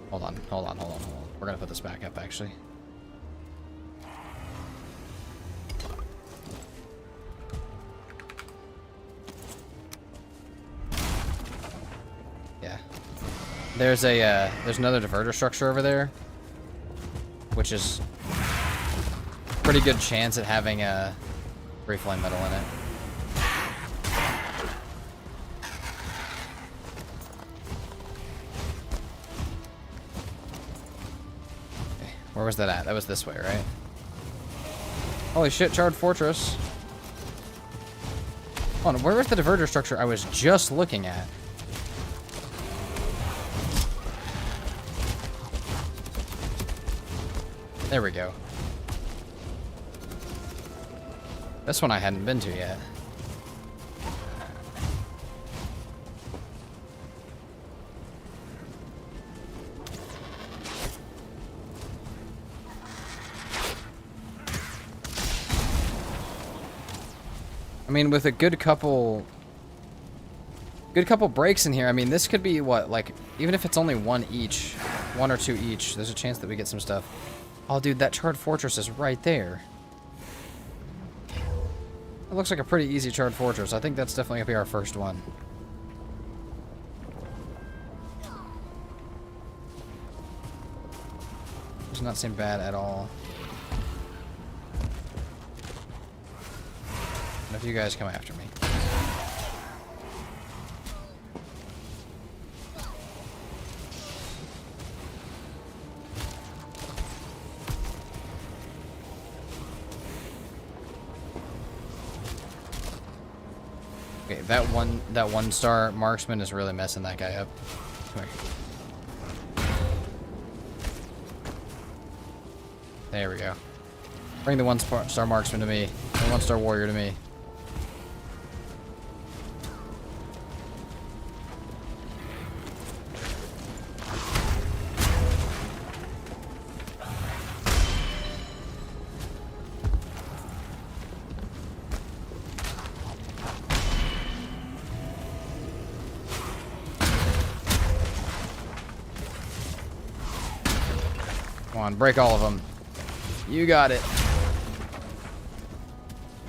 Speaker 1: Hold on. We're gonna put this back up, actually. Yeah. There's another diverter structure over there, which is pretty good chance at having a reflame metal in it. Where was that at? That was this way, right? Holy shit, Charred Fortress. Hold on, where was the diverter structure I was just looking at? There we go. This one I hadn't been to yet. I mean, with a good couple breaks in here, I mean, this could be, what, like, even if it's only one or two each, there's a chance that we get some stuff. Oh, dude, that Charred Fortress is right there. It looks like a pretty easy charred fortress. I think that's definitely going to be our first one. Does not seem bad at all. And if you guys come after me. Okay, that one star marksman is really messing that guy up. Come here. There we go. Bring the one-star marksman to me. The one-star warrior to me. Come on, break all of them. You got it.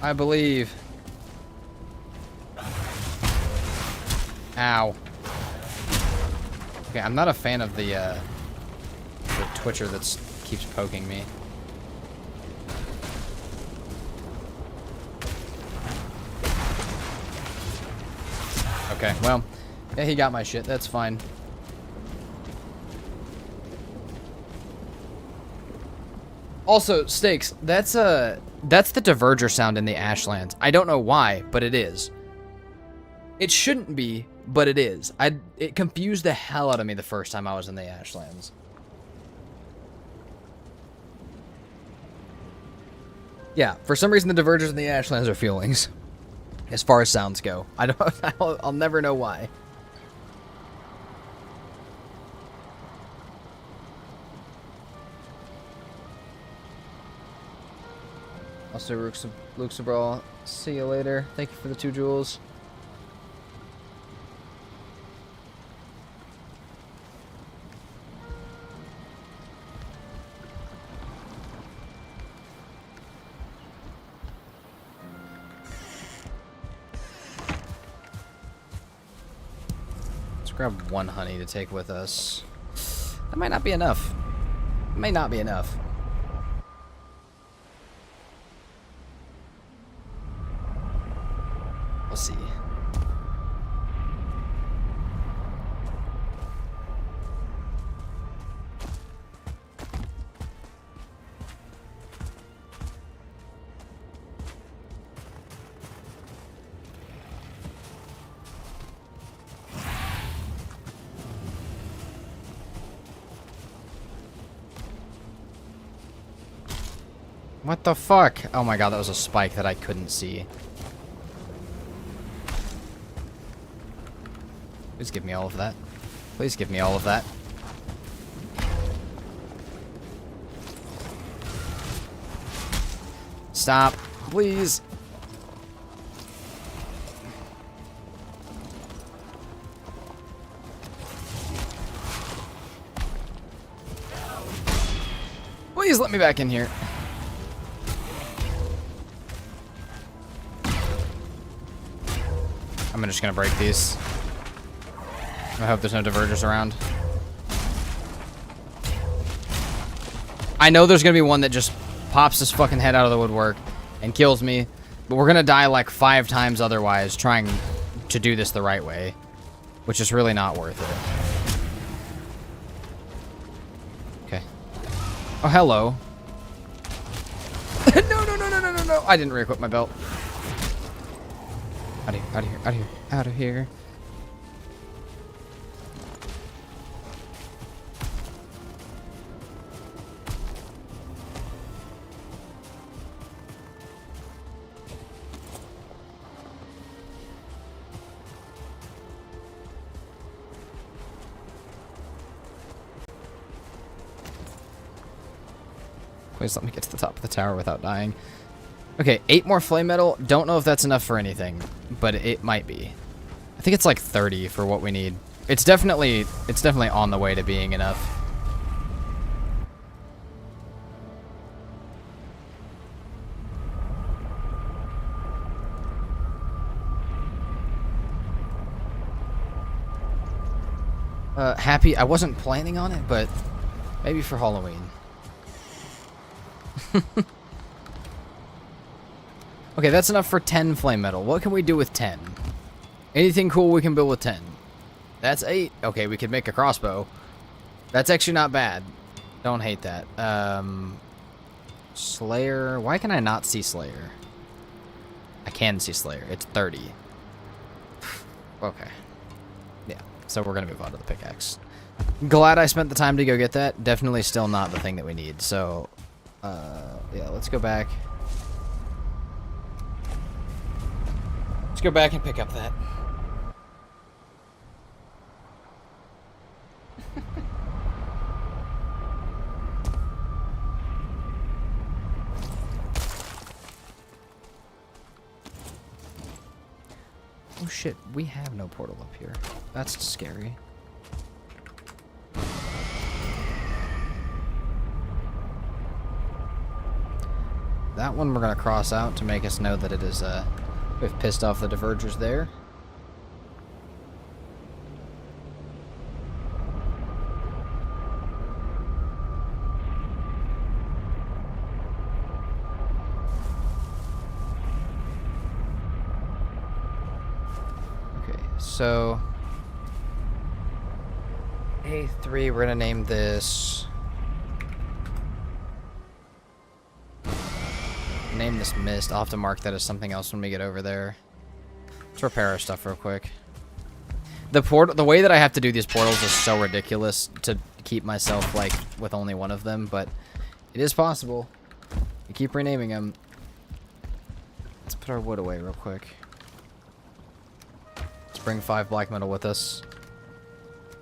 Speaker 1: I believe. Ow. Okay, I'm not a fan of the twitcher that keeps poking me. Okay, well, yeah, he got my shit. That's fine. Also, Stakes, that's the diverger sound in the Ashlands. I don't know why, but it is. It shouldn't be, but it is. It confused the hell out of me the first time I was in the Ashlands. Yeah, for some reason the divergers in the Ashlands are feelings. As far as sounds go. I'll never know why. Also, Luxabral, see you later. Thank you for the 2 jewels. Let's grab 1 honey to take with us. That might not be enough. It may not be enough. We'll see. What the fuck? Oh my god, that was a spike that I couldn't see. Please give me all of that. Please give me all of that. Stop, please. Please let me back in here. I'm just gonna break these. I hope there's no divergers around. I know there's gonna be one that just pops his fucking head out of the woodwork and kills me, but we're gonna die like 5 times otherwise trying to do this the right way, which is really not worth it. Okay. Oh, hello. No. I didn't re-equip my belt. Out of here. Out of here. Please let me get to the top of the tower without dying. Okay, 8 more flame metal. Don't know if that's enough for anything, but it might be. I think it's like 30 for what we need. It's definitely on the way to being enough. Happy. I wasn't planning on it, but maybe for Halloween. Okay, that's enough for 10 flame metal. What can we do with 10? Anything cool we can build with 10? That's 8. Okay, we could make a crossbow. That's actually not bad. Don't hate that. Slayer. Why can I not see Slayer? I can see Slayer. It's 30. Okay. Yeah, so we're going to move on to the pickaxe. Glad I spent the time to go get that. Definitely still not the thing that we need. So, yeah, let's go back. Let's go back and pick up that. Oh shit, we have no portal up here. That's scary. That one we're gonna cross out to make us know that it is, we've pissed off the divergers there. So, A3, we're gonna name this... Name this Mist. I'll have to mark that as something else when we get over there. Let's repair our stuff real quick. The way that I have to do these portals is so ridiculous to keep myself, like, with only one of them, but it is possible. You keep renaming them. Let's put our wood away real quick. Bring 5 black metal with us.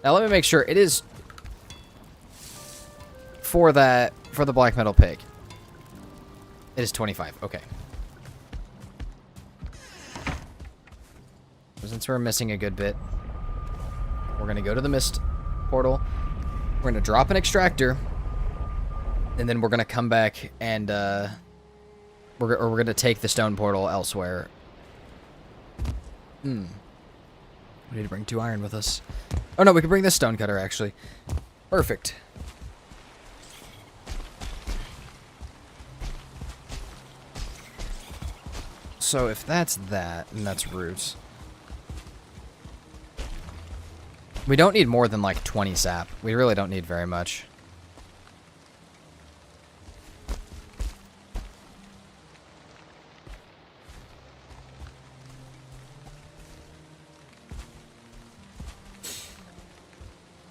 Speaker 1: Now let me make sure it is for the black metal pick. It is 25. Okay. Since we're missing a good bit, we're gonna go to the mist portal. We're gonna drop an extractor, and then we're gonna come back and we're gonna take the stone portal elsewhere. We need to bring 2 iron with us. Oh no, we can bring this stone cutter actually. Perfect. So if that's that, and that's roots. We don't need more than like 20 sap. We really don't need very much.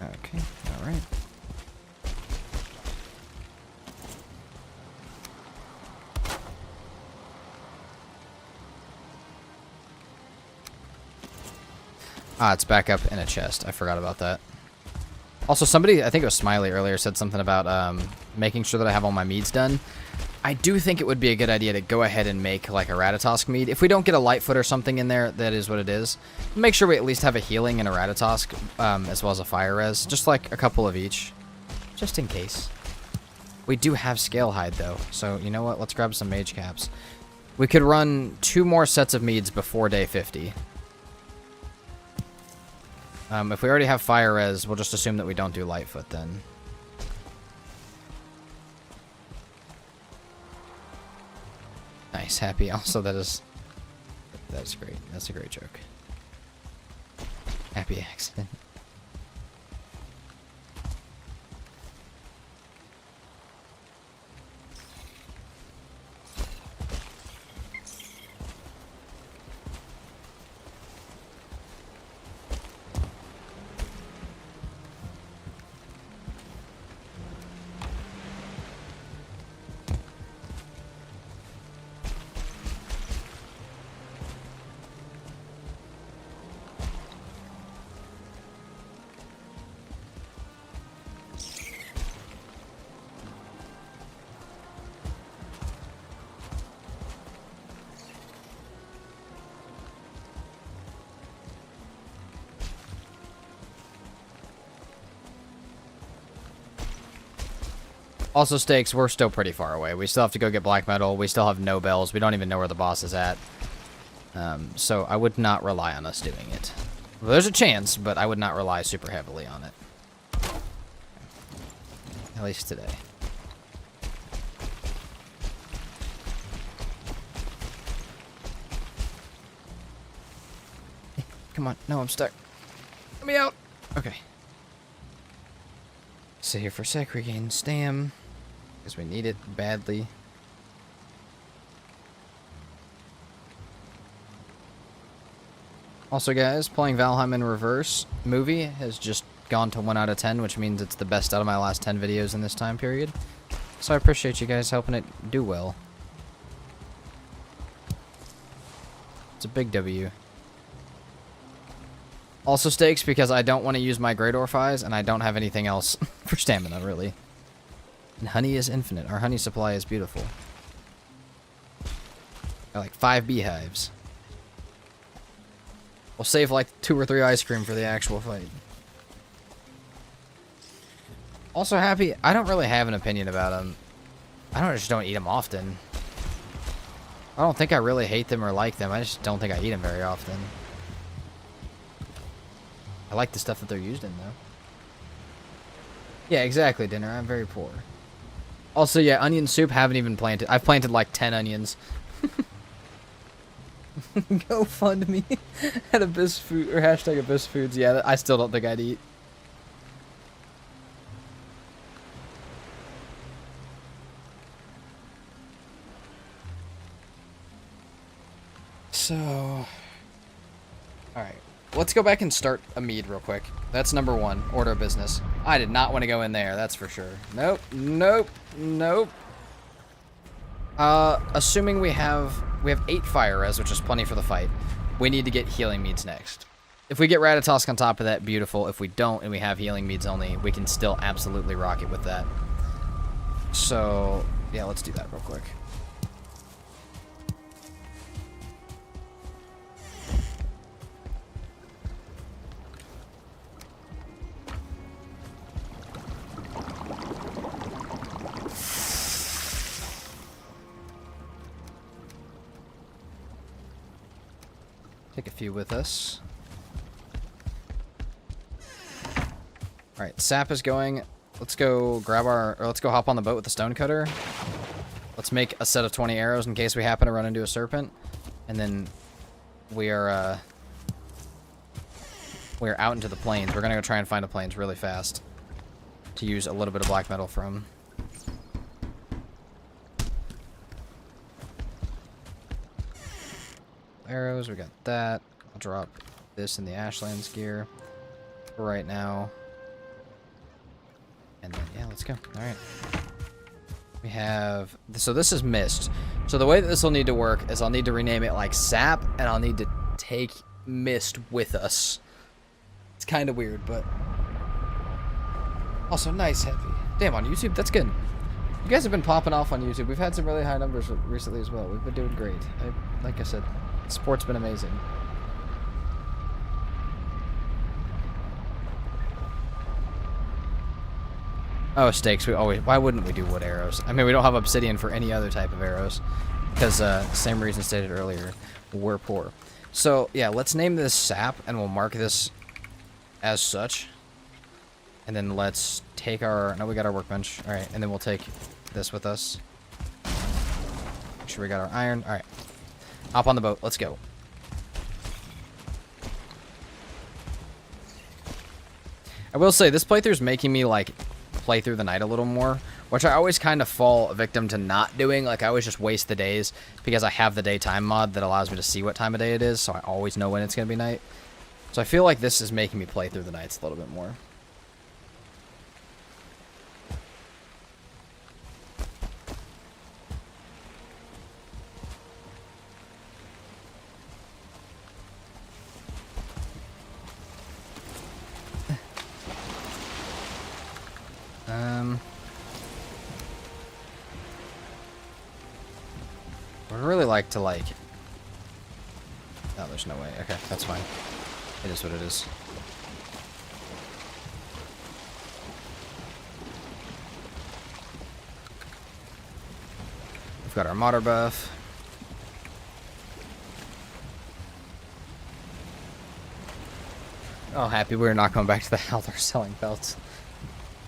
Speaker 1: Okay, alright. Ah, it's back up in a chest. I forgot about that. Also, somebody, I think it was Smiley earlier, said something about making sure that I have all my meads done. I do think it would be a good idea to go ahead and make like a Ratatosk mead. If we don't get a Lightfoot or something in there, that is what it is. Make sure we at least have a healing and a Ratatosk, as well as a fire res. Just like a couple of each. Just in case. We do have scale hide though, so you know what? Let's grab some mage caps. We could run 2 more sets of meads before day 50. If we already have fire res, we'll just assume that we don't do Lightfoot then. Nice, happy. Also, that's great. That's a great joke. Happy accident. Also, Stakes, we're still pretty far away. We still have to go get black metal. We still have no bells. We don't even know where the boss is at. So I would not rely on us doing it. Well, there's a chance, but I would not rely super heavily on it. At least today. Come on. No, I'm stuck. Let me out. Okay. Sit here for a sec, regain stam. Because we need it badly. Also, guys, playing Valheim in reverse movie has just gone to 1 out of 10, which means it's the best out of my last 10 videos in this time period. So I appreciate you guys helping it do well. It's a big W. Also stakes because I don't want to use my Great Orphies, and I don't have anything else for stamina, really. And honey is infinite. Our honey supply is beautiful. Got like 5 beehives. We'll save like 2 or 3 ice cream for the actual fight. Also happy, I don't really have an opinion about them. Just don't eat them often. I don't think I really hate them or like them. I just don't think I eat them very often. I like the stuff that they're used in, though. Yeah, exactly, Dinner. I'm very poor. Also, yeah, onion soup haven't even planted. I've planted like 10 onions. Go fund me at Abyss Food or hashtag Abyss Foods. Yeah, I still don't think I'd eat. So, all right, let's go back and start a mead real quick. That's number 1. Order of business. I did not want to go in there. That's for sure. Nope. Nope. Nope. Assuming we have 8 fire res, which is plenty for the fight. We need to get healing meads next. If we get Ratatosk on top of that, beautiful. If we don't and we have healing meads only, we can still absolutely rock it with that. So, yeah, let's do that real quick. Take a few with us. Alright, sap is going. Let's go grab let's go hop on the boat with the stonecutter. Let's make a set of 20 arrows in case we happen to run into a serpent. And then we are out into the plains. We're gonna go try and find the plains really fast to use a little bit of black metal from. Arrows, we got that. I'll drop this in the Ashlands gear for right now. And then, yeah, let's go. Alright. We have... So this is Mist. So the way that this will need to work is I'll need to rename it like Sap, and I'll need to take Mist with us. It's kind of weird, but... Also, nice heavy. Damn, on YouTube, that's good. You guys have been popping off on YouTube. We've had some really high numbers recently as well. We've been doing great. Like I said, sport's been amazing. Oh, stakes. Why wouldn't we do wood arrows? I mean, we don't have obsidian for any other type of arrows. Because, same reason stated earlier, we're poor. So, yeah, let's name this Sap, and we'll mark this as such. And then let's take our... No, we got our workbench. Alright, and then we'll take this with us. Make sure we got our iron. Alright. Hop on the boat. Let's go. I will say, this playthrough is making me, like, play through the night a little more, which I always kind of fall a victim to not doing. Like, I always just waste the days because I have the daytime mod that allows me to see what time of day it is, so I always know when it's going to be night. So I feel like this is making me play through the nights a little bit more. I'd really like to, like... Oh, there's no way. Okay, that's fine. It is what it is. We've got our modder buff. Oh, happy we're not going back to the Haldor selling belts.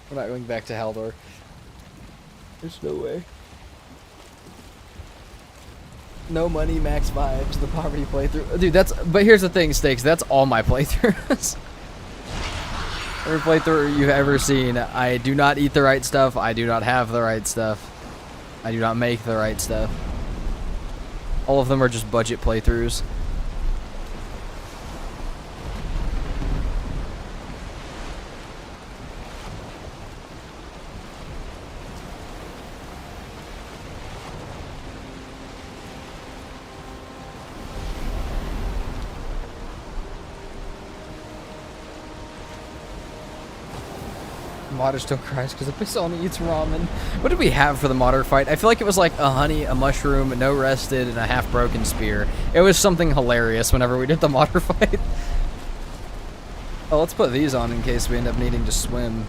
Speaker 1: We're not going back to Haldor. There's no way. No money, max vibes, the poverty playthrough. Dude, but here's the thing, Stakes, that's all my playthroughs. Every playthrough you've ever seen, I do not eat the right stuff, I do not have the right stuff, I do not make the right stuff. All of them are just budget playthroughs. Modder still cries because the pistol only eats ramen. What did we have for the Modder fight? I feel like it was like a honey, a mushroom, no rested, and a half-broken spear. It was something hilarious whenever we did the Modder fight. Oh, let's put these on in case we end up needing to swim.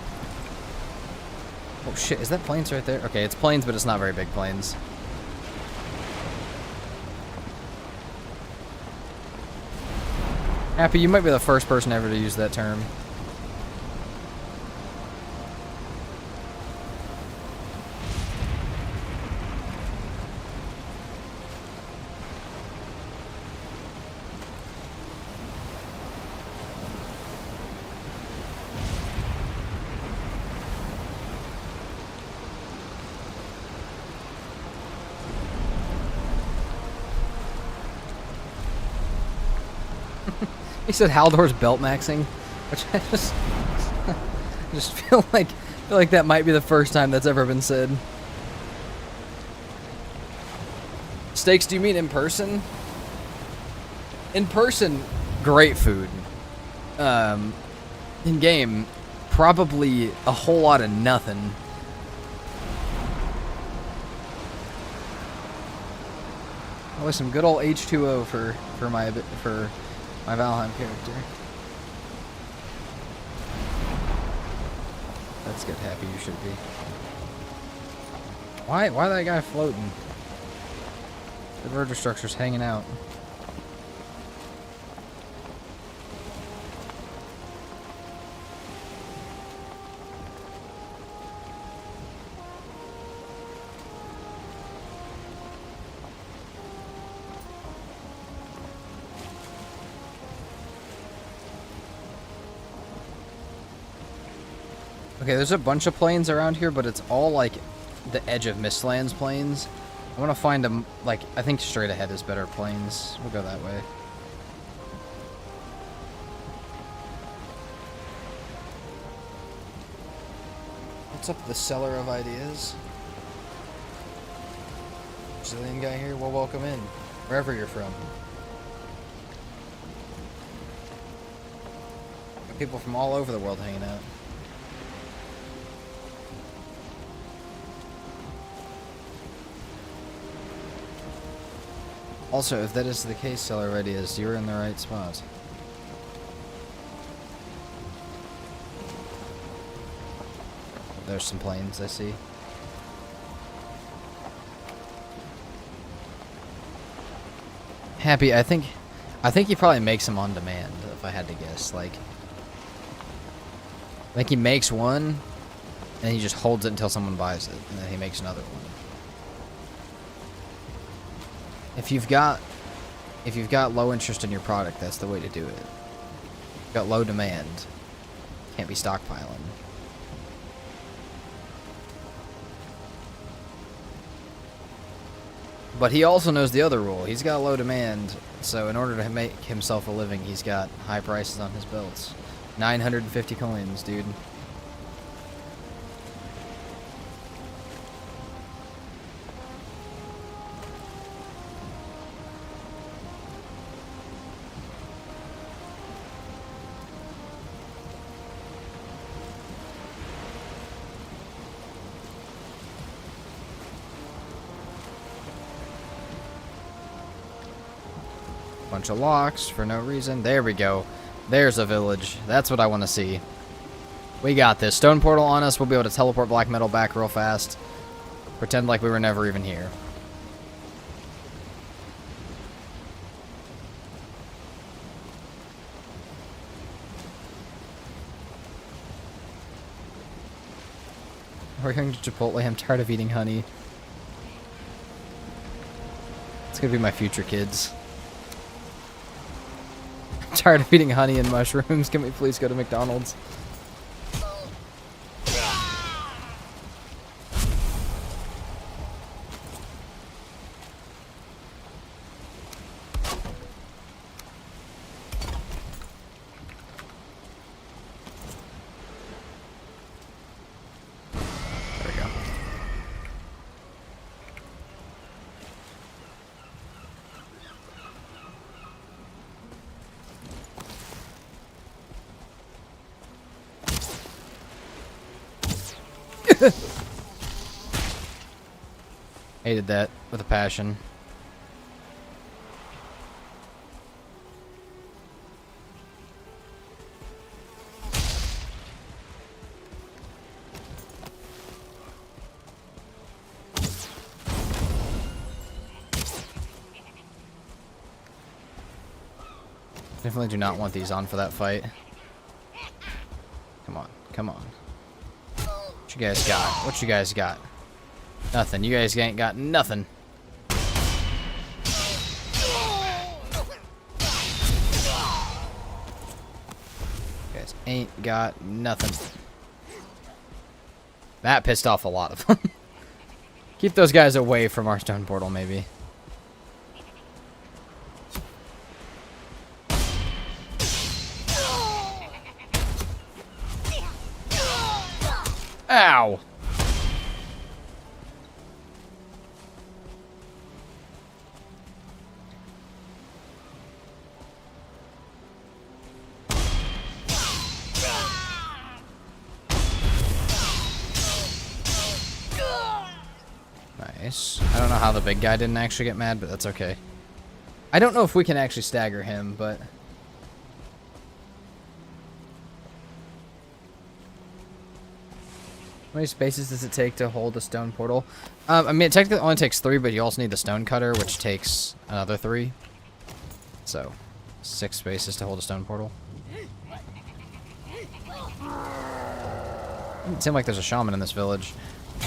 Speaker 1: Oh shit, is that planes right there? Okay, it's planes, but it's not very big planes. Happy, you might be the first person ever to use that term. He said Haldor's belt maxing, which I just feel like that might be the first time that's ever been said. Steaks, do you mean in person? In person, great food. In game, probably a whole lot of nothing. Oh, some good old H2O for my Valheim character. That's good, Happy, you should be. Why that guy floating? The verger structure's hanging out. Okay, there's a bunch of plains around here, but it's all like the edge of Mistlands plains. I want to find them, like, I think straight ahead is better plains. We'll go that way. What's up, the seller of ideas? Brazilian guy here? Well, welcome in, wherever you're from. Got people from all over the world hanging out. Also, if that is the case, seller of ideas, you're in the right spot. There's some planes I see. Happy, I think he probably makes them on demand, if I had to guess. Like he makes one, and he just holds it until someone buys it, and then he makes another one. If you've got low interest in your product, that's the way to do it. You've got low demand. Can't be stockpiling. But he also knows the other rule. He's got low demand, so in order to make himself a living, he's got high prices on his belts. 950 coins, dude. Bunch of locks for no reason. There we go. There's a village. That's what I want to see. We got this. Stone portal on us. We'll be able to teleport black metal back real fast. Pretend like we were never even here. We're going to Chipotle. I'm tired of eating honey. It's gonna be my future kids. I'm tired of eating honey and mushrooms. Can we please go to McDonald's? Hated that with a passion. Definitely do not want these on for that fight. Come on, come on. What you guys got? What you guys got? Nothing. You guys ain't got nothing. You guys ain't got nothing. That pissed off a lot of them. Keep those guys away from our stone portal, maybe. Ow! Nice. I don't know how the big guy didn't actually get mad, but that's okay. I don't know if we can actually stagger him, but... How many spaces does it take to hold a stone portal? I mean, it technically only takes 3, but you also need the stone cutter, which takes another 3. So, 6 spaces to hold a stone portal. Doesn't seem like there's a shaman in this village.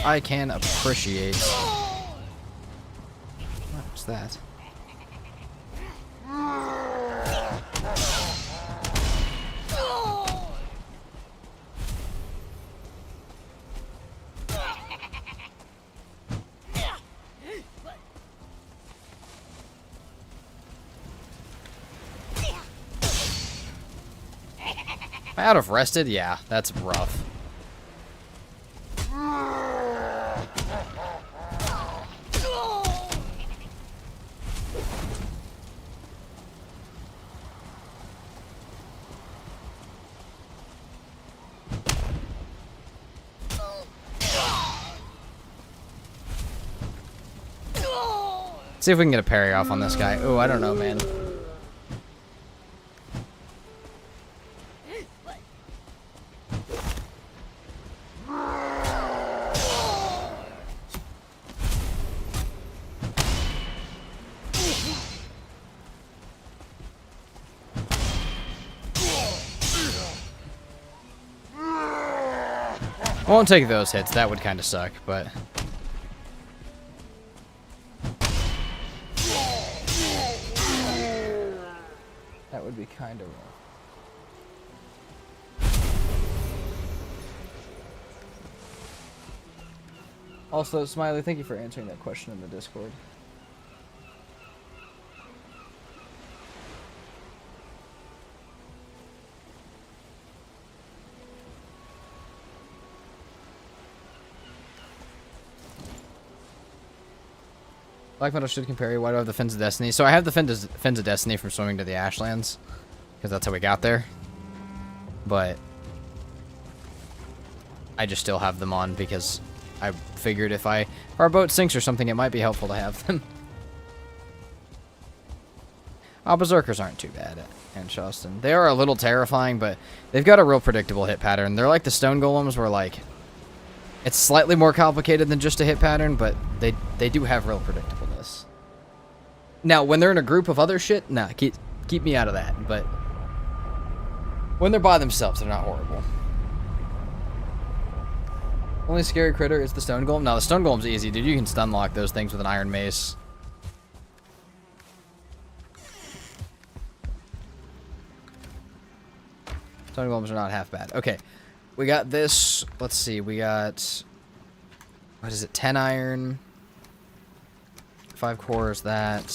Speaker 1: I can appreciate... What's that? Am I out of rested? Yeah, that's rough. See if we can get a parry off on this guy. Oh, I don't know, man. I won't take those hits. That would kind of suck, but... That would be kind of rough. Also, Smiley, thank you for answering that question in the Discord. Black Metal should compare you. Why do I have the Fins of Destiny? So I have the Fins of Destiny from swimming to the Ashlands, because that's how we got there. But I just still have them on because I figured if our boat sinks or something, it might be helpful to have them. Berserkers aren't too bad at Shawston. They are a little terrifying, but they've got a real predictable hit pattern. They're like the stone golems, where like it's slightly more complicated than just a hit pattern, but they do have real predictableness. Now, when they're in a group of other shit, nah, keep me out of that. But when they're by themselves, they're not horrible. Only scary critter is the stone golem. No, the stone golem's easy, dude. You can stun lock those things with an iron mace. Stone golems are not half bad. Okay, we got this. Let's see. We got, what is it? 10 iron. 5 cores. That.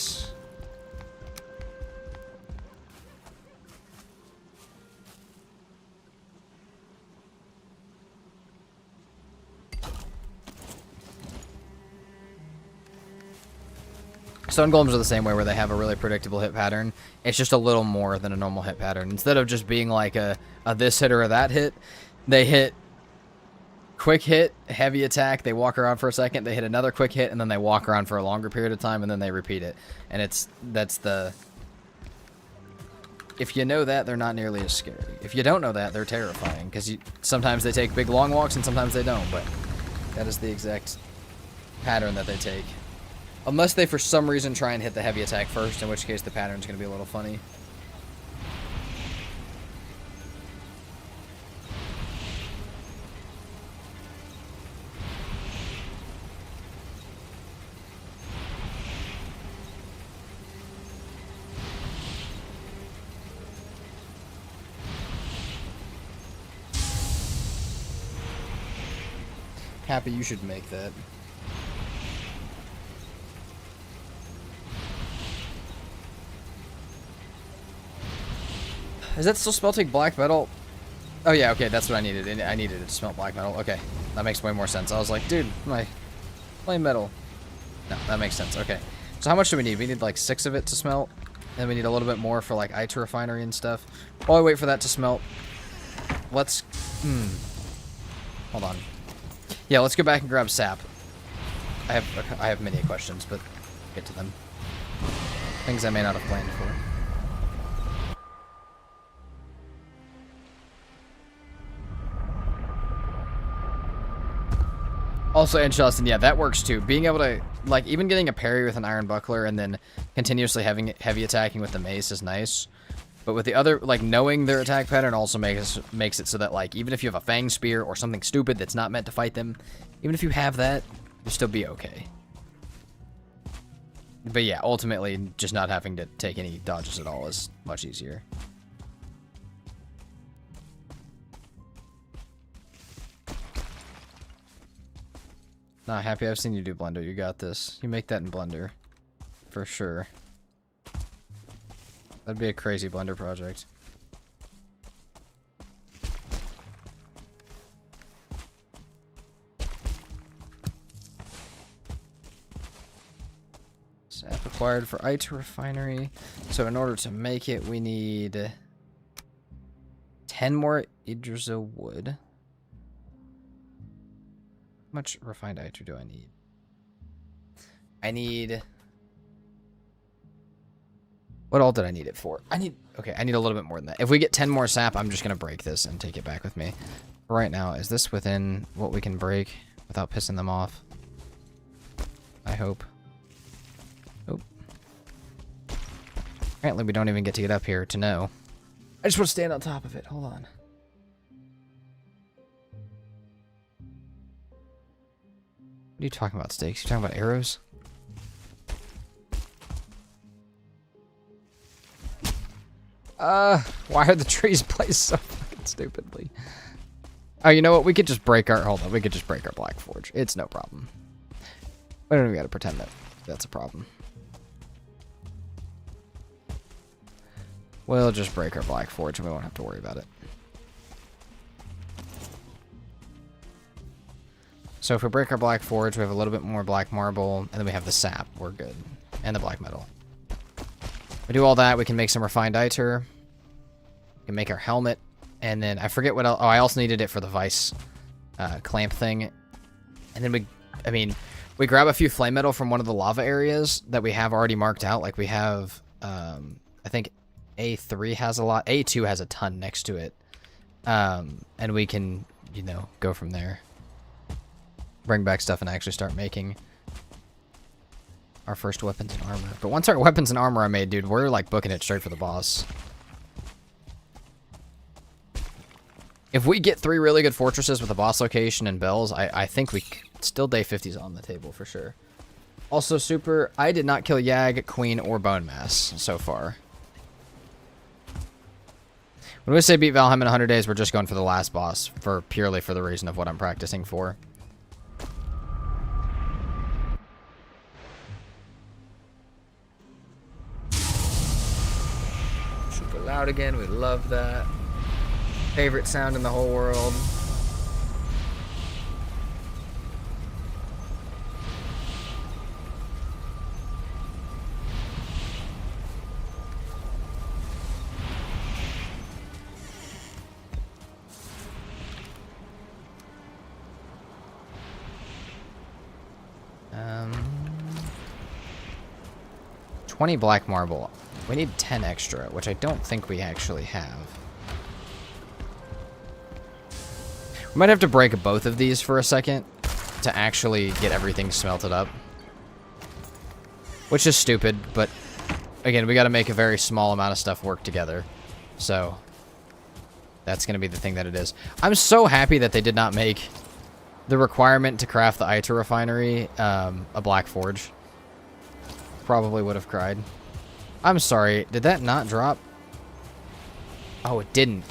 Speaker 1: Stone golems are the same way, where they have a really predictable hit pattern. It's just a little more than a normal hit pattern. Instead of just being like a this hit or a that hit, they hit quick hit, heavy attack, they walk around for a second, they hit another quick hit, and then they walk around for a longer period of time, and then they repeat it. And that's the... If you know that, they're not nearly as scary. If you don't know that, they're terrifying, because sometimes they take big long walks, and sometimes they don't, but that is the exact pattern that they take. Unless they, for some reason, try and hit the heavy attack first, in which case the pattern's going to be a little funny. Happy you should make that. Is that still smelting black metal? Oh yeah, okay, that's what I needed. I needed it to smelt black metal. Okay, that makes way more sense. I was like, dude, my flame metal. No, that makes sense. Okay, so how much do we need? We need like 6 of it to smelt, and we need a little bit more for like IT refinery and stuff. While I wait for that to smelt, let's hold on. Yeah, let's go back and grab sap. I have many questions, but get to them. Things I may not have planned for. Also, and Justin, yeah, that works too. Being able to, like, even getting a parry with an iron buckler and then continuously having heavy attacking with the mace is nice. But with the other, like, knowing their attack pattern also makes it so that, like, even if you have a fang spear or something stupid that's not meant to fight them, even if you have that, you'll still be okay. But yeah, ultimately, just not having to take any dodges at all is much easier. Not happy. I've seen you do Blender. You got this. You make that in Blender. For sure. That'd be a crazy Blender project. Sap required for IT refinery. So in order to make it, we need 10 more Idriza wood. How much refined nitro do I need? I need... What all did I need it for? Okay, I need a little bit more than that. If we get 10 more sap, I'm just going to break this and take it back with me. Right now, is this within what we can break without pissing them off? I hope. Nope. Apparently, we don't even get to get up here to know. I just want to stand on top of it. Hold on. What are you talking about, stakes? You talking about arrows? Why are the trees placed so fucking stupidly? Oh, you know what? We could just break our... Hold on. We could just break our Black Forge. It's no problem. We don't even gotta pretend that that's a problem. We'll just break our Black Forge and we won't have to worry about it. So if we break our Black Forge, we have a little bit more black marble, and then we have the sap. We're good. And the black metal. We do all that, we can make some refined iter. We can make our helmet. And then, I forget what else. Oh, I also needed it for the vice clamp thing. And then we grab a few flame metal from one of the lava areas that we have already marked out. Like we have, I think A3 has a lot. A2 has a ton next to it. And we can, you know, go from there. Bring back stuff and actually start making our first weapons and armor. But once our weapons and armor are made, dude, we're like booking it straight for the boss. If we get 3 really good fortresses with a boss location and bells, I think we still day 50's on the table for sure. Also, Super, I did not kill Yag, Queen, or Bone Mass so far. When we say beat Valheim in 100 days, we're just going for the last boss, purely for the reason of what I'm practicing for. Super loud again, we love that. Favorite sound in the whole world. Um, 20 black marble. We need 10 extra, which I don't think we actually have. We might have to break both of these for a second to actually get everything smelted up. Which is stupid, but again, we got to make a very small amount of stuff work together. So that's going to be the thing that it is. I'm so happy that they did not make the requirement to craft the Iter refinery a black forge. Probably would have cried. I'm sorry, did that not drop? Oh, it didn't.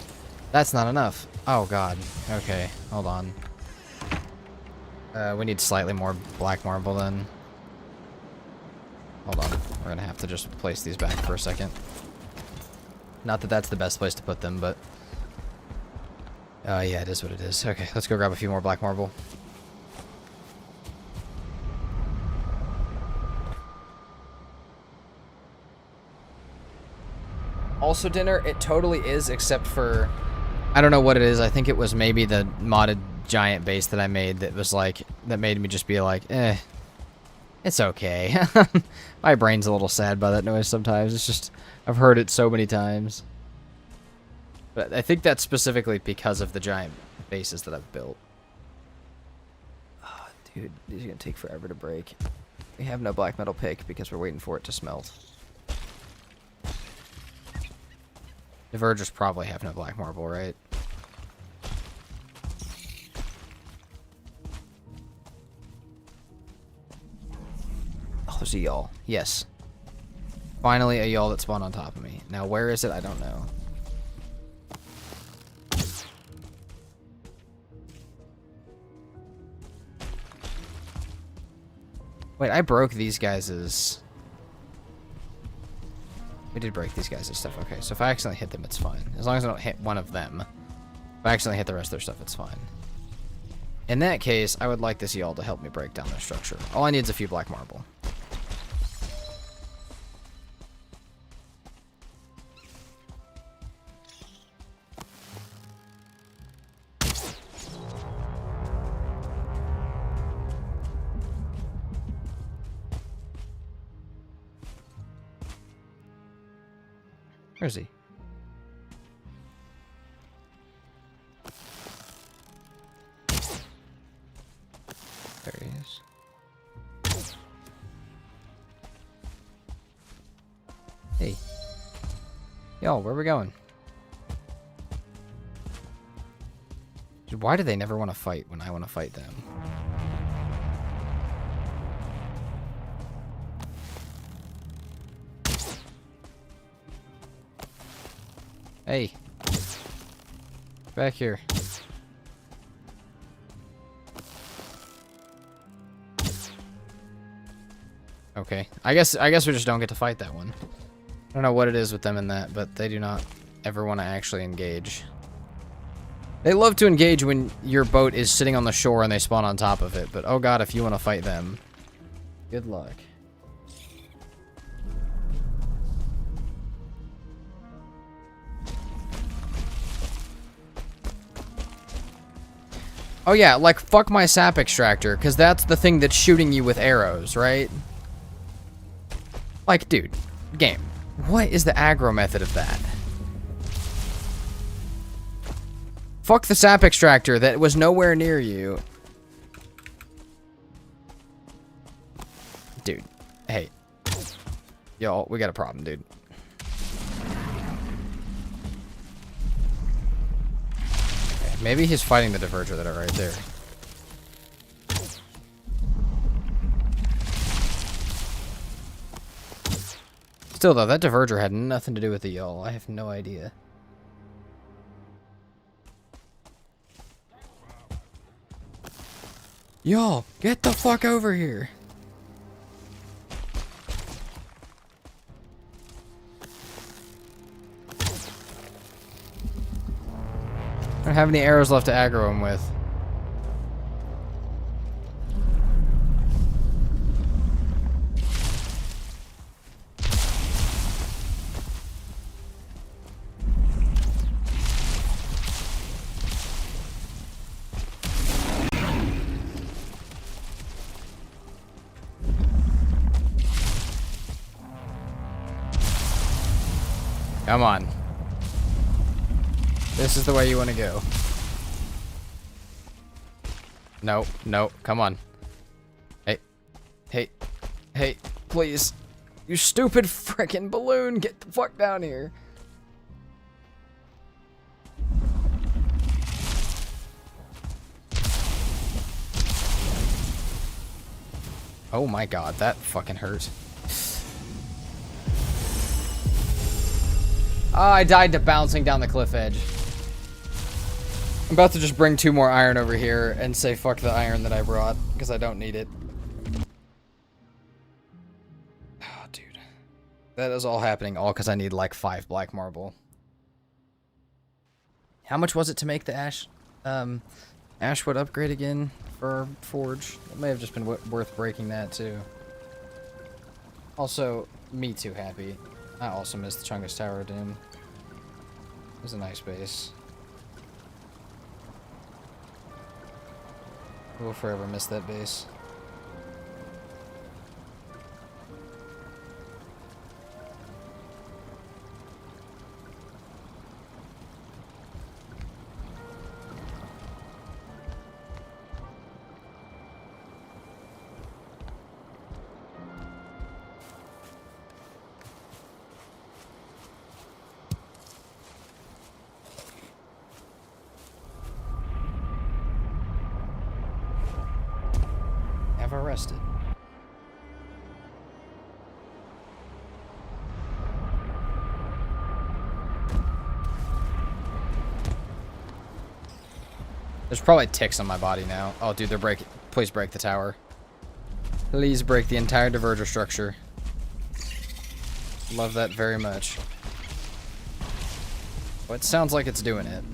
Speaker 1: That's not enough. Oh god. Okay, hold on. We need slightly more black marble then. Hold on. We're gonna have to just place these back for a second. Not that that's the best place to put them, but... yeah, it is what it is. Okay, let's go grab a few more black marble. Also dinner, it totally is, except for... I don't know what it is. I think it was maybe the modded giant base that I made that was like... that made me just be like, eh... it's okay. My brain's a little sad by that noise sometimes. It's just... I've heard it so many times. But I think that's specifically because of the giant bases that I've built. Oh, dude, these are going to take forever to break. We have no black metal pick because we're waiting for it to smelt. The Vergers probably have no black marble, right? Oh, there's a yawl. Yes. Finally, a yawl that spawned on top of me. Now, where is it? I don't know. Wait, I broke these guys'... We did break these guys' stuff. Okay, so if I accidentally hit them, it's fine. As long as I don't hit one of them. If I accidentally hit the rest of their stuff, it's fine. In that case, I would like this yawl to help me break down their structure. All I need is a few black marble. Where is he? There he is. Hey. Yo, where are we going? Dude, why do they never want to fight when I want to fight them? Hey. Back here. Okay. I guess we just don't get to fight that one. I don't know what it is with them in that, but they do not ever want to actually engage. They love to engage when your boat is sitting on the shore and they spawn on top of it, but oh god, if you want to fight them, good luck. Oh yeah, like, fuck my sap extractor, because that's the thing that's shooting you with arrows, right? Like, dude, game, what is the aggro method of that? Fuck the sap extractor that was nowhere near you. Dude, hey. Yo, we got a problem, dude. Maybe he's fighting the Diverger that are right there. Still, though, that Diverger had nothing to do with the y'all. I have no idea. Y'all, get the fuck over here. I don't have any arrows left to aggro him with. Come on. This is the way you want to go. No, no, come on. Hey. Hey. Hey, please. You stupid frickin' balloon, get the fuck down here. Oh my god, that fucking hurt. Oh, I died to bouncing down the cliff edge. I'm about to just bring 2 more iron over here and say fuck the iron that I brought, because I don't need it. Oh, dude. That is all happening all because I need like 5 black marble. How much was it to make the Ashwood upgrade again for Forge? It may have just been worth breaking that too. Also, me too happy. I also missed the Chungus Tower Doom. It was a nice base. We'll forever miss that base. Arrested. There's probably ticks on my body now. Oh, dude, they're breaking. Please break the tower. Please break the entire Diverger structure. Love that very much. Well, it sounds like it's doing it.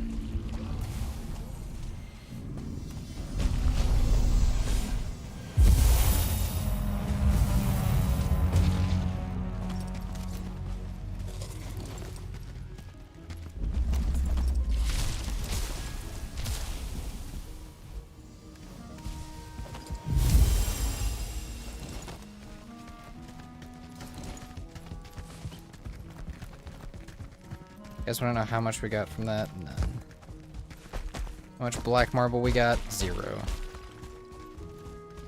Speaker 1: You guys want to know how much we got from that? None. How much black marble we got? 0.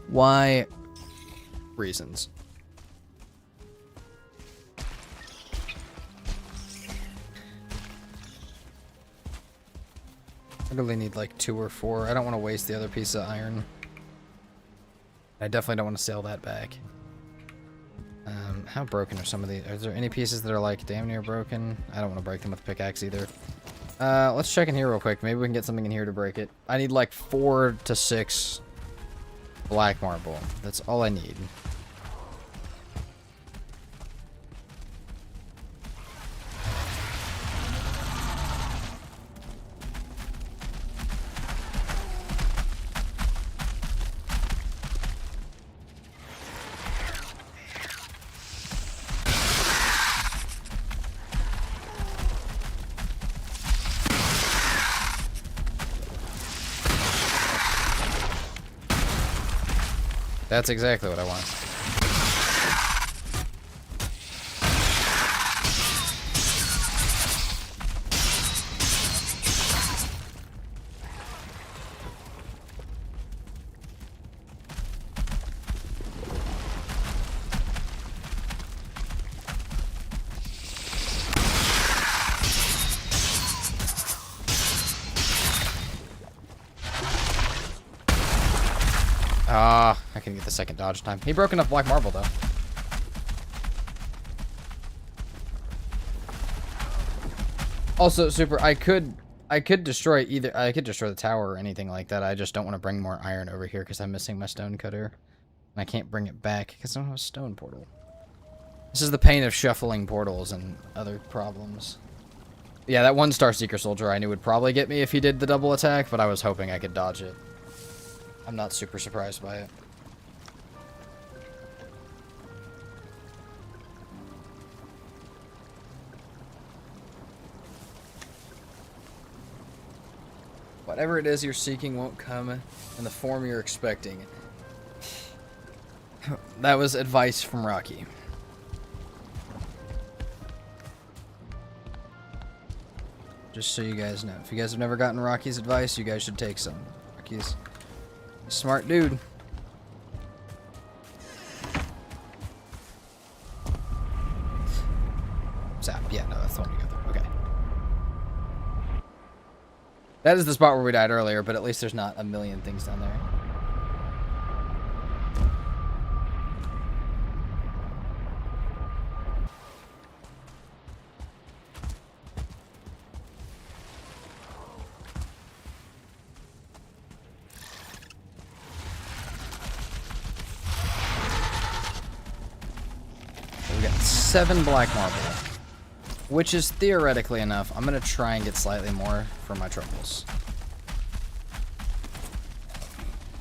Speaker 1: Why? Reasons. I really need like 2 or 4. I don't want to waste the other piece of iron. I definitely don't want to sell that back. How broken are some of these? Are there any pieces that are like damn near broken? I don't want to break them with a pickaxe either. Let's check in here real quick. Maybe we can get something in here to break it. I need like 4 to 6 black marble. That's all I need. That's exactly what I want. Ah, I can get the second dodge time. He broke enough black marble, though. Also, Super, I could destroy the tower or anything like that. I just don't want to bring more iron over here because I'm missing my stone cutter. And I can't bring it back because I don't have a stone portal. This is the pain of shuffling portals and other problems. Yeah, that 1-star Seeker Soldier I knew would probably get me if he did the double attack, but I was hoping I could dodge it. I'm not super surprised by it. Whatever it is you're seeking won't come in the form you're expecting. That was advice from Rocky. Just so you guys know. If you guys have never gotten Rocky's advice, you guys should take some. Rocky's a smart dude. Zap. Yeah, no, that's the one you go through. Okay. That is the spot where we died earlier, but at least there's not a million things down there. So we got 7 black marble, which is theoretically enough. I'm going to try and get slightly more for my troubles.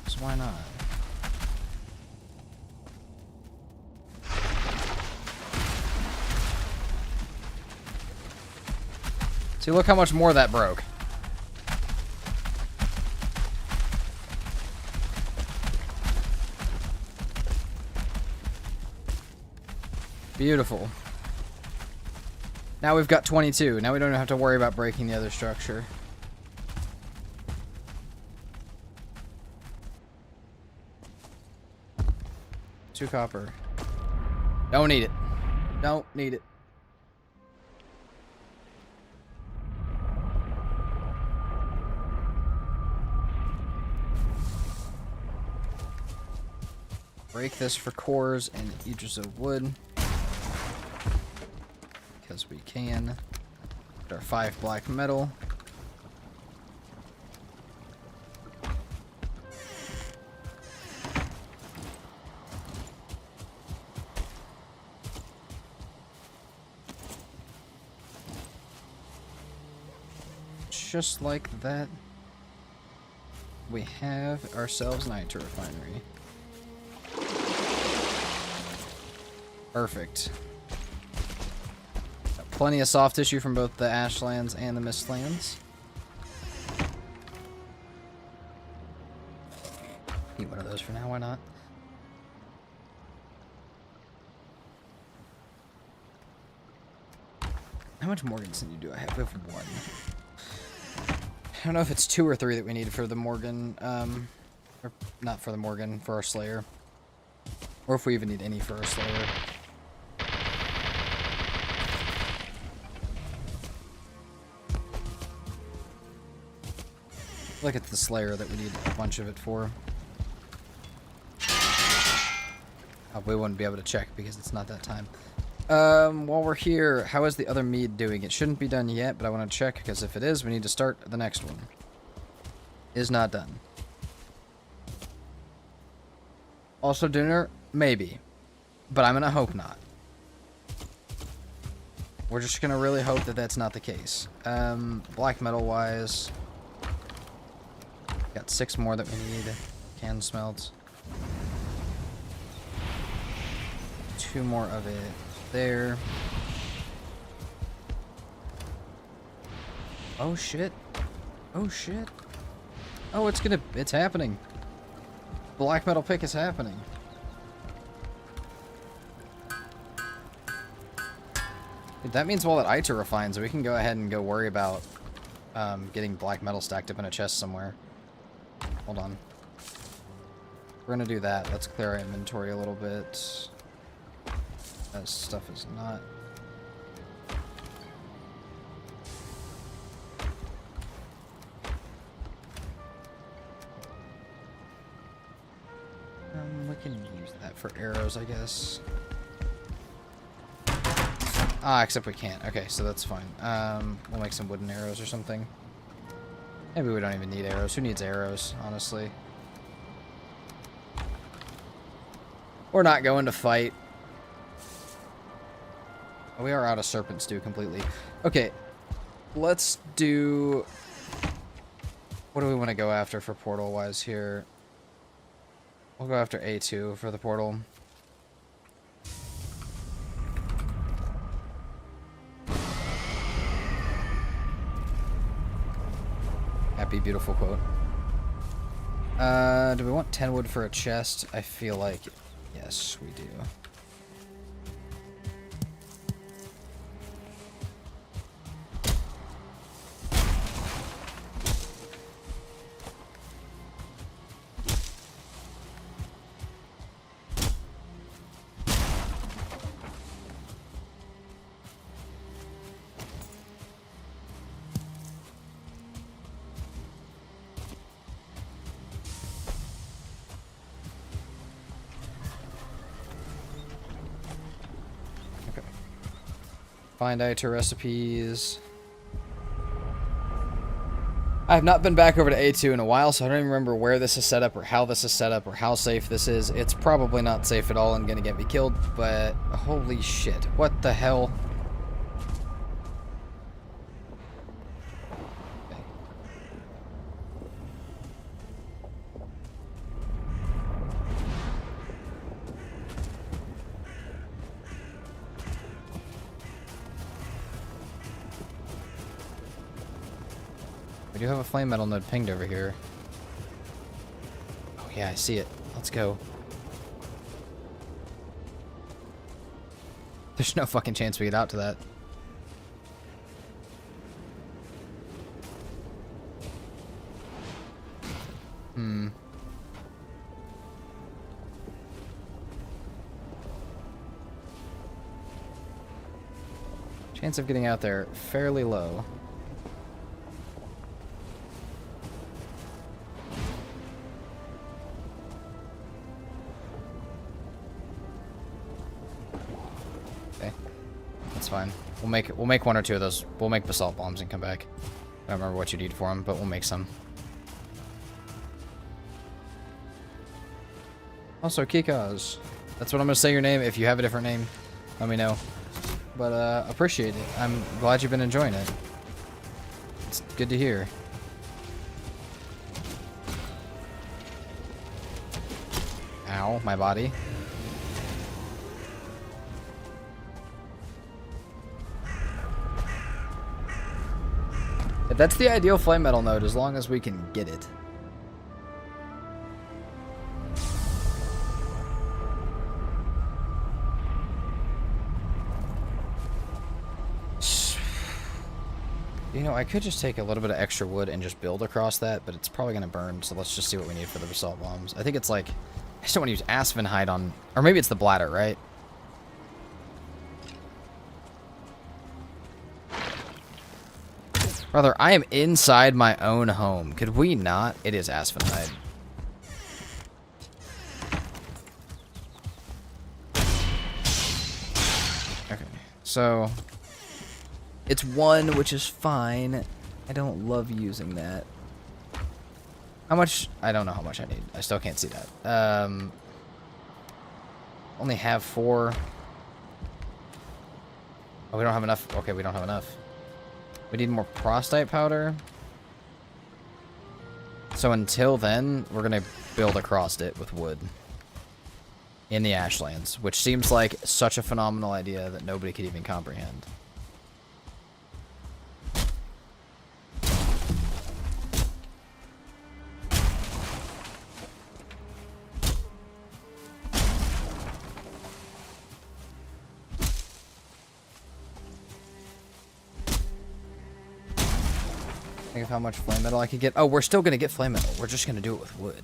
Speaker 1: So why not? See, look how much more that broke. Beautiful. Now we've got 22. Now we don't have to worry about breaking the other structure. Two copper. Don't need it. Don't need it. Break this for cores and eaters of wood. Because we can. Put our 5 black metal. Just like that, we have ourselves an Niter refinery. Perfect. Got plenty of soft tissue from both the Ashlands and the Mistlands. Eat one of those for now, why not? How much Morganson do I have? We have 1. I don't know if it's 2 or 3 that we need for the Morgan, or not for the Morgan, for our Slayer. Or if we even need any for our Slayer. Look at the Slayer that we need a bunch of it for. Oh, we wouldn't be able to check because it's not that time. While we're here, how is the other mead doing? It shouldn't be done yet, but I want to check, because if it is, we need to start the next one. Is not done. Also dinner? Maybe. But I'm gonna hope not. We're just gonna really hope that that's not the case. Black metal-wise, got 6 more that we need. Can smelt. 2 more of it. There. Oh shit. Oh shit. Oh, it's happening. Black metal pick is happening. Dude, that means while that Iter refines, we can go ahead and go worry about getting black metal stacked up in a chest somewhere. Hold on. We're gonna do that. Let's clear our inventory a little bit. That stuff is not... for arrows, I guess. Ah, except we can't. Okay, so that's fine. We'll make some wooden arrows or something. Maybe we don't even need arrows. Who needs arrows, honestly? We're not going to fight. Oh, we are out of serpent stew completely. Okay, let's do... What do we want to go after for portal-wise here? We'll go after A2 for the portal. Happy, beautiful quote. Do we want 10 wood for a chest? I feel like yes, we do. Find item recipes. I have not been back over to A2 in a while, so I don't even remember where this is set up or how this is set up or how safe this is. It's probably not safe at all and gonna get me killed, but holy shit. What the hell? We do have a flame metal node pinged over here. Oh yeah, I see it. Let's go. There's no fucking chance we get out to that. Chance of getting out there fairly low. Fine. We'll make one or two of those. We'll make basalt bombs and come back. I don't remember what you need for them, but we'll make some. Also, Kikaz. That's what I'm gonna say your name. If you have a different name, let me know. But appreciate it. I'm glad you've been enjoying it. It's good to hear. Ow, my body. That's the ideal flame metal node, as long as we can get it. You know, I could just take a little bit of extra wood and just build across that, but it's probably going to burn, so let's just see what we need for the basalt bombs. I think it's like... I just don't want to use aspen hide on... Or maybe it's the bladder, right? Brother, I am inside my own home. Could we not? It is Asphenhide. Okay, so... It's 1, which is fine. I don't love using that. How much? I don't know how much I need. I still can't see that. Only have 4. Oh, we don't have enough. Okay, we don't have enough. We need more prostite powder. So until then, we're going to build across it with wood. In the Ashlands, which seems like such a phenomenal idea that nobody could even comprehend. Think of how much flame metal I could get. Oh, we're still going to get flame metal. We're just going to do it with wood.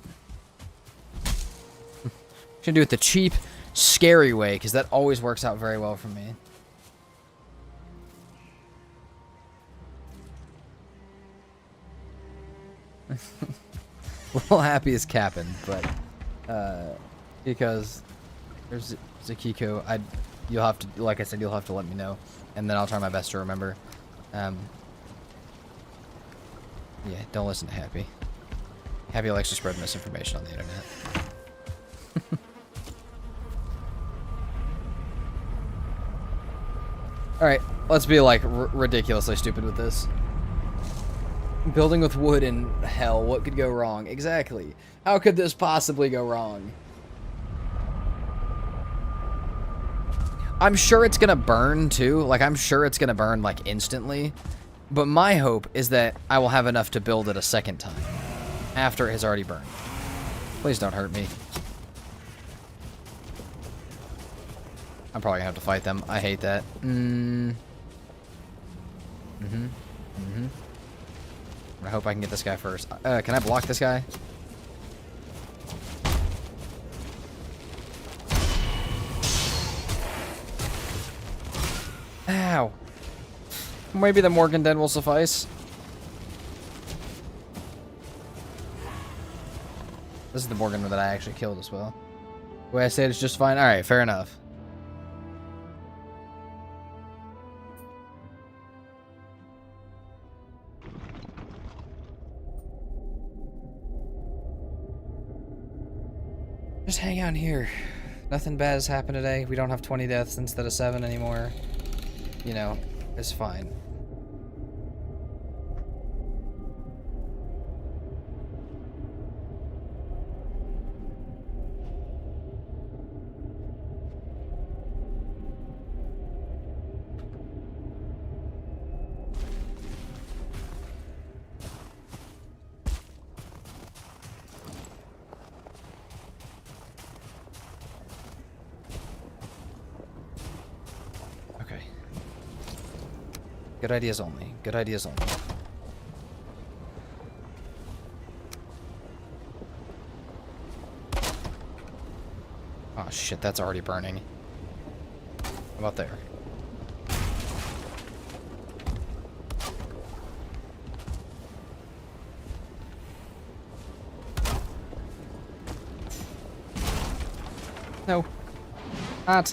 Speaker 1: Gonna do it the cheap, scary way, because that always works out very well for me. A little happy is capping, but because There's Zakiko. You'll have to, like I said, you'll have to let me know, and then I'll try my best to remember. Yeah, don't listen to Happy. Happy likes to spread misinformation on the internet. Alright, let's be like ridiculously stupid with this. Building with wood in hell, what could go wrong? Exactly. How could this possibly go wrong? I'm sure it's gonna burn too. Like, I'm sure it's gonna burn like instantly. But my hope is that I will have enough to build it a second time after it has already burned. Please don't hurt me. I'm probably gonna have to fight them. I hate that. I hope I can get this guy first. Can I block this guy? Ow. Maybe the Morgan Den will suffice. This is the Morgan that I actually killed as well. The way I say it is just fine. Alright, fair enough. Just hang out here. Nothing bad has happened today. We don't have 20 deaths instead of 7 anymore. You know, it's fine. Good ideas only. Good ideas only. Oh shit, that's already burning. How about there? No. Not.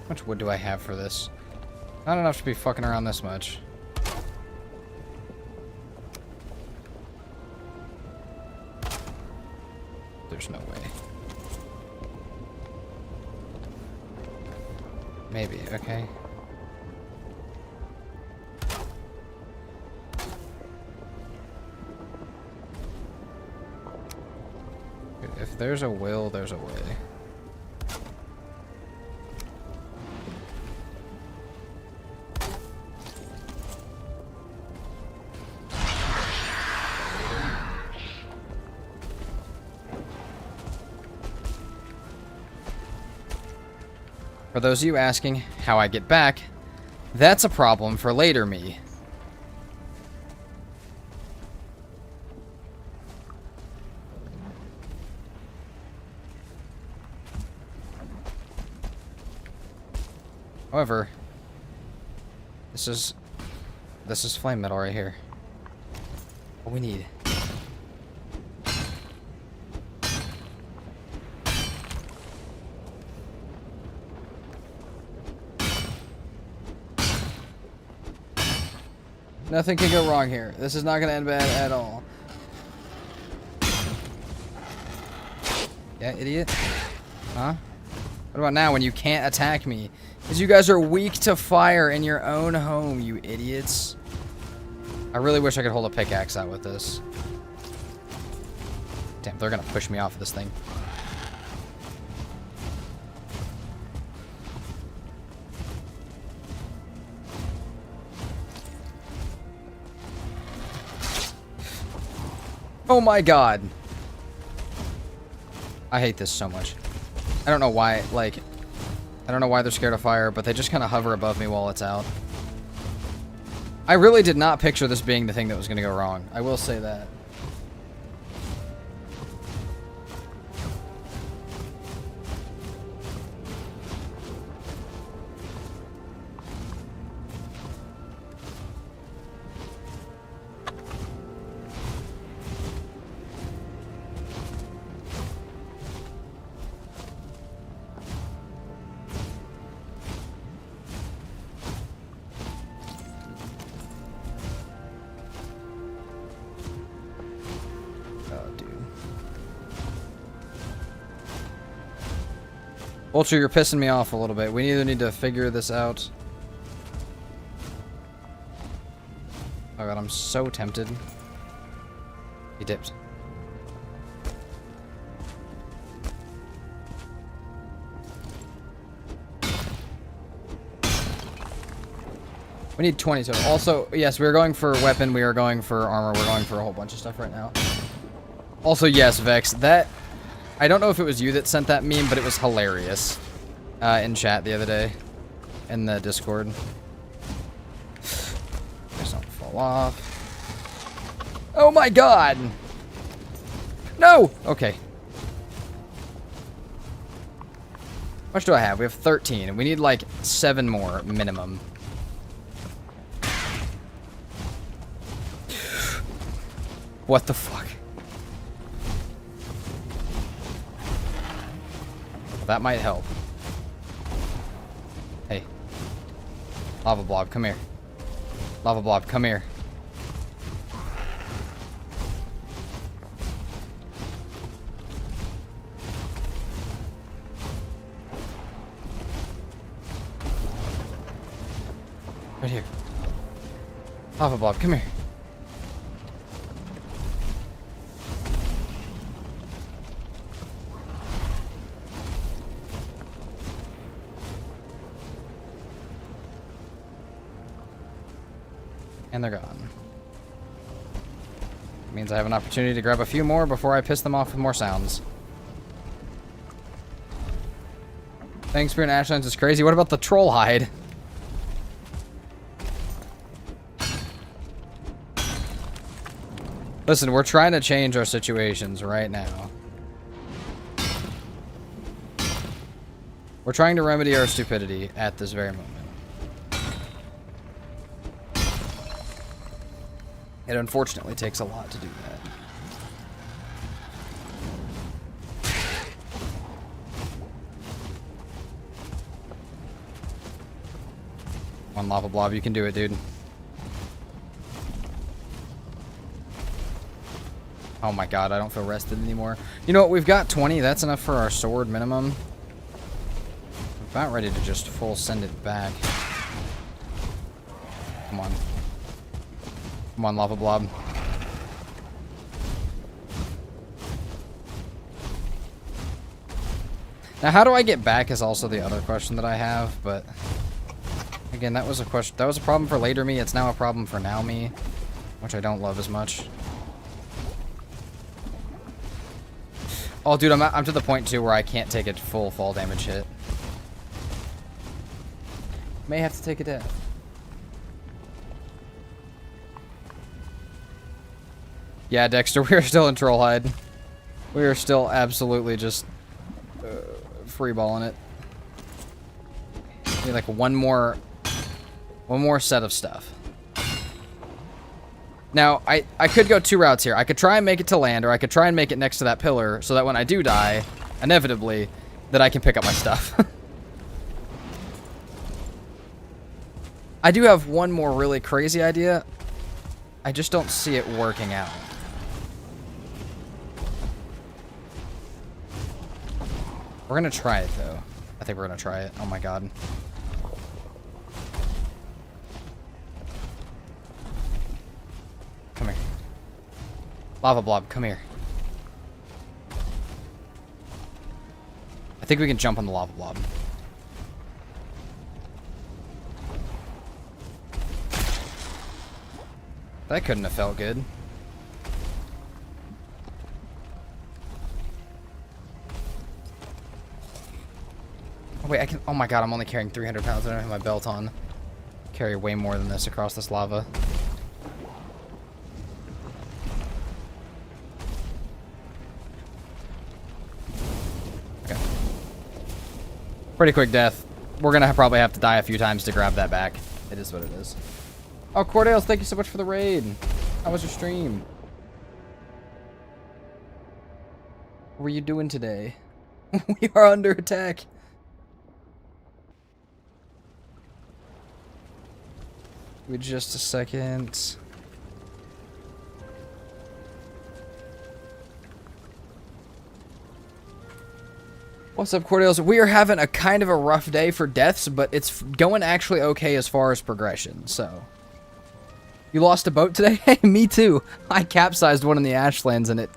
Speaker 1: How much wood do I have for this? Not enough to be fucking around this much. There's no way. Maybe, okay. If there's a will, there's a way. For those of you asking how I get back, that's a problem for later me. However, this is flame metal right here. What we need. Nothing can go wrong here. This is not going to end bad at all. Yeah, idiot. Huh? What about now when you can't attack me? Because you guys are weak to fire in your own home, you idiots. I really wish I could hold a pickaxe out with this. Damn, they're going to push me off of this thing. Oh my god. I hate this so much. I don't know why, like, I don't know why they're scared of fire, but they just kind of hover above me while it's out. I really did not picture this being the thing that was going to go wrong. I will say that. Vulture, you're pissing me off a little bit. We either need to figure this out. Oh god, I'm so tempted. He dipped. We need 20 total. Also, yes, we are going for weapon, we are going for armor, we're going for a whole bunch of stuff right now. Also, yes, Vex, that... I don't know if it was you that sent that meme, but it was hilarious in chat the other day in the Discord. Please don't fall off. Oh my god! No! Okay. How much do I have? We have 13, and we need like 7 more minimum. What the fuck? That might help. Hey. Lava blob, come here. Lava blob, come here. Right here. Lava blob, come here. And they're gone. Means I have an opportunity to grab a few more before I piss them off with more sounds. Thanks for an Ashlands is crazy. What about the troll hide? Listen, we're trying to change our situations right now. We're trying to remedy our stupidity at this very moment. It unfortunately takes a lot to do that. One lava blob, you can do it, dude. Oh my god, I don't feel rested anymore. You know what, we've got 20, that's enough for our sword minimum. I'm about ready to just full send it back. Come on. Come on, lava blob. Now, how do I get back is also the other question that I have, but again, that was a question. That was a problem for later me. It's now a problem for now me, which I don't love as much. Oh, dude, I'm to the point too where I can't take a full fall damage hit. May have to take a death. Yeah, Dexter, we are still in Trollhide. We are still absolutely just freeballing it. Need like one more set of stuff. Now, I could go 2 routes here. I could try and make it to land, or I could try and make it next to that pillar, so that when I do die, inevitably, that I can pick up my stuff. I do have one more really crazy idea. I just don't see it working out. We're gonna try it, though. I think we're gonna try it. Oh my god. Come here. Lava blob, come here. I think we can jump on the lava blob. That couldn't have felt good. Wait, I can... Oh my god, I'm only carrying 300 pounds. I don't have my belt on. Carry way more than this across this lava. Okay. Pretty quick death. We're gonna probably have to die a few times to grab that back. It is what it is. Oh, Cordales, thank you so much for the raid. How was your stream? What were you doing today? We are under attack. Wait just a second. What's up, Cordales? We are having a kind of a rough day for deaths, but it's going actually okay as far as progression, so. You lost a boat today? Hey, me too. I capsized one in the Ashlands and it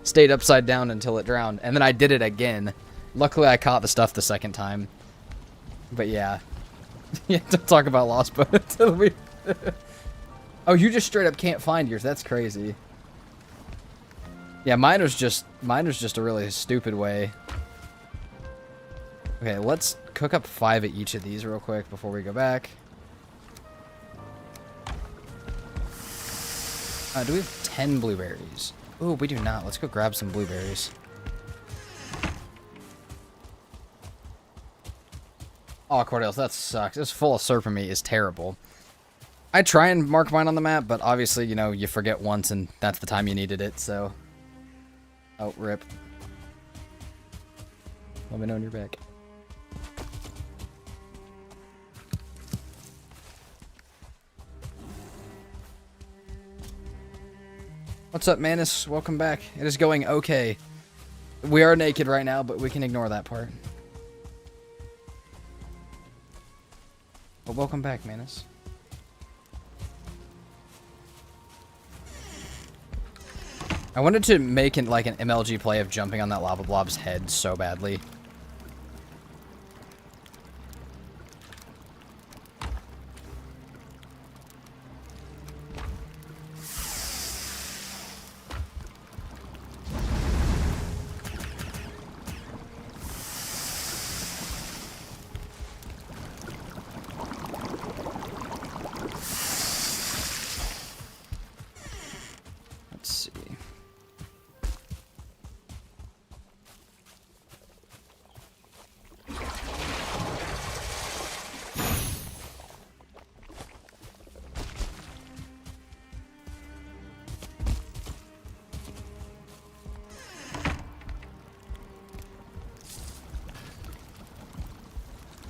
Speaker 1: stayed upside down until it drowned. And then I did it again. Luckily, I caught the stuff the second time. But yeah. Yeah, don't talk about lost boat until we... Oh, you just straight up can't find yours. That's crazy. Yeah, mine was just a really stupid way. Okay, let's cook up 5 of each of these real quick before we go back. Do we have 10 blueberries? Ooh, we do not. Let's go grab some blueberries. Oh, Cordales, that sucks. This full of serpent meat is terrible. I try and mark mine on the map, but obviously, you know, you forget once and that's the time you needed it, so... Oh, rip. Let me know when you're back. What's up, Manus? Welcome back. It is going okay. We are naked right now, but we can ignore that part. But welcome back, Manus. I wanted to make like an MLG play of jumping on that lava blob's head so badly.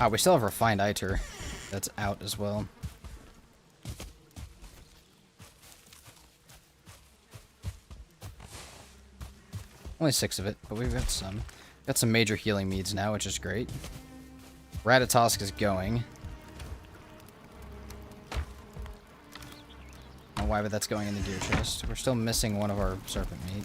Speaker 1: Ah, we still have refined iter. That's out as well. Only 6 of it, but we've got some. Got some major healing meads now, which is great. Ratatosk is going. I don't know why, but that's going in the gear chest. We're still missing one of our serpent meat.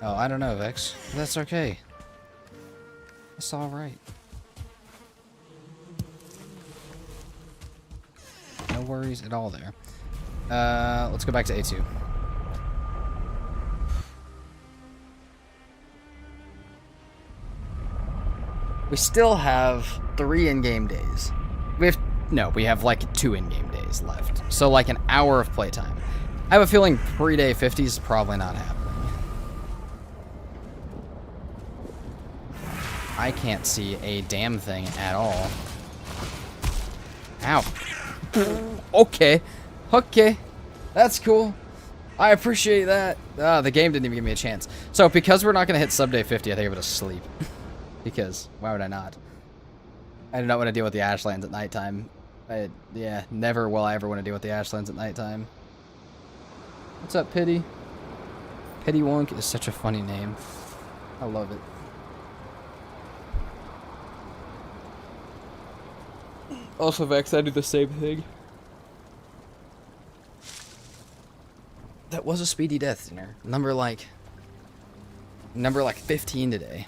Speaker 1: Oh, I don't know, Vex. That's okay. That's alright. No worries at all there. Let's go back to A2. We still have 3 in-game days. We have like 2 in-game days left. So like an hour of playtime. I have a feeling pre-day 50 is probably not happening. I can't see a damn thing at all. Ow. Okay. Okay. That's cool. I appreciate that. The game didn't even give me a chance. So, because we're not going to hit sub-day 50, I think I'm going to sleep. Because, why would I not? I do not want to deal with the Ashlands at nighttime. Yeah, never will I ever want to deal with the Ashlands at nighttime. What's up, Pity? Pity Wonk is such a funny name. I love it. Also, Vex, I do the same thing. That was a speedy death dinner. Number, like, Number like 15 today.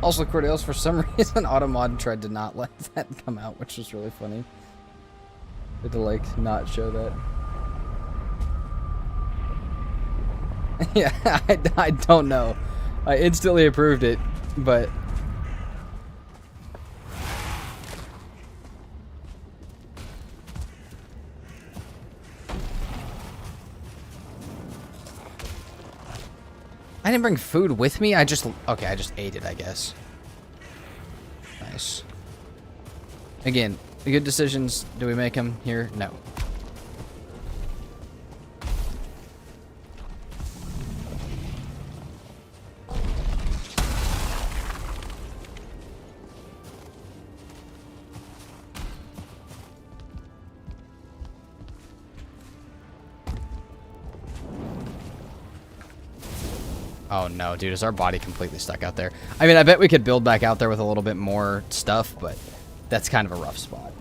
Speaker 1: Also, Cordales, for some reason, Automod tried to not let that come out, which was really funny. Had to, like, not show that. Yeah, I don't know. I instantly approved it, but... I didn't bring food with me, I just ate it, I guess. Nice. Again, good decisions, do we make them here? No. Oh no, dude, is our body completely stuck out there? I mean, I bet we could build back out there with a little bit more stuff, but that's kind of a rough spot.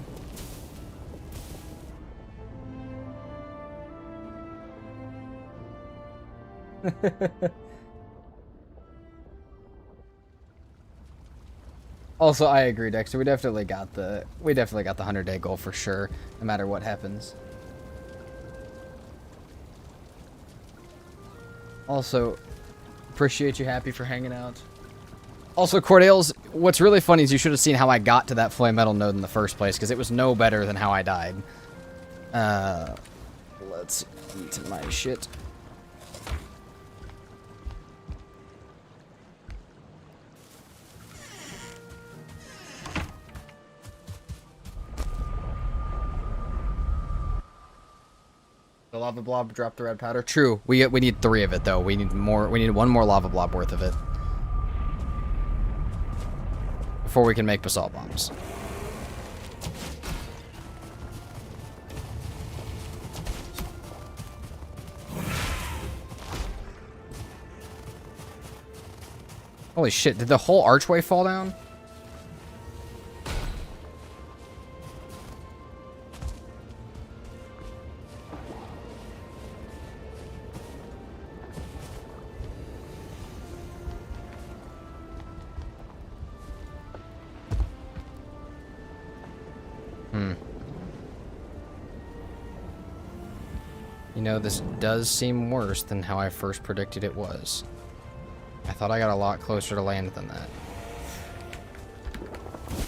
Speaker 1: Also, I agree, Dexter. We definitely got the 100-day goal for sure, no matter what happens. Also, appreciate you, Happy, for hanging out. Also, Cordales, what's really funny is you should have seen how I got to that flame metal node in the first place, because it was no better than how I died. Let's eat my shit. The lava blob dropped the red powder. True. We need 3 of it though. We need more. We need 1 more lava blob worth of it before we can make basalt bombs. Holy shit! Did the whole archway fall down? You know, this does seem worse than how I first predicted it was. I thought I got a lot closer to land than that.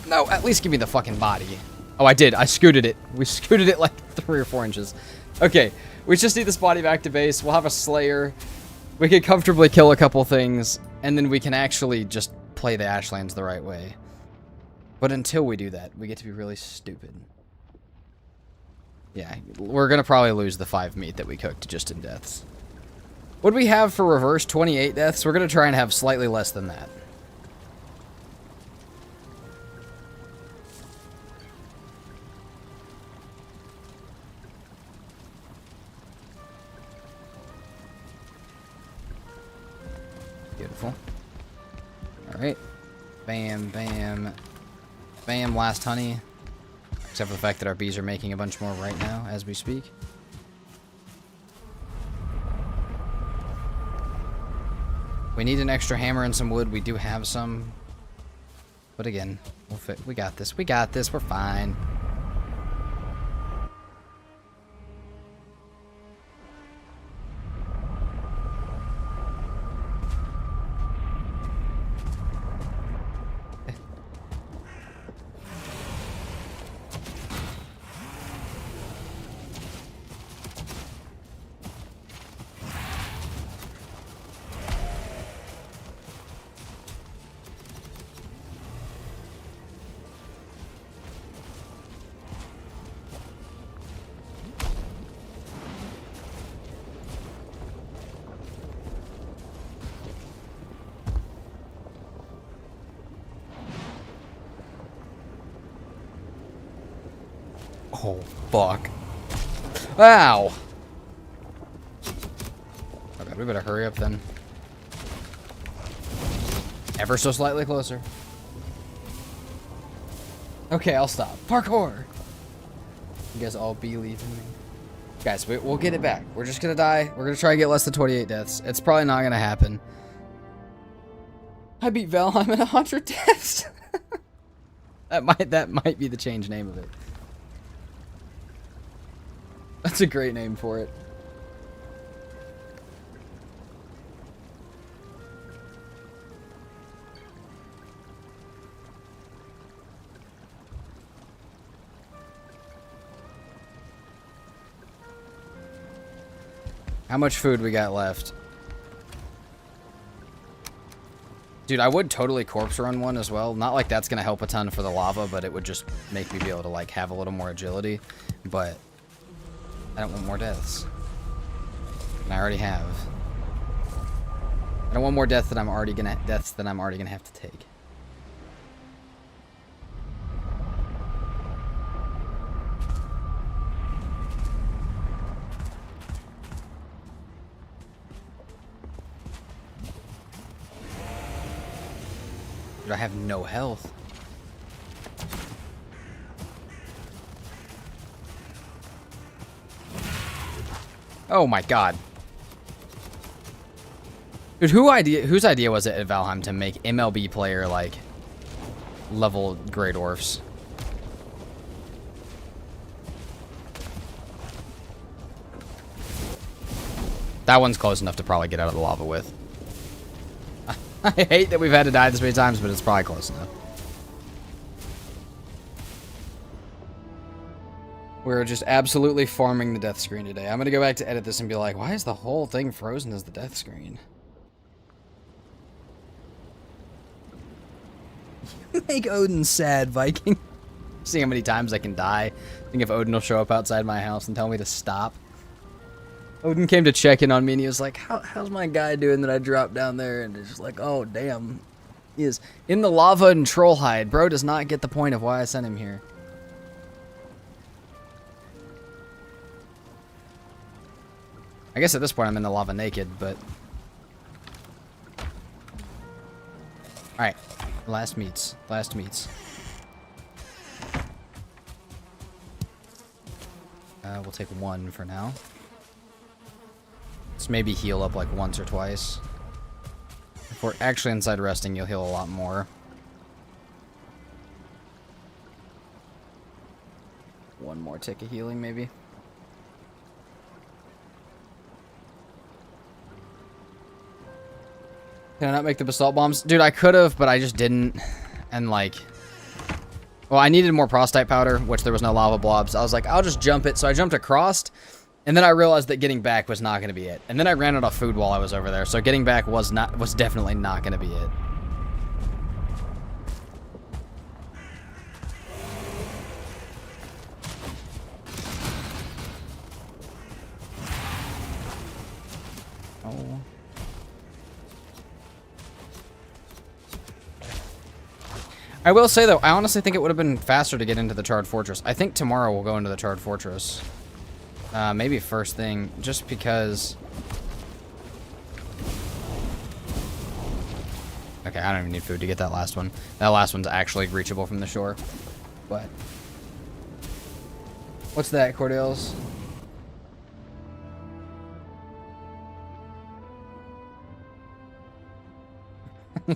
Speaker 1: No, at least give me the fucking body. Oh, I did. I scooted it. We scooted it like 3 or 4 inches. Okay, we just need this body back to base. We'll have a Slayer. We can comfortably kill a couple things, and then we can actually just play the Ashlands the right way. But until we do that, we get to be really stupid. Yeah, we're gonna probably lose the 5 meat that we cooked just in deaths. What do we have for reverse? 28 deaths? We're gonna try and have slightly less than that. Beautiful. Alright. Bam, bam. Bam, last honey. Except for the fact that our bees are making a bunch more right now as we speak. We need an extra hammer and some wood. We do have some. But again, we got this. We got this. We're fine. Oh, fuck. Ow! Okay, we better hurry up then. Ever so slightly closer. Okay, I'll stop. Parkour! You guys all be leaving me. Guys, we'll get it back. We're just gonna die. We're gonna try to get less than 28 deaths. It's probably not gonna happen. I beat Valheim in 100 deaths. that might be the change name of it. That's a great name for it. How much food we got left? Dude, I would totally corpse run one as well. Not like that's going to help a ton for the lava, but it would just make me be able to, like, have a little more agility. But I don't want more deaths. And I already have. I don't want more deaths that I'm already gonna have to take. Dude, I have no health. Oh my god. Dude, whose idea was it at Valheim to make MLB player, like, level Grey Dwarfs? That one's close enough to probably get out of the lava with. I hate that we've had to die this many times, but it's probably close enough. We're just absolutely farming the death screen today. I'm going to go back to edit this and be like, why is the whole thing frozen as the death screen? Make Odin sad, Viking. See how many times I can die. I think if Odin will show up outside my house and tell me to stop. Odin came to check in on me and he was like, how's my guy doing that I dropped down there? And it's just like, oh, damn. He is in the lava and troll hide. Bro does not get the point of why I sent him here. I guess at this point I'm in the lava naked, but... Alright. Last meats. Last meats. We'll take one for now. Let's maybe heal up like once or twice. If we're actually inside resting, you'll heal a lot more. One more tick of healing, maybe. Can I not make the basalt bombs? Dude, I could have, but I just didn't. And like... Well, I needed more prostite powder, which there was no lava blobs. I was like, I'll just jump it. So I jumped across, and then I realized that getting back was not going to be it. And then I ran out of food while I was over there, so getting back was definitely not going to be it. Oh. I will say, though, I honestly think it would have been faster to get into the Charred Fortress. I think tomorrow we'll go into the Charred Fortress. Maybe first thing, just because... Okay, I don't even need food to get that last one. That last one's actually reachable from the shore. But... What's that, Cordales?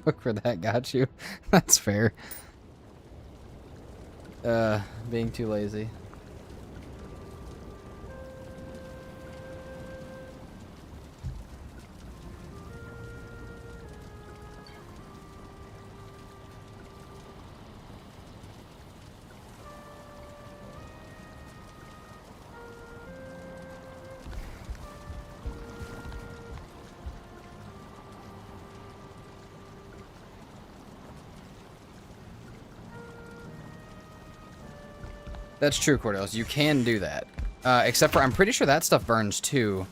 Speaker 1: Look for that, got you. That's fair. Being too lazy. That's true, Cordales. You can do that. Except for, I'm pretty sure that stuff burns too.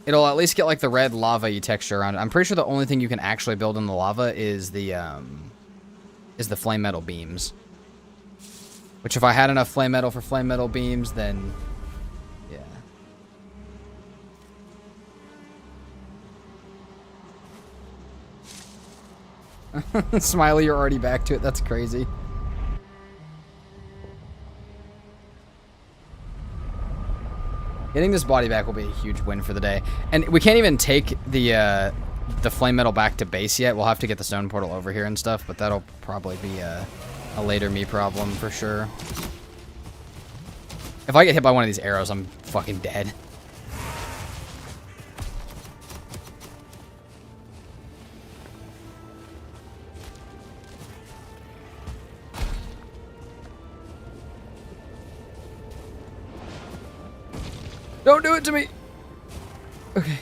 Speaker 1: It'll at least get like the red lava-y texture around it. I'm pretty sure the only thing you can actually build in the lava is the flame metal beams. Which if I had enough flame metal for flame metal beams, then yeah. Smiley, you're already back to it. That's crazy. Getting this body back will be a huge win for the day. And we can't even take the flame metal back to base yet. We'll have to get the stone portal over here and stuff, but that'll probably be a later me problem for sure. If I get hit by one of these arrows, I'm fucking dead. Don't do it to me! Okay.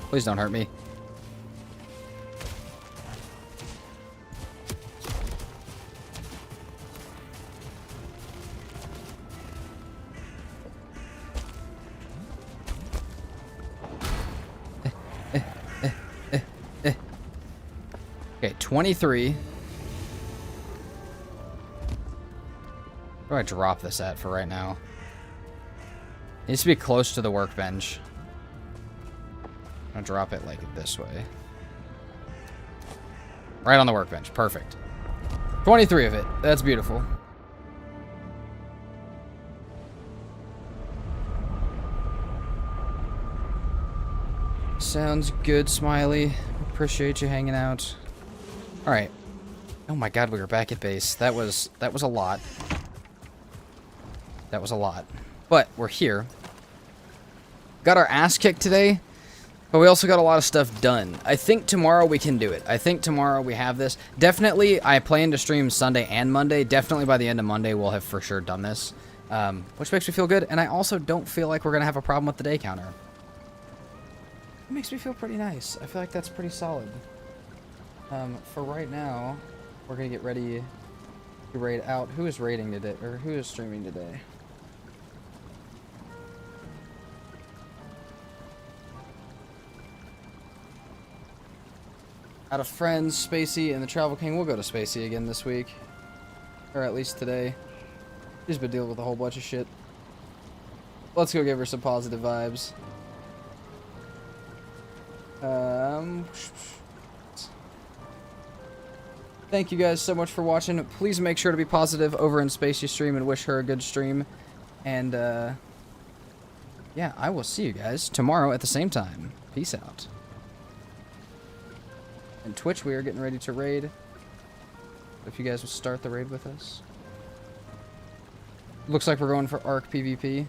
Speaker 1: Please don't hurt me. Okay, 23. Where do I drop this at for right now? It needs to be close to the workbench. I'm gonna drop it like this way. Right on the workbench. Perfect. 23 of it. That's beautiful. Sounds good, Smiley. Appreciate you hanging out. Alright. Oh my god, we were back at base. That was a lot. That was a lot. But we're here. Got our ass kicked today, but we also got a lot of stuff done. I think tomorrow we can do it. I think tomorrow we have this. Definitely, I plan to stream Sunday and Monday. Definitely by the end of Monday, we'll have for sure done this, which makes me feel good. And I also don't feel like we're going to have a problem with the day counter. It makes me feel pretty nice. I feel like that's pretty solid. For right now, we're going to get ready to raid out. Who is raiding today, or who is streaming today? Out of friends, Spacey, and the Travel King. We'll go to Spacey again this week. Or at least today. She's been dealing with a whole bunch of shit. Let's go give her some positive vibes. Thank you guys so much for watching. Please make sure to be positive over in Spacey's stream and wish her a good stream. And, yeah, I will see you guys tomorrow at the same time. Peace out. And Twitch, we are getting ready to raid. If you guys will start the raid with us. Looks like we're going for Arc PvP.